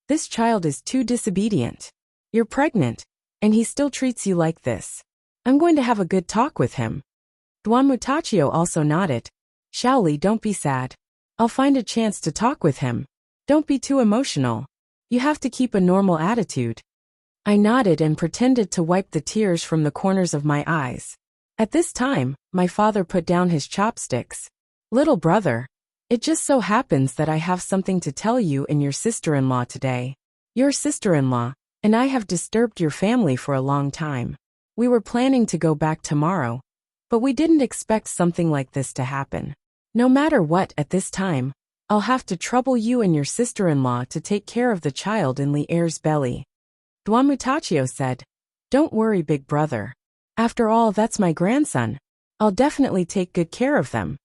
"This child is too disobedient. You're pregnant, and he still treats you like this. I'm going to have a good talk with him." Duan Mutachio also nodded. "Xiaoli, don't be sad. I'll find a chance to talk with him. Don't be too emotional. You have to keep a normal attitude." I nodded and pretended to wipe the tears from the corners of my eyes. At this time, my father put down his chopsticks. "Little brother, it just so happens that I have something to tell you and your sister-in-law today. Your sister-in-law and I have disturbed your family for a long time. We were planning to go back tomorrow, but we didn't expect something like this to happen. No matter what, at this time, I'll have to trouble you and your sister-in-law to take care of the child in Li-er's belly." Duan Mutachio said, "Don't worry, big brother. After all, that's my grandson. I'll definitely take good care of them."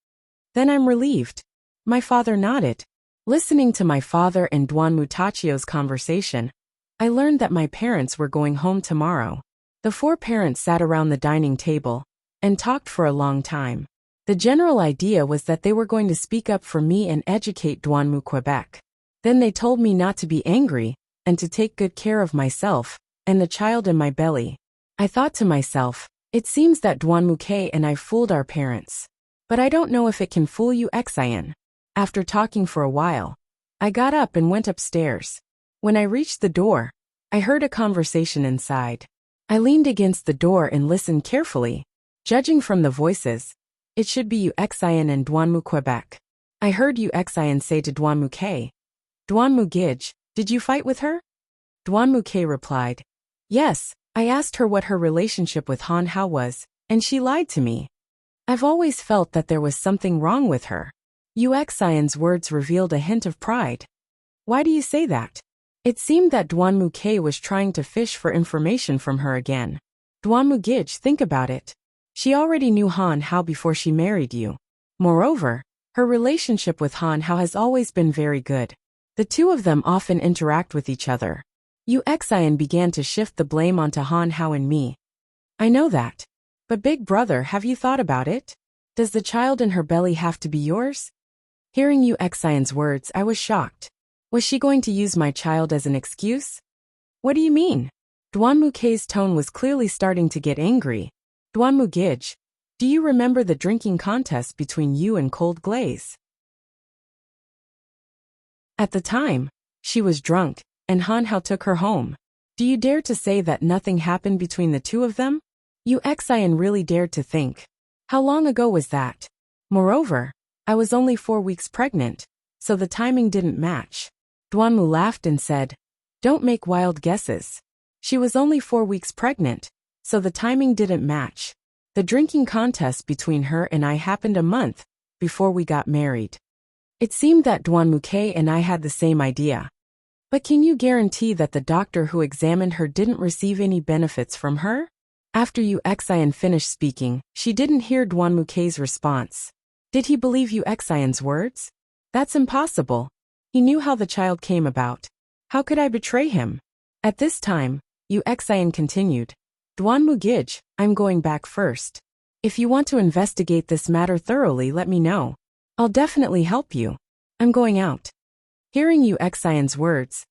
"Then I'm relieved." My father nodded. Listening to my father and Duan Mutachio's conversation, I learned that my parents were going home tomorrow. The four parents sat around the dining table and talked for a long time. The general idea was that they were going to speak up for me and educate Duan Mu Quebec. Then they told me not to be angry and to take good care of myself and the child in my belly. I thought to myself, it seems that Duan Muke and I fooled our parents. But I don't know if it can fool Yu Xian. After talking for a while, I got up and went upstairs. When I reached the door, I heard a conversation inside. I leaned against the door and listened carefully. Judging from the voices, it should be Yu Xian and Duan Mu Quebec. I heard Yu Xian say to Duan Muke, "Duan Mugij, did you fight with her?" Duan Muke replied, "Yes, I asked her what her relationship with Han Hao was, and she lied to me. I've always felt that there was something wrong with her." Yu Xian's words revealed a hint of pride. "Why do you say that?" It seemed that Duan Muke was trying to fish for information from her again. "Duan Mugij, think about it. She already knew Han Hao before she married you. Moreover, her relationship with Han Hao has always been very good. The two of them often interact with each other." Yu Xian began to shift the blame onto Han Hao and me. "I know that. But big brother, have you thought about it? Does the child in her belly have to be yours?" Hearing Yu Xian's words, I was shocked. Was she going to use my child as an excuse? "What do you mean?" Duan Muke's tone was clearly starting to get angry. "Duan Mugij, do you remember the drinking contest between you and Cold Glaze? At the time, she was drunk, and Han Hao took her home. Do you dare to say that nothing happened between the two of them?" Yu Xian really dared to think. How long ago was that? Moreover, I was only 4 weeks pregnant, so the timing didn't match. Duan Mu laughed and said, "Don't make wild guesses. She was only 4 weeks pregnant, so the timing didn't match. The drinking contest between her and I happened a month before we got married." It seemed that Duan Muke and I had the same idea. "But can you guarantee that the doctor who examined her didn't receive any benefits from her?" After Yu Xian finished speaking, she didn't hear Duan Muke's response. Did he believe Yu Xian's words? That's impossible. He knew how the child came about. How could I betray him? At this time, Yu Xian continued, "Duan Mugij, I'm going back first. If you want to investigate this matter thoroughly, let me know. I'll definitely help you. I'm going out." Hearing Yu Xian's words,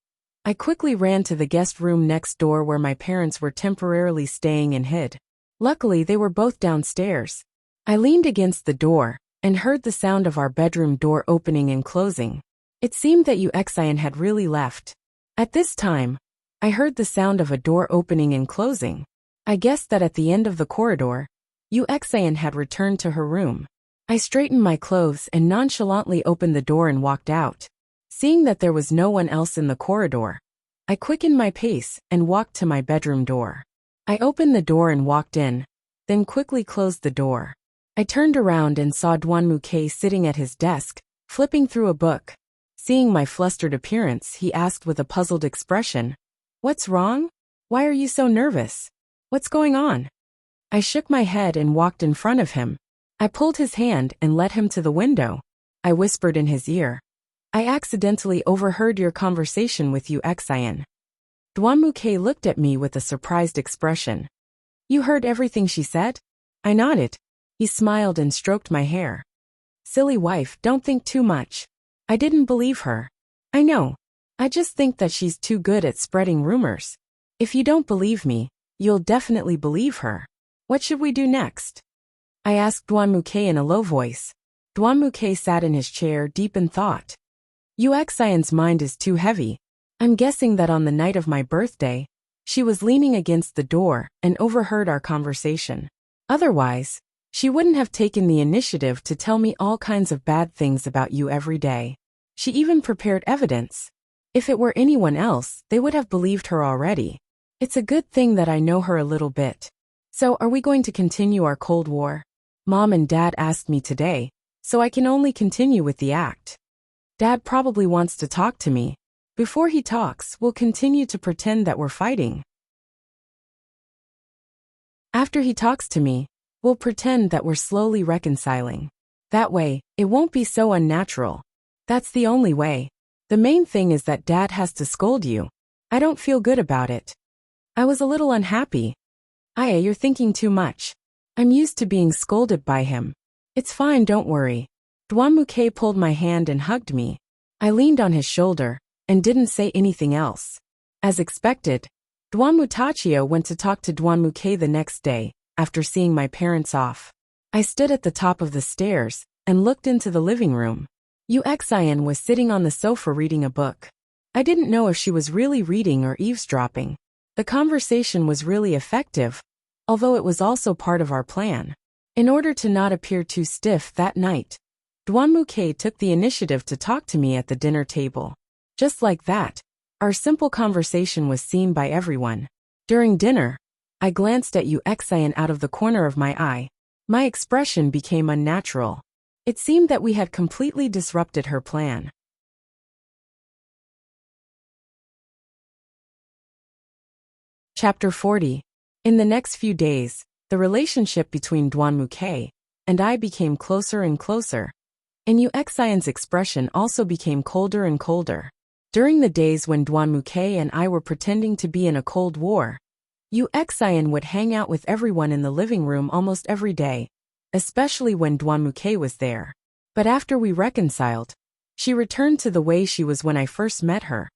I quickly ran to the guest room next door where my parents were temporarily staying and hid. Luckily, they were both downstairs. I leaned against the door and heard the sound of our bedroom door opening and closing. It seemed that Yu Xian had really left. At this time, I heard the sound of a door opening and closing. I guessed that at the end of the corridor, Yu Xian had returned to her room. I straightened my clothes and nonchalantly opened the door and walked out. Seeing that there was no one else in the corridor, I quickened my pace and walked to my bedroom door. I opened the door and walked in, then quickly closed the door. I turned around and saw Dwanmuke sitting at his desk, flipping through a book. Seeing my flustered appearance, he asked with a puzzled expression, "What's wrong? Why are you so nervous? What's going on?" I shook my head and walked in front of him. I pulled his hand and led him to the window. I whispered in his ear, "I accidentally overheard your conversation with you, Xian." Dwanmuke looked at me with a surprised expression. "You heard everything she said?" I nodded. He smiled and stroked my hair. "Silly wife, don't think too much. I didn't believe her. I know. I just think that she's too good at spreading rumors. If you don't believe me, you'll definitely believe her. What should we do next?" I asked Dwanmuke in a low voice. Dwanmuke sat in his chair deep in thought. Xian's mind is too heavy. I'm guessing that on the night of my birthday, she was leaning against the door and overheard our conversation. Otherwise, she wouldn't have taken the initiative to tell me all kinds of bad things about you every day. She even prepared evidence. If it were anyone else, they would have believed her already. It's a good thing that I know her a little bit. So are we going to continue our Cold War? Mom and Dad asked me today, so I can only continue with the act. Dad probably wants to talk to me. Before he talks, we'll continue to pretend that we're fighting. After he talks to me, we'll pretend that we're slowly reconciling. That way, it won't be so unnatural. That's the only way. The main thing is that Dad has to scold you. I don't feel good about it. I was a little unhappy. Aya, you're thinking too much. I'm used to being scolded by him. It's fine, don't worry. Dwanmuke pulled my hand and hugged me. I leaned on his shoulder and didn't say anything else. As expected, Dwanmutachio went to talk to Dwanmuke the next day, after seeing my parents off. I stood at the top of the stairs and looked into the living room. Xian was sitting on the sofa reading a book. I didn't know if she was really reading or eavesdropping. The conversation was really effective, although it was also part of our plan. In order to not appear too stiff that night, Dwanmuke took the initiative to talk to me at the dinner table. Just like that, our simple conversation was seen by everyone. During dinner, I glanced at Xian out of the corner of my eye. My expression became unnatural. It seemed that we had completely disrupted her plan. Chapter 40. In the next few days, the relationship between Dwanmuke and I became closer and closer, and Xian's expression also became colder and colder. During the days when Dwanmuke and I were pretending to be in a Cold War, Xian would hang out with everyone in the living room almost every day, especially when Dwanmuke was there. But after we reconciled, she returned to the way she was when I first met her,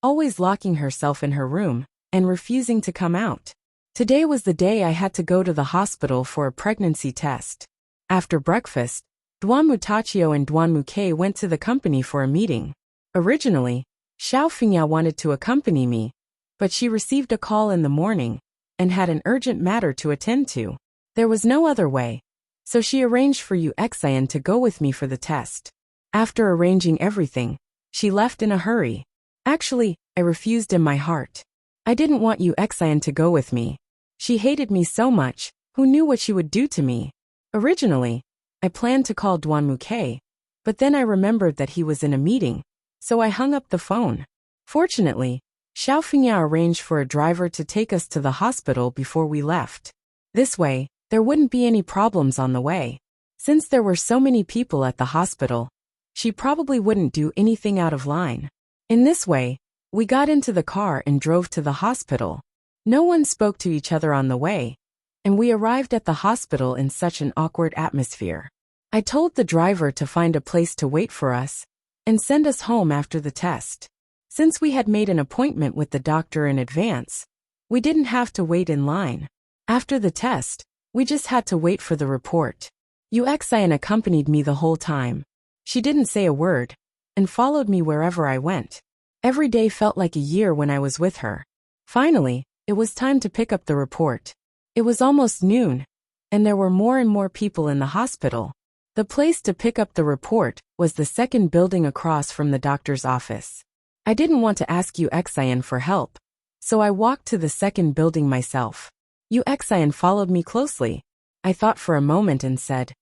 always locking herself in her room and refusing to come out. Today was the day I had to go to the hospital for a pregnancy test. After breakfast, Dwanmutachio and Dwanmuke went to the company for a meeting. Originally, Xiaofingya wanted to accompany me, but she received a call in the morning and had an urgent matter to attend to. There was no other way, so she arranged for Xian to go with me for the test. After arranging everything, she left in a hurry. Actually, I refused in my heart. I didn't want Xian to go with me. She hated me so much, who knew what she would do to me? Originally, I planned to call Dwanmuke, but then I remembered that he was in a meeting, so I hung up the phone. Fortunately, Xiaofingya arranged for a driver to take us to the hospital before we left. This way, there wouldn't be any problems on the way. Since there were so many people at the hospital, she probably wouldn't do anything out of line. In this way, we got into the car and drove to the hospital. No one spoke to each other on the way, and we arrived at the hospital in such an awkward atmosphere. I told the driver to find a place to wait for us and send us home after the test. Since we had made an appointment with the doctor in advance, we didn't have to wait in line. After the test, we just had to wait for the report. Xian accompanied me the whole time. She didn't say a word and followed me wherever I went. Every day felt like a year when I was with her. Finally, it was time to pick up the report. It was almost noon, and there were more and more people in the hospital. The place to pick up the report was the second building across from the doctor's office. I didn't want to ask Uxian for help, so I walked to the second building myself. Uxian followed me closely. I thought for a moment and said,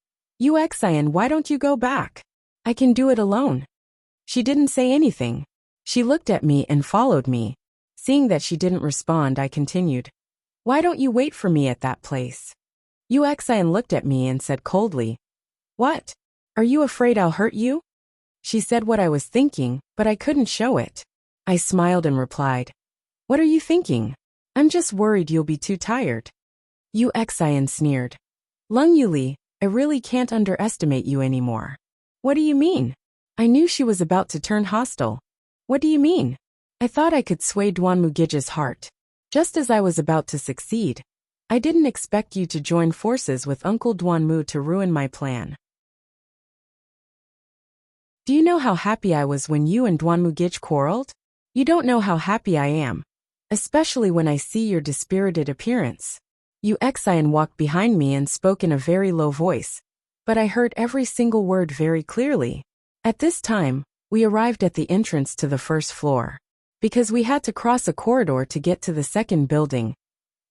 Uxian, why don't you go back? I can do it alone. She didn't say anything. She looked at me and followed me. Seeing that she didn't respond, I continued, Why don't you wait for me at that place? Uxian looked at me and said coldly, What? Are you afraid I'll hurt you? She said what I was thinking, but I couldn't show it. I smiled and replied, What are you thinking? I'm just worried you'll be too tired. Uxian sneered. Lung Yuli, I really can't underestimate you anymore. What do you mean? I knew she was about to turn hostile. What do you mean? I thought I could sway Duanmugiji's heart. Just as I was about to succeed, I didn't expect you to join forces with Uncle Duanmu to ruin my plan. Do you know how happy I was when you and Duanmugij quarreled? You don't know how happy I am, especially when I see your dispirited appearance. Uxian walked behind me and spoke in a very low voice, but I heard every single word very clearly. At this time, we arrived at the entrance to the first floor. Because we had to cross a corridor to get to the second building,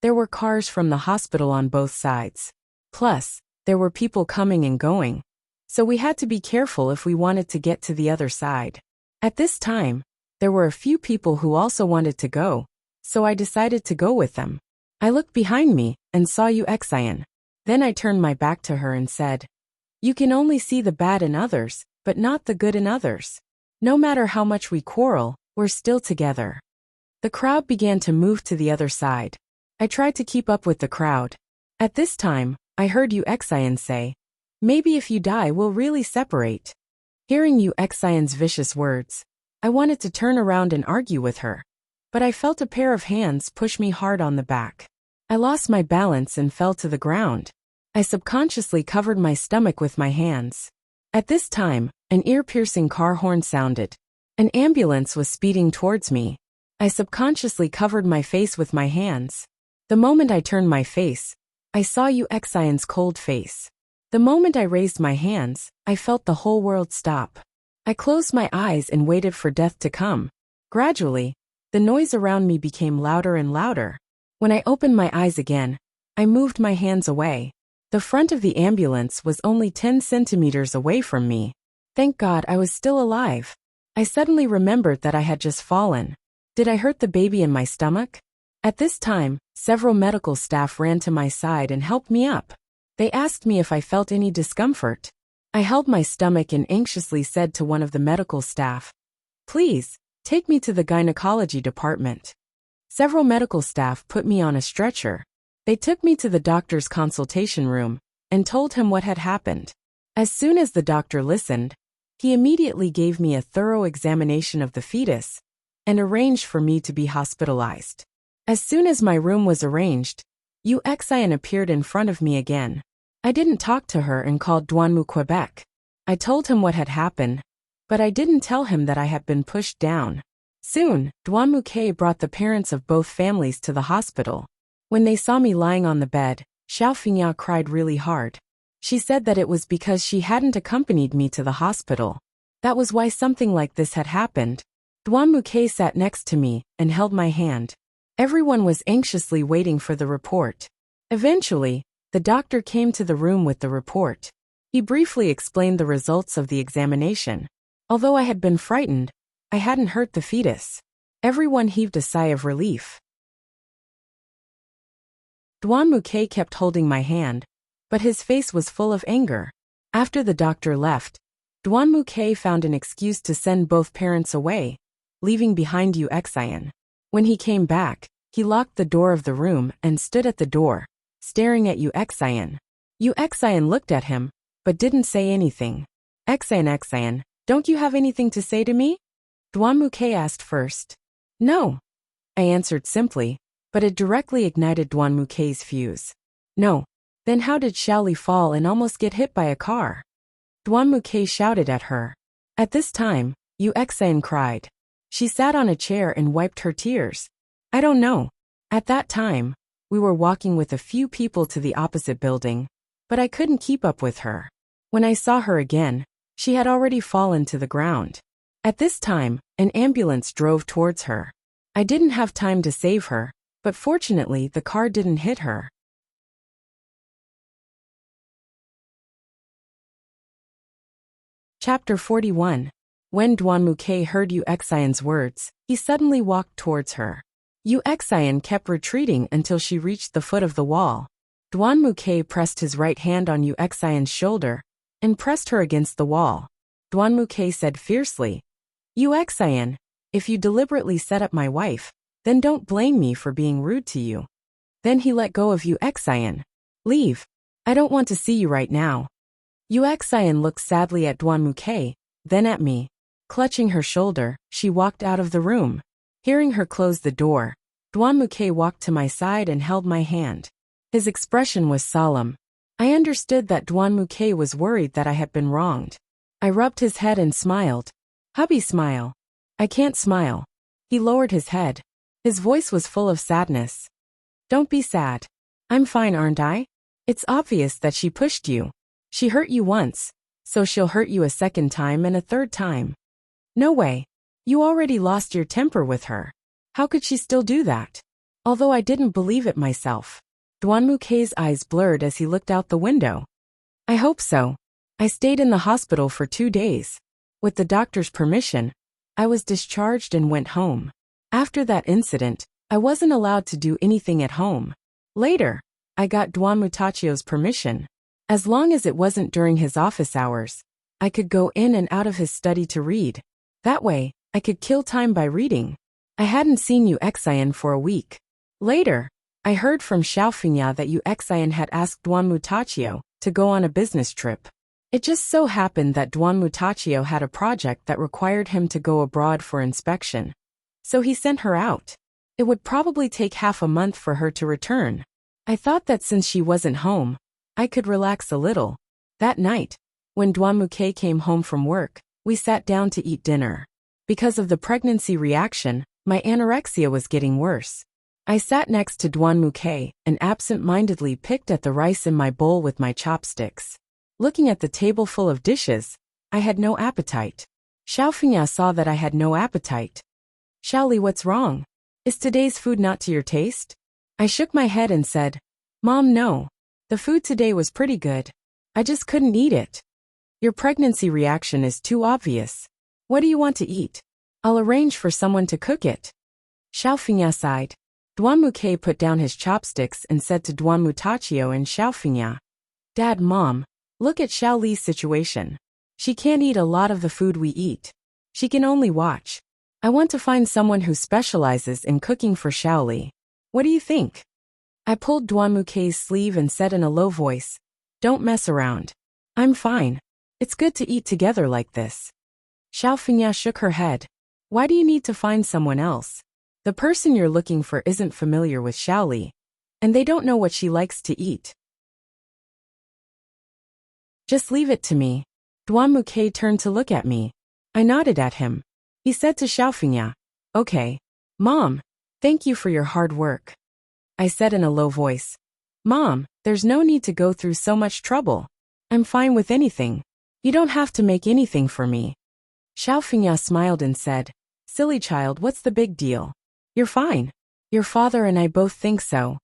there were cars from the hospital on both sides. Plus, there were people coming and going, so we had to be careful if we wanted to get to the other side. At this time, there were a few people who also wanted to go, so I decided to go with them. I looked behind me and saw Uxian. Then I turned my back to her and said, You can only see the bad in others, but not the good in others. No matter how much we quarrel, we're still together. The crowd began to move to the other side. I tried to keep up with the crowd. At this time, I heard Uxian say, Maybe if you die we'll really separate. Hearing Uxian's vicious words, I wanted to turn around and argue with her, but I felt a pair of hands push me hard on the back. I lost my balance and fell to the ground. I subconsciously covered my stomach with my hands. At this time, an ear-piercing car horn sounded. An ambulance was speeding towards me. I subconsciously covered my face with my hands. The moment I turned my face, I saw Uxian's cold face. The moment I raised my hands, I felt the whole world stop. I closed my eyes and waited for death to come. Gradually, the noise around me became louder and louder. When I opened my eyes again, I moved my hands away. The front of the ambulance was only 10 centimeters away from me. Thank God I was still alive. I suddenly remembered that I had just fallen. Did I hurt the baby in my stomach? At this time, several medical staff ran to my side and helped me up. They asked me if I felt any discomfort. I held my stomach and anxiously said to one of the medical staff, Please, take me to the gynecology department. Several medical staff put me on a stretcher. They took me to the doctor's consultation room and told him what had happened. As soon as the doctor listened, he immediately gave me a thorough examination of the fetus and arranged for me to be hospitalized. As soon as my room was arranged, Uxian appeared in front of me again. I didn't talk to her and called Duanmu Quebec. I told him what had happened, but I didn't tell him that I had been pushed down. Soon, Duanmu K brought the parents of both families to the hospital. When they saw me lying on the bed, Xiao Fingya cried really hard. She said that it was because she hadn't accompanied me to the hospital. That was why something like this had happened. Duanmu K sat next to me and held my hand. Everyone was anxiously waiting for the report. Eventually, the doctor came to the room with the report. He briefly explained the results of the examination. Although I had been frightened, I hadn't hurt the fetus. Everyone heaved a sigh of relief. Duanmu K kept holding my hand, but his face was full of anger. After the doctor left, Duanmu K found an excuse to send both parents away, leaving behind Uxian. When he came back, he locked the door of the room and stood at the door, staring at Uxian. Uxian looked at him, but didn't say anything. Uxian, don't you have anything to say to me? Duanmu K asked first. No. I answered simply, but it directly ignited Duanmu K's fuse. No. Then how did Xiaoli fall and almost get hit by a car? Duanmu K shouted at her. At this time, Uxian cried. She sat on a chair and wiped her tears. I don't know. At that time, we were walking with a few people to the opposite building, but I couldn't keep up with her. When I saw her again, she had already fallen to the ground. At this time, an ambulance drove towards her. I didn't have time to save her, but fortunately the car didn't hit her. Chapter 41. When Duanmuke heard Yu Xian's words, he suddenly walked towards her. Yu Xian kept retreating until she reached the foot of the wall. Duanmuke pressed his right hand on Yu Xian's shoulder and pressed her against the wall. Duanmuke said fiercely, "Yu Xian, if you deliberately set up my wife, then don't blame me for being rude to you." Then he let go of Yu Xian. "Leave. I don't want to see you right now." Yu Xian looked sadly at Duanmuke, then at me. Clutching her shoulder, she walked out of the room. Hearing her close the door, Duanmuke walked to my side and held my hand. His expression was solemn. I understood that Duanmuke was worried that I had been wronged. I rubbed his head and smiled. "Hubby, smile." "I can't smile." He lowered his head. His voice was full of sadness. "Don't be sad. I'm fine, aren't I? It's obvious that she pushed you. She hurt you once, so she'll hurt you a second time and a third time." "No way. You already lost your temper with her. How could she still do that?" Although I didn't believe it myself. Duanmuke's eyes blurred as he looked out the window. "I hope so." I stayed in the hospital for 2 days. With the doctor's permission, I was discharged and went home. After that incident, I wasn't allowed to do anything at home. Later, I got Duanmutachio's permission. As long as it wasn't during his office hours, I could go in and out of his study to read. That way, I could kill time by reading. I hadn't seen Yu Xian for a week. Later, I heard from Xiaofinya that Yu Xian had asked Duanmutachio to go on a business trip. It just so happened that Duanmutachio had a project that required him to go abroad for inspection. So he sent her out. It would probably take half a month for her to return. I thought that since she wasn't home, I could relax a little. That night, when Duanmuke came home from work, we sat down to eat dinner. Because of the pregnancy reaction, my anorexia was getting worse. I sat next to Duanmuke and absent-mindedly picked at the rice in my bowl with my chopsticks. Looking at the table full of dishes, I had no appetite. Xiaofinya saw that I had no appetite. "Xiaoli, what's wrong? Is today's food not to your taste?" I shook my head and said, "Mom, no. The food today was pretty good. I just couldn't eat it." "Your pregnancy reaction is too obvious. What do you want to eat? I'll arrange for someone to cook it." Xiaofinya sighed. Duanmuke put down his chopsticks and said to Duanmutachio and Xiaofinya, "Dad, Mom, look at Xiaoli's situation. She can't eat a lot of the food we eat. She can only watch. I want to find someone who specializes in cooking for Xiaoli. What do you think?" I pulled Duanmuke's sleeve and said in a low voice, "Don't mess around. I'm fine. It's good to eat together like this." Xiaofinya shook her head. "Why do you need to find someone else? The person you're looking for isn't familiar with Xiaoli, and they don't know what she likes to eat. Just leave it to me." Duanmuke turned to look at me. I nodded at him. He said to Xiaofinya, "Okay. Mom, thank you for your hard work." I said in a low voice, "Mom, there's no need to go through so much trouble. I'm fine with anything. You don't have to make anything for me." Xiaofinya smiled and said, "Silly child, what's the big deal? You're fine. Your father and I both think so."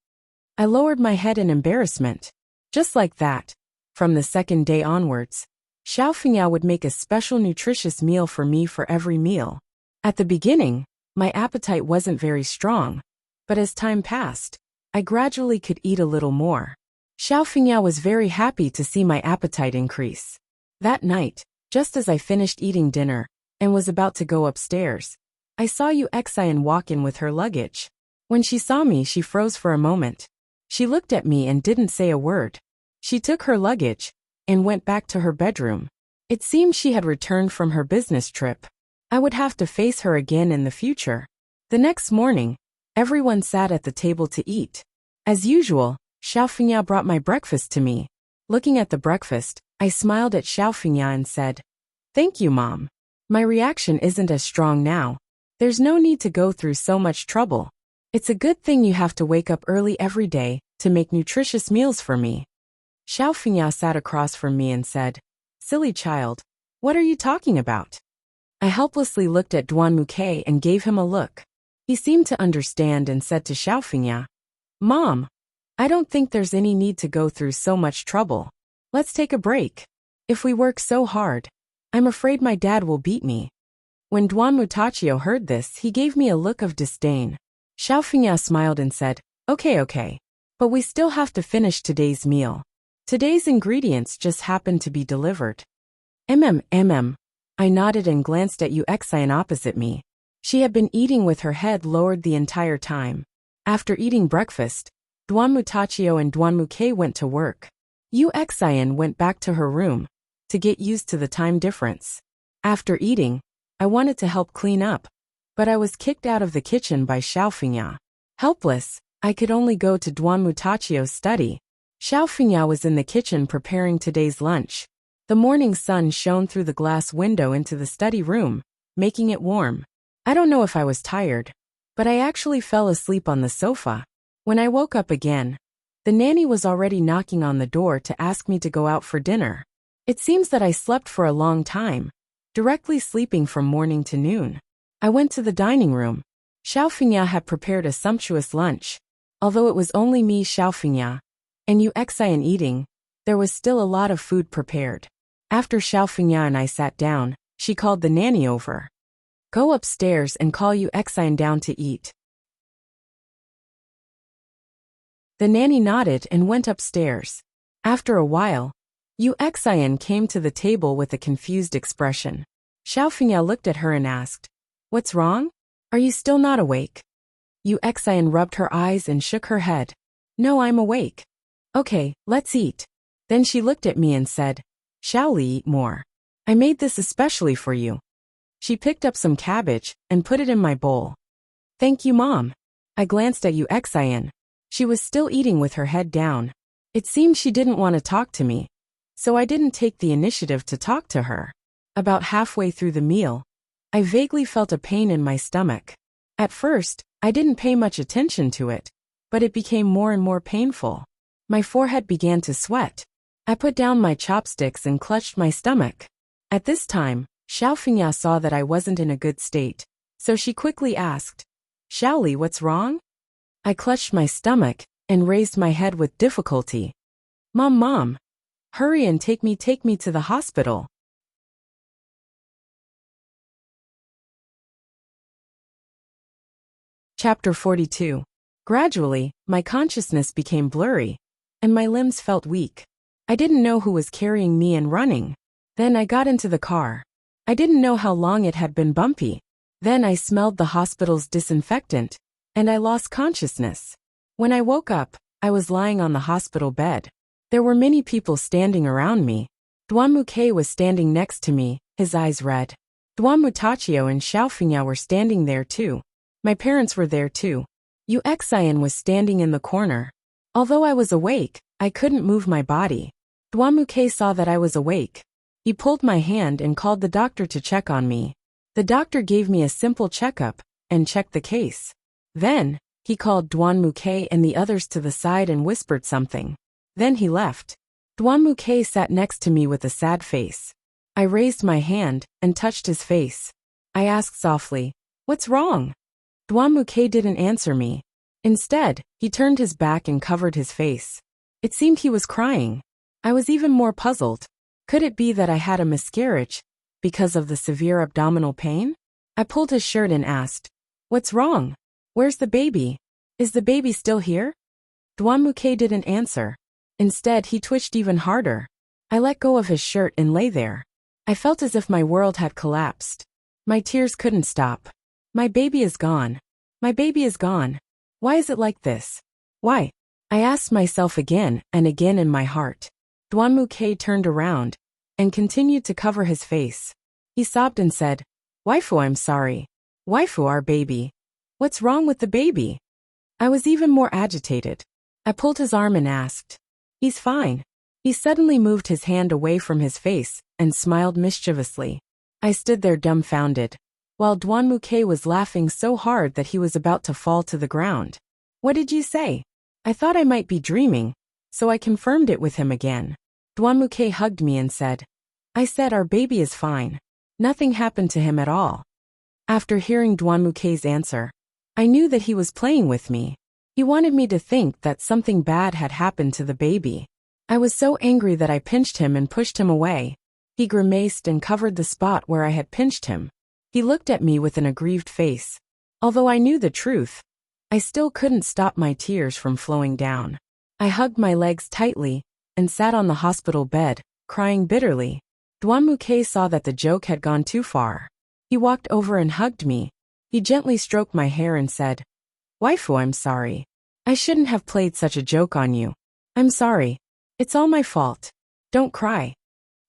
I lowered my head in embarrassment. Just like that, from the second day onwards, Xiaofinya would make a special nutritious meal for me for every meal. At the beginning, my appetite wasn't very strong, but as time passed, I gradually could eat a little more. Xiaofinya was very happy to see my appetite increase. That night, just as I finished eating dinner and was about to go upstairs, I saw Yu Xian walk in with her luggage. When she saw me, she froze for a moment. She looked at me and didn't say a word. She took her luggage and went back to her bedroom. It seemed she had returned from her business trip. I would have to face her again in the future. The next morning, everyone sat at the table to eat. As usual, Xiaofinya brought my breakfast to me. Looking at the breakfast, I smiled at Xiaofinya and said, "Thank you, Mom. My reaction isn't as strong now. There's no need to go through so much trouble. It's a good thing you have to wake up early every day to make nutritious meals for me." Xiaofinya sat across from me and said, Silly child. What are you talking about? I helplessly looked at Duanmuke and gave him a look. He seemed to understand and said to Xiaofingya, Mom, I don't think there's any need to go through so much trouble. Let's take a break. If we work so hard, I'm afraid my dad will beat me. When Duan Mutachio heard this, he gave me a look of disdain. Xiaofingya smiled and said, Okay. But we still have to finish today's meal. Today's ingredients just happened to be delivered. I nodded and glanced at Yuxian opposite me. She had been eating with her head lowered the entire time. After eating breakfast, Duan Mutachio and Duanmuke went to work. Yuxian went back to her room to get used to the time difference. After eating, I wanted to help clean up, but I was kicked out of the kitchen by Xiaofingya. Helpless, I could only go to Duan Mutachio's study. Xiaofingya was in the kitchen preparing today's lunch. The morning sun shone through the glass window into the study room, making it warm. I don't know if I was tired, but I actually fell asleep on the sofa. When I woke up again, the nanny was already knocking on the door to ask me to go out for dinner. It seems that I slept for a long time, directly sleeping from morning to noon. I went to the dining room. Xiaofingya had prepared a sumptuous lunch. Although it was only me, Xiaofingya, and Yuxian eating, there was still a lot of food prepared. After Xiaofingya and I sat down, she called the nanny over. Go upstairs and call Yuxian down to eat. The nanny nodded and went upstairs. After a while, Yuxian came to the table with a confused expression. Xiaofingya looked at her and asked, What's wrong? Are you still not awake? Yuxian rubbed her eyes and shook her head. No, I'm awake. Okay, let's eat. Then she looked at me and said, Shall we eat more? I made this especially for you. She picked up some cabbage and put it in my bowl. Thank you, Mom. I glanced at Yuxian. She was still eating with her head down. It seemed she didn't want to talk to me, so I didn't take the initiative to talk to her. About halfway through the meal, I vaguely felt a pain in my stomach. At first, I didn't pay much attention to it, but it became more and more painful. My forehead began to sweat. I put down my chopsticks and clutched my stomach. At this time, Xiaofingya saw that I wasn't in a good state, so she quickly asked, Xiaoli, what's wrong? I clutched my stomach and raised my head with difficulty. Mom, hurry and take me to the hospital. Chapter 42. Gradually, my consciousness became blurry, and my limbs felt weak. I didn't know who was carrying me and running. Then I got into the car. I didn't know how long it had been bumpy. Then I smelled the hospital's disinfectant, and I lost consciousness. When I woke up, I was lying on the hospital bed. There were many people standing around me. Duanmuke was standing next to me, his eyes red. Duan Mutachio and Xiaofingya were standing there too. My parents were there too. Yuxian was standing in the corner. Although I was awake, I couldn't move my body. Duanmuke saw that I was awake. He pulled my hand and called the doctor to check on me. The doctor gave me a simple checkup and checked the case. Then, he called Duanmuke and the others to the side and whispered something. Then he left. Duanmuke sat next to me with a sad face. I raised my hand and touched his face. I asked softly, What's wrong? Duanmuke didn't answer me. Instead, he turned his back and covered his face. It seemed he was crying. I was even more puzzled. Could it be that I had a miscarriage because of the severe abdominal pain? I pulled his shirt and asked, What's wrong? Where's the baby? Is the baby still here? Duanmuke didn't answer. Instead, he twitched even harder. I let go of his shirt and lay there. I felt as if my world had collapsed. My tears couldn't stop. My baby is gone. My baby is gone. Why is it like this? Why? I asked myself again and again in my heart. Duanmuke turned around and continued to cover his face. He sobbed and said, Waifu, I'm sorry. Waifu, our baby. What's wrong with the baby? I was even more agitated. I pulled his arm and asked, He's fine. He suddenly moved his hand away from his face and smiled mischievously. I stood there dumbfounded, while Duanmuke was laughing so hard that he was about to fall to the ground. What did you say? I thought I might be dreaming, so I confirmed it with him again. Duanmuke hugged me and said, I said our baby is fine. Nothing happened to him at all. After hearing Dwanmukhae's answer, I knew that he was playing with me. He wanted me to think that something bad had happened to the baby. I was so angry that I pinched him and pushed him away. He grimaced and covered the spot where I had pinched him. He looked at me with an aggrieved face. Although I knew the truth, I still couldn't stop my tears from flowing down. I hugged my legs tightly and sat on the hospital bed, crying bitterly. Dwanmukhae saw that the joke had gone too far. He walked over and hugged me. He gently stroked my hair and said, "Waifu, I'm sorry. I shouldn't have played such a joke on you. I'm sorry. It's all my fault. Don't cry."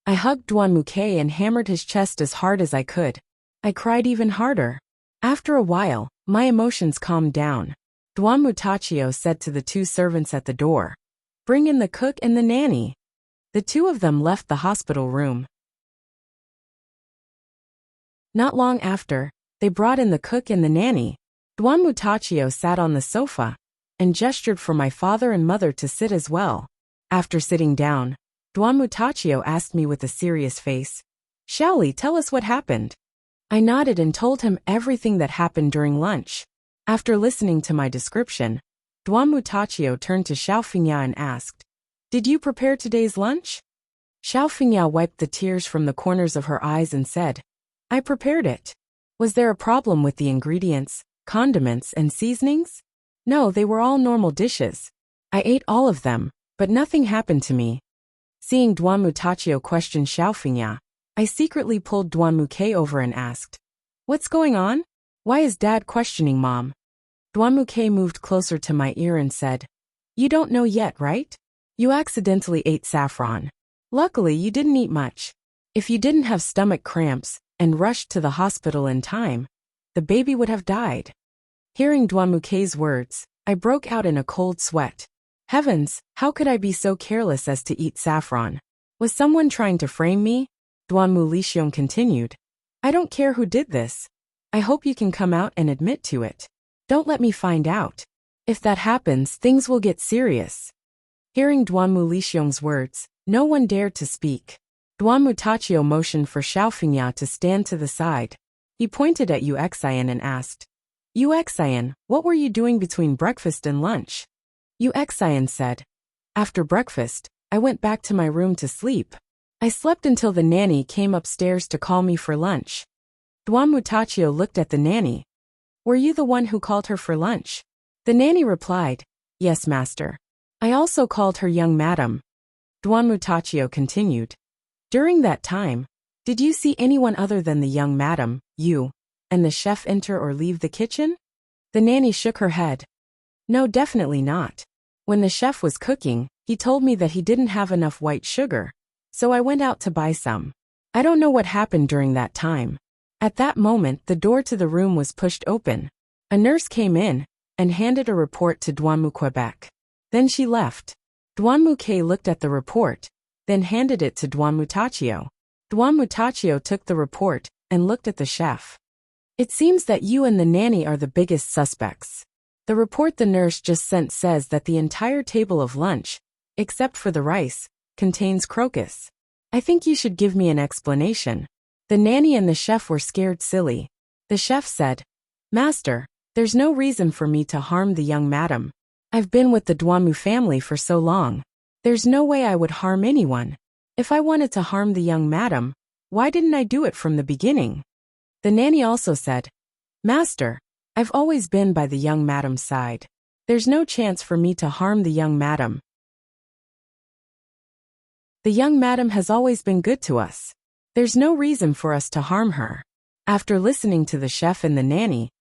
I hugged Dwanmukhae and hammered his chest as hard as I could. I cried even harder. After a while, my emotions calmed down. Dwanmutachio said to the two servants at the door, "Bring in the cook and the nanny." The two of them left the hospital room. Not long after, they brought in the cook and the nanny. Dwanmutachio sat on the sofa and gestured for my father and mother to sit as well. After sitting down, Dwanmutachio asked me with a serious face, "Shaoli, tell us what happened." I nodded and told him everything that happened during lunch. After listening to my description, Dwanmutachio turned to Xiaofingya and asked, "Did you prepare today's lunch?" Xiaofingya wiped the tears from the corners of her eyes and said, "I prepared it." Was there a problem with the ingredients, condiments, and seasonings? No, they were all normal dishes. I ate all of them, but nothing happened to me. Seeing Dwanmutachio question Xiaofingya, I secretly pulled Dwanmukhae over and asked, "What's going on? Why is Dad questioning Mom?" Dwanmukhae moved closer to my ear and said, "You don't know yet, right? You accidentally ate saffron. Luckily, you didn't eat much. If you didn't have stomach cramps and rushed to the hospital in time, the baby would have died." Hearing Dwanmukhae's words, I broke out in a cold sweat. Heavens, how could I be so careless as to eat saffron? Was someone trying to frame me? Dwanmu Lishiong continued. "I don't care who did this. I hope you can come out and admit to it. Don't let me find out. If that happens, things will get serious." Hearing Dwanmu Lishiong's words, no one dared to speak. Dwanmutachio motioned for Xiaofingya to stand to the side. He pointed at Uxian and asked, "Uxian, what were you doing between breakfast and lunch?" Uxian said, "After breakfast, I went back to my room to sleep. I slept until the nanny came upstairs to call me for lunch." Dwanmutachio looked at the nanny. "Were you the one who called her for lunch?" The nanny replied, "Yes, master. I also called her young madam." Dwanmutachio continued, "During that time, did you see anyone other than the young madam, you, and the chef enter or leave the kitchen?" The nanny shook her head. "No, definitely not. When the chef was cooking, he told me that he didn't have enough white sugar, so I went out to buy some. I don't know what happened during that time." At that moment, the door to the room was pushed open. A nurse came in and handed a report to Dwanmukhae. Then she left. Dwanmukhae looked at the report, then handed it to Dwanmutachio. Dwanmutachio took the report and looked at the chef. "It seems that you and the nanny are the biggest suspects. The report the nurse just sent says that the entire table of lunch, except for the rice, contains crocus. I think you should give me an explanation." The nanny and the chef were scared silly. The chef said, "Master, there's no reason for me to harm the young madam. I've been with the Dwanmu family for so long. There's no way I would harm anyone. If I wanted to harm the young madam, why didn't I do it from the beginning?" The nanny also said, "Master, I've always been by the young madam's side. There's no chance for me to harm the young madam. The young madam has always been good to us. There's no reason for us to harm her." After listening to the chef and the nanny,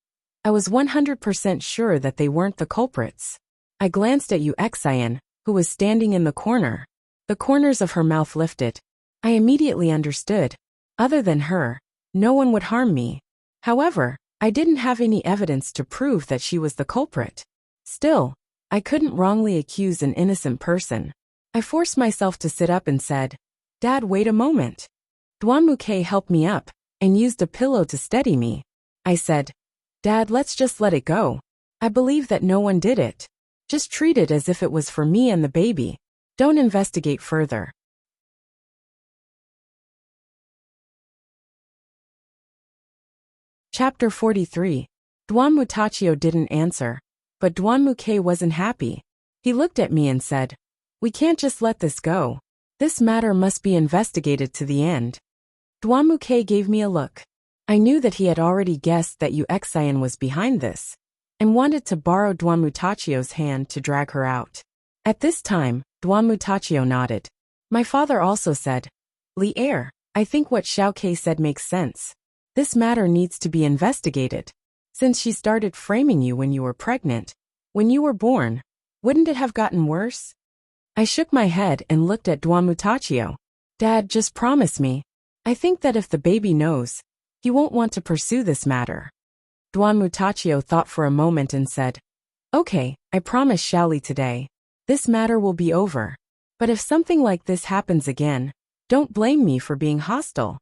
I was 100% sure that they weren't the culprits. I glanced at Uxian, who was standing in the corner. The corners of her mouth lifted. I immediately understood. Other than her, no one would harm me. However, I didn't have any evidence to prove that she was the culprit. Still, I couldn't wrongly accuse an innocent person. I forced myself to sit up and said, "Dad, wait a moment." Dwanmukhae helped me up and used a pillow to steady me. I said, "Dad, let's just let it go. I believe that no one did it. Just treat it as if it was for me and the baby. Don't investigate further." Chapter 43. Duan Mutachio didn't answer, but Duan Muke wasn't happy. He looked at me and said, "We can't just let this go. This matter must be investigated to the end." Duan Muke gave me a look. I knew that he had already guessed that Yu Xian was behind this, and wanted to borrow Duan Mutachio's hand to drag her out. At this time, Duan Mutachio nodded. My father also said, "Li Er, I think what Xiao Ke said makes sense. This matter needs to be investigated. Since she started framing you when you were pregnant, when you were born, wouldn't it have gotten worse?" I shook my head and looked at Duan Mutachio. "Dad, just promise me. I think that if the baby knows, he won't want to pursue this matter." Duan Mutachio thought for a moment and said, "Okay, I promise Xiaoli today. This matter will be over. But if something like this happens again, don't blame me for being hostile."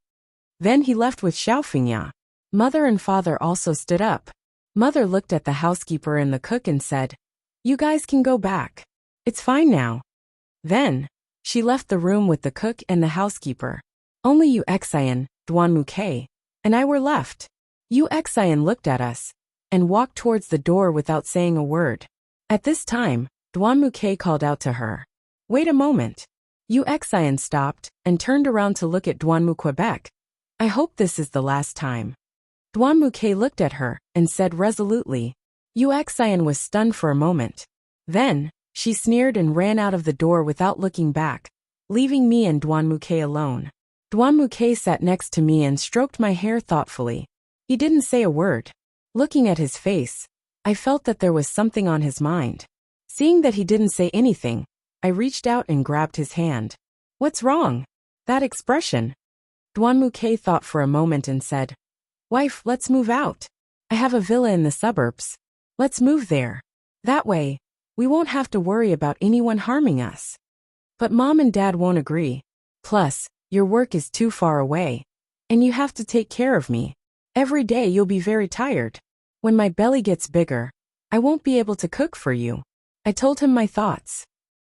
Then he left with Xiaofingya. Mother and father also stood up. Mother looked at the housekeeper and the cook and said, "You guys can go back. It's fine now." Then, she left the room with the cook and the housekeeper. Only Yu Xian, Duan Muke, and I were left. Yu Xian looked at us and walked towards the door without saying a word. At this time, Duan Muke called out to her, "Wait a moment." Yu Xian stopped and turned around to look at Duan Muquebec. "I hope this is the last time." Duan Muke looked at her and said resolutely. Yu Xian was stunned for a moment. Then, she sneered and ran out of the door without looking back, leaving me and Duan Muke alone. Duan Muke sat next to me and stroked my hair thoughtfully. He didn't say a word. Looking at his face, I felt that there was something on his mind. Seeing that he didn't say anything, I reached out and grabbed his hand. "What's wrong? That expression?" Duan Muke thought for a moment and said, "Wife, let's move out. I have a villa in the suburbs. Let's move there. That way, we won't have to worry about anyone harming us." "But Mom and Dad won't agree. Plus, your work is too far away, and you have to take care of me. Every day you'll be very tired. When my belly gets bigger, I won't be able to cook for you." I told him my thoughts.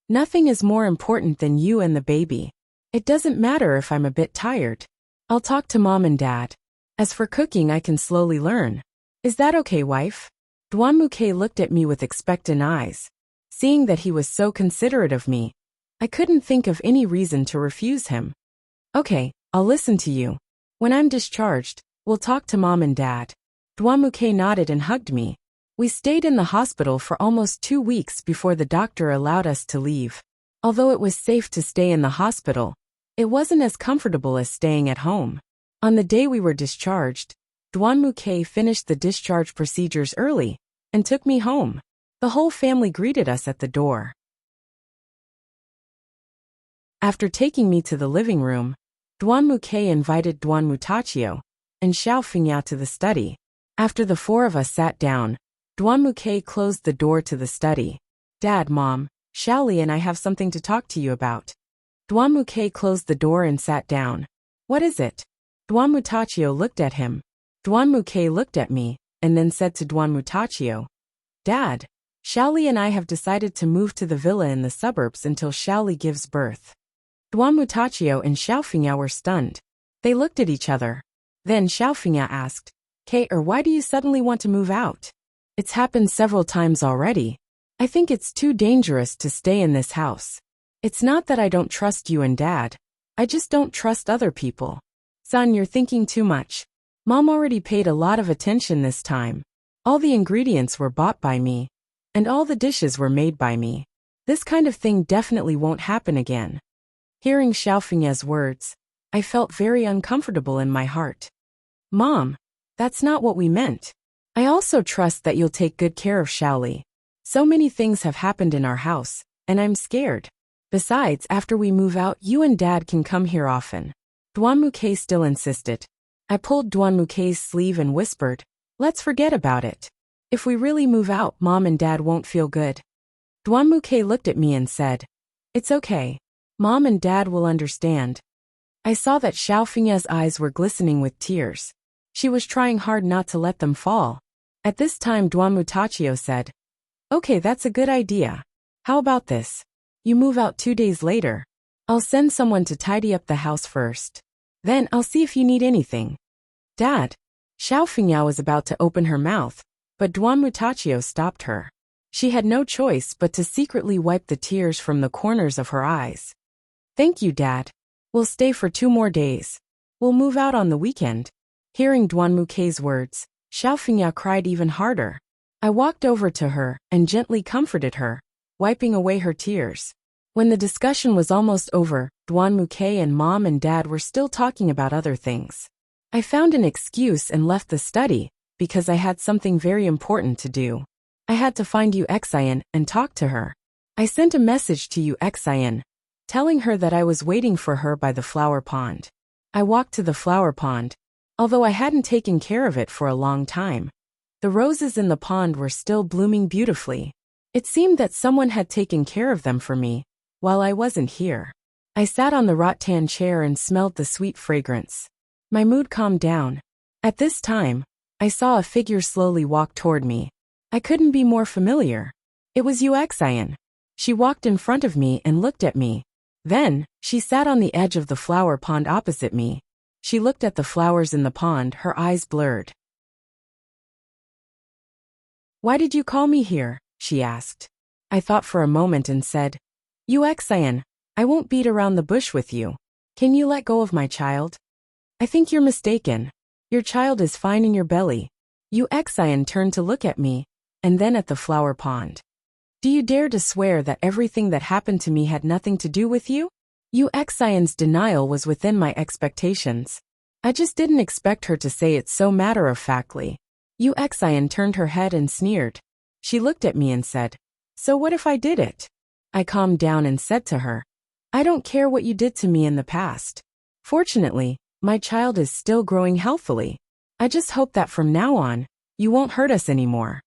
"Nothing is more important than you and the baby. It doesn't matter if I'm a bit tired. I'll talk to Mom and Dad. As for cooking, I can slowly learn. Is that okay, wife?" Duan Muke looked at me with expectant eyes. Seeing that he was so considerate of me, I couldn't think of any reason to refuse him. "Okay, I'll listen to you. When I'm discharged, we'll talk to Mom and Dad." Duan Muke nodded and hugged me. We stayed in the hospital for almost 2 weeks before the doctor allowed us to leave. Although it was safe to stay in the hospital, it wasn't as comfortable as staying at home. On the day we were discharged, Duan Muke finished the discharge procedures early and took me home. The whole family greeted us at the door. After taking me to the living room, Duan Muke invited Duan Mutachio and Xiaofingya to the study. After the 4 of us sat down, Duan Muke closed the door to the study. "Dad, Mom, Xiaoli and I have something to talk to you about." Duan Muke closed the door and sat down. "What is it?" Duan Mutachio looked at him. Duan Muke looked at me, and then said to Duan Mutachio, "Dad, Xiaoli and I have decided to move to the villa in the suburbs until Xiaoli gives birth." Duan Mutachio and Xiaofingya were stunned. They looked at each other. Then Xiaofingya asked, why do you suddenly want to move out?" "It's happened several times already. I think it's too dangerous to stay in this house. It's not that I don't trust you and Dad. I just don't trust other people." "Son, you're thinking too much. Mom already paid a lot of attention this time. All the ingredients were bought by me, and all the dishes were made by me. This kind of thing definitely won't happen again." Hearing Xiaofingya's words, I felt very uncomfortable in my heart. "Mom, that's not what we meant. I also trust that you'll take good care of Xiaoli. So many things have happened in our house, and I'm scared. Besides, after we move out, you and Dad can come here often." Duan Muke still insisted. I pulled Duan Muke's sleeve and whispered, "Let's forget about it. If we really move out, Mom and Dad won't feel good." Duan Muke looked at me and said, "It's okay. Mom and Dad will understand." I saw that Xiaofingya's eyes were glistening with tears. She was trying hard not to let them fall. At this time Duan Mutachio said, "Okay, that's a good idea. How about this? You move out 2 days later. I'll send someone to tidy up the house first. Then I'll see if you need anything." "Dad, Xiao Fingyao was about to open her mouth, but Duan Mutachio stopped her. She had no choice but to secretly wipe the tears from the corners of her eyes. Thank you, Dad. We'll stay for 2 more days. We'll move out on the weekend. Hearing Duan Mukei's words, Xiao Fingyao cried even harder. I walked over to her and gently comforted her, wiping away her tears. When the discussion was almost over, Duan Mukei and Mom and Dad were still talking about other things. I found an excuse and left the study, because I had something very important to do. I had to find Yu Xian and talk to her. I sent a message to Yu Xian, telling her that I was waiting for her by the flower pond. I walked to the flower pond, although I hadn't taken care of it for a long time. The roses in the pond were still blooming beautifully. It seemed that someone had taken care of them for me, while I wasn't here. I sat on the rattan chair and smelled the sweet fragrance. My mood calmed down. At this time, I saw a figure slowly walk toward me. I couldn't be more familiar. It was Yu Xian. She walked in front of me and looked at me. Then, she sat on the edge of the flower pond opposite me. She looked at the flowers in the pond, her eyes blurred. Why did you call me here? She asked. I thought for a moment and said, Yu Xian, I won't beat around the bush with you. Can you let go of my child? I think you're mistaken. Your child is fine in your belly. Yu Xian turned to look at me, and then at the flower pond. Do you dare to swear that everything that happened to me had nothing to do with you? Yu Xian's denial was within my expectations. I just didn't expect her to say it so matter-of-factly. Yu Xian turned her head and sneered. She looked at me and said, So what if I did it? I calmed down and said to her, I don't care what you did to me in the past. Fortunately, my child is still growing healthily. I just hope that from now on, you won't hurt us anymore.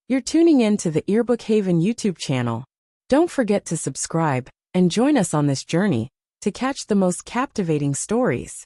You're tuning in to the Earbook Haven YouTube channel. Don't forget to subscribe and join us on this journey to catch the most captivating stories.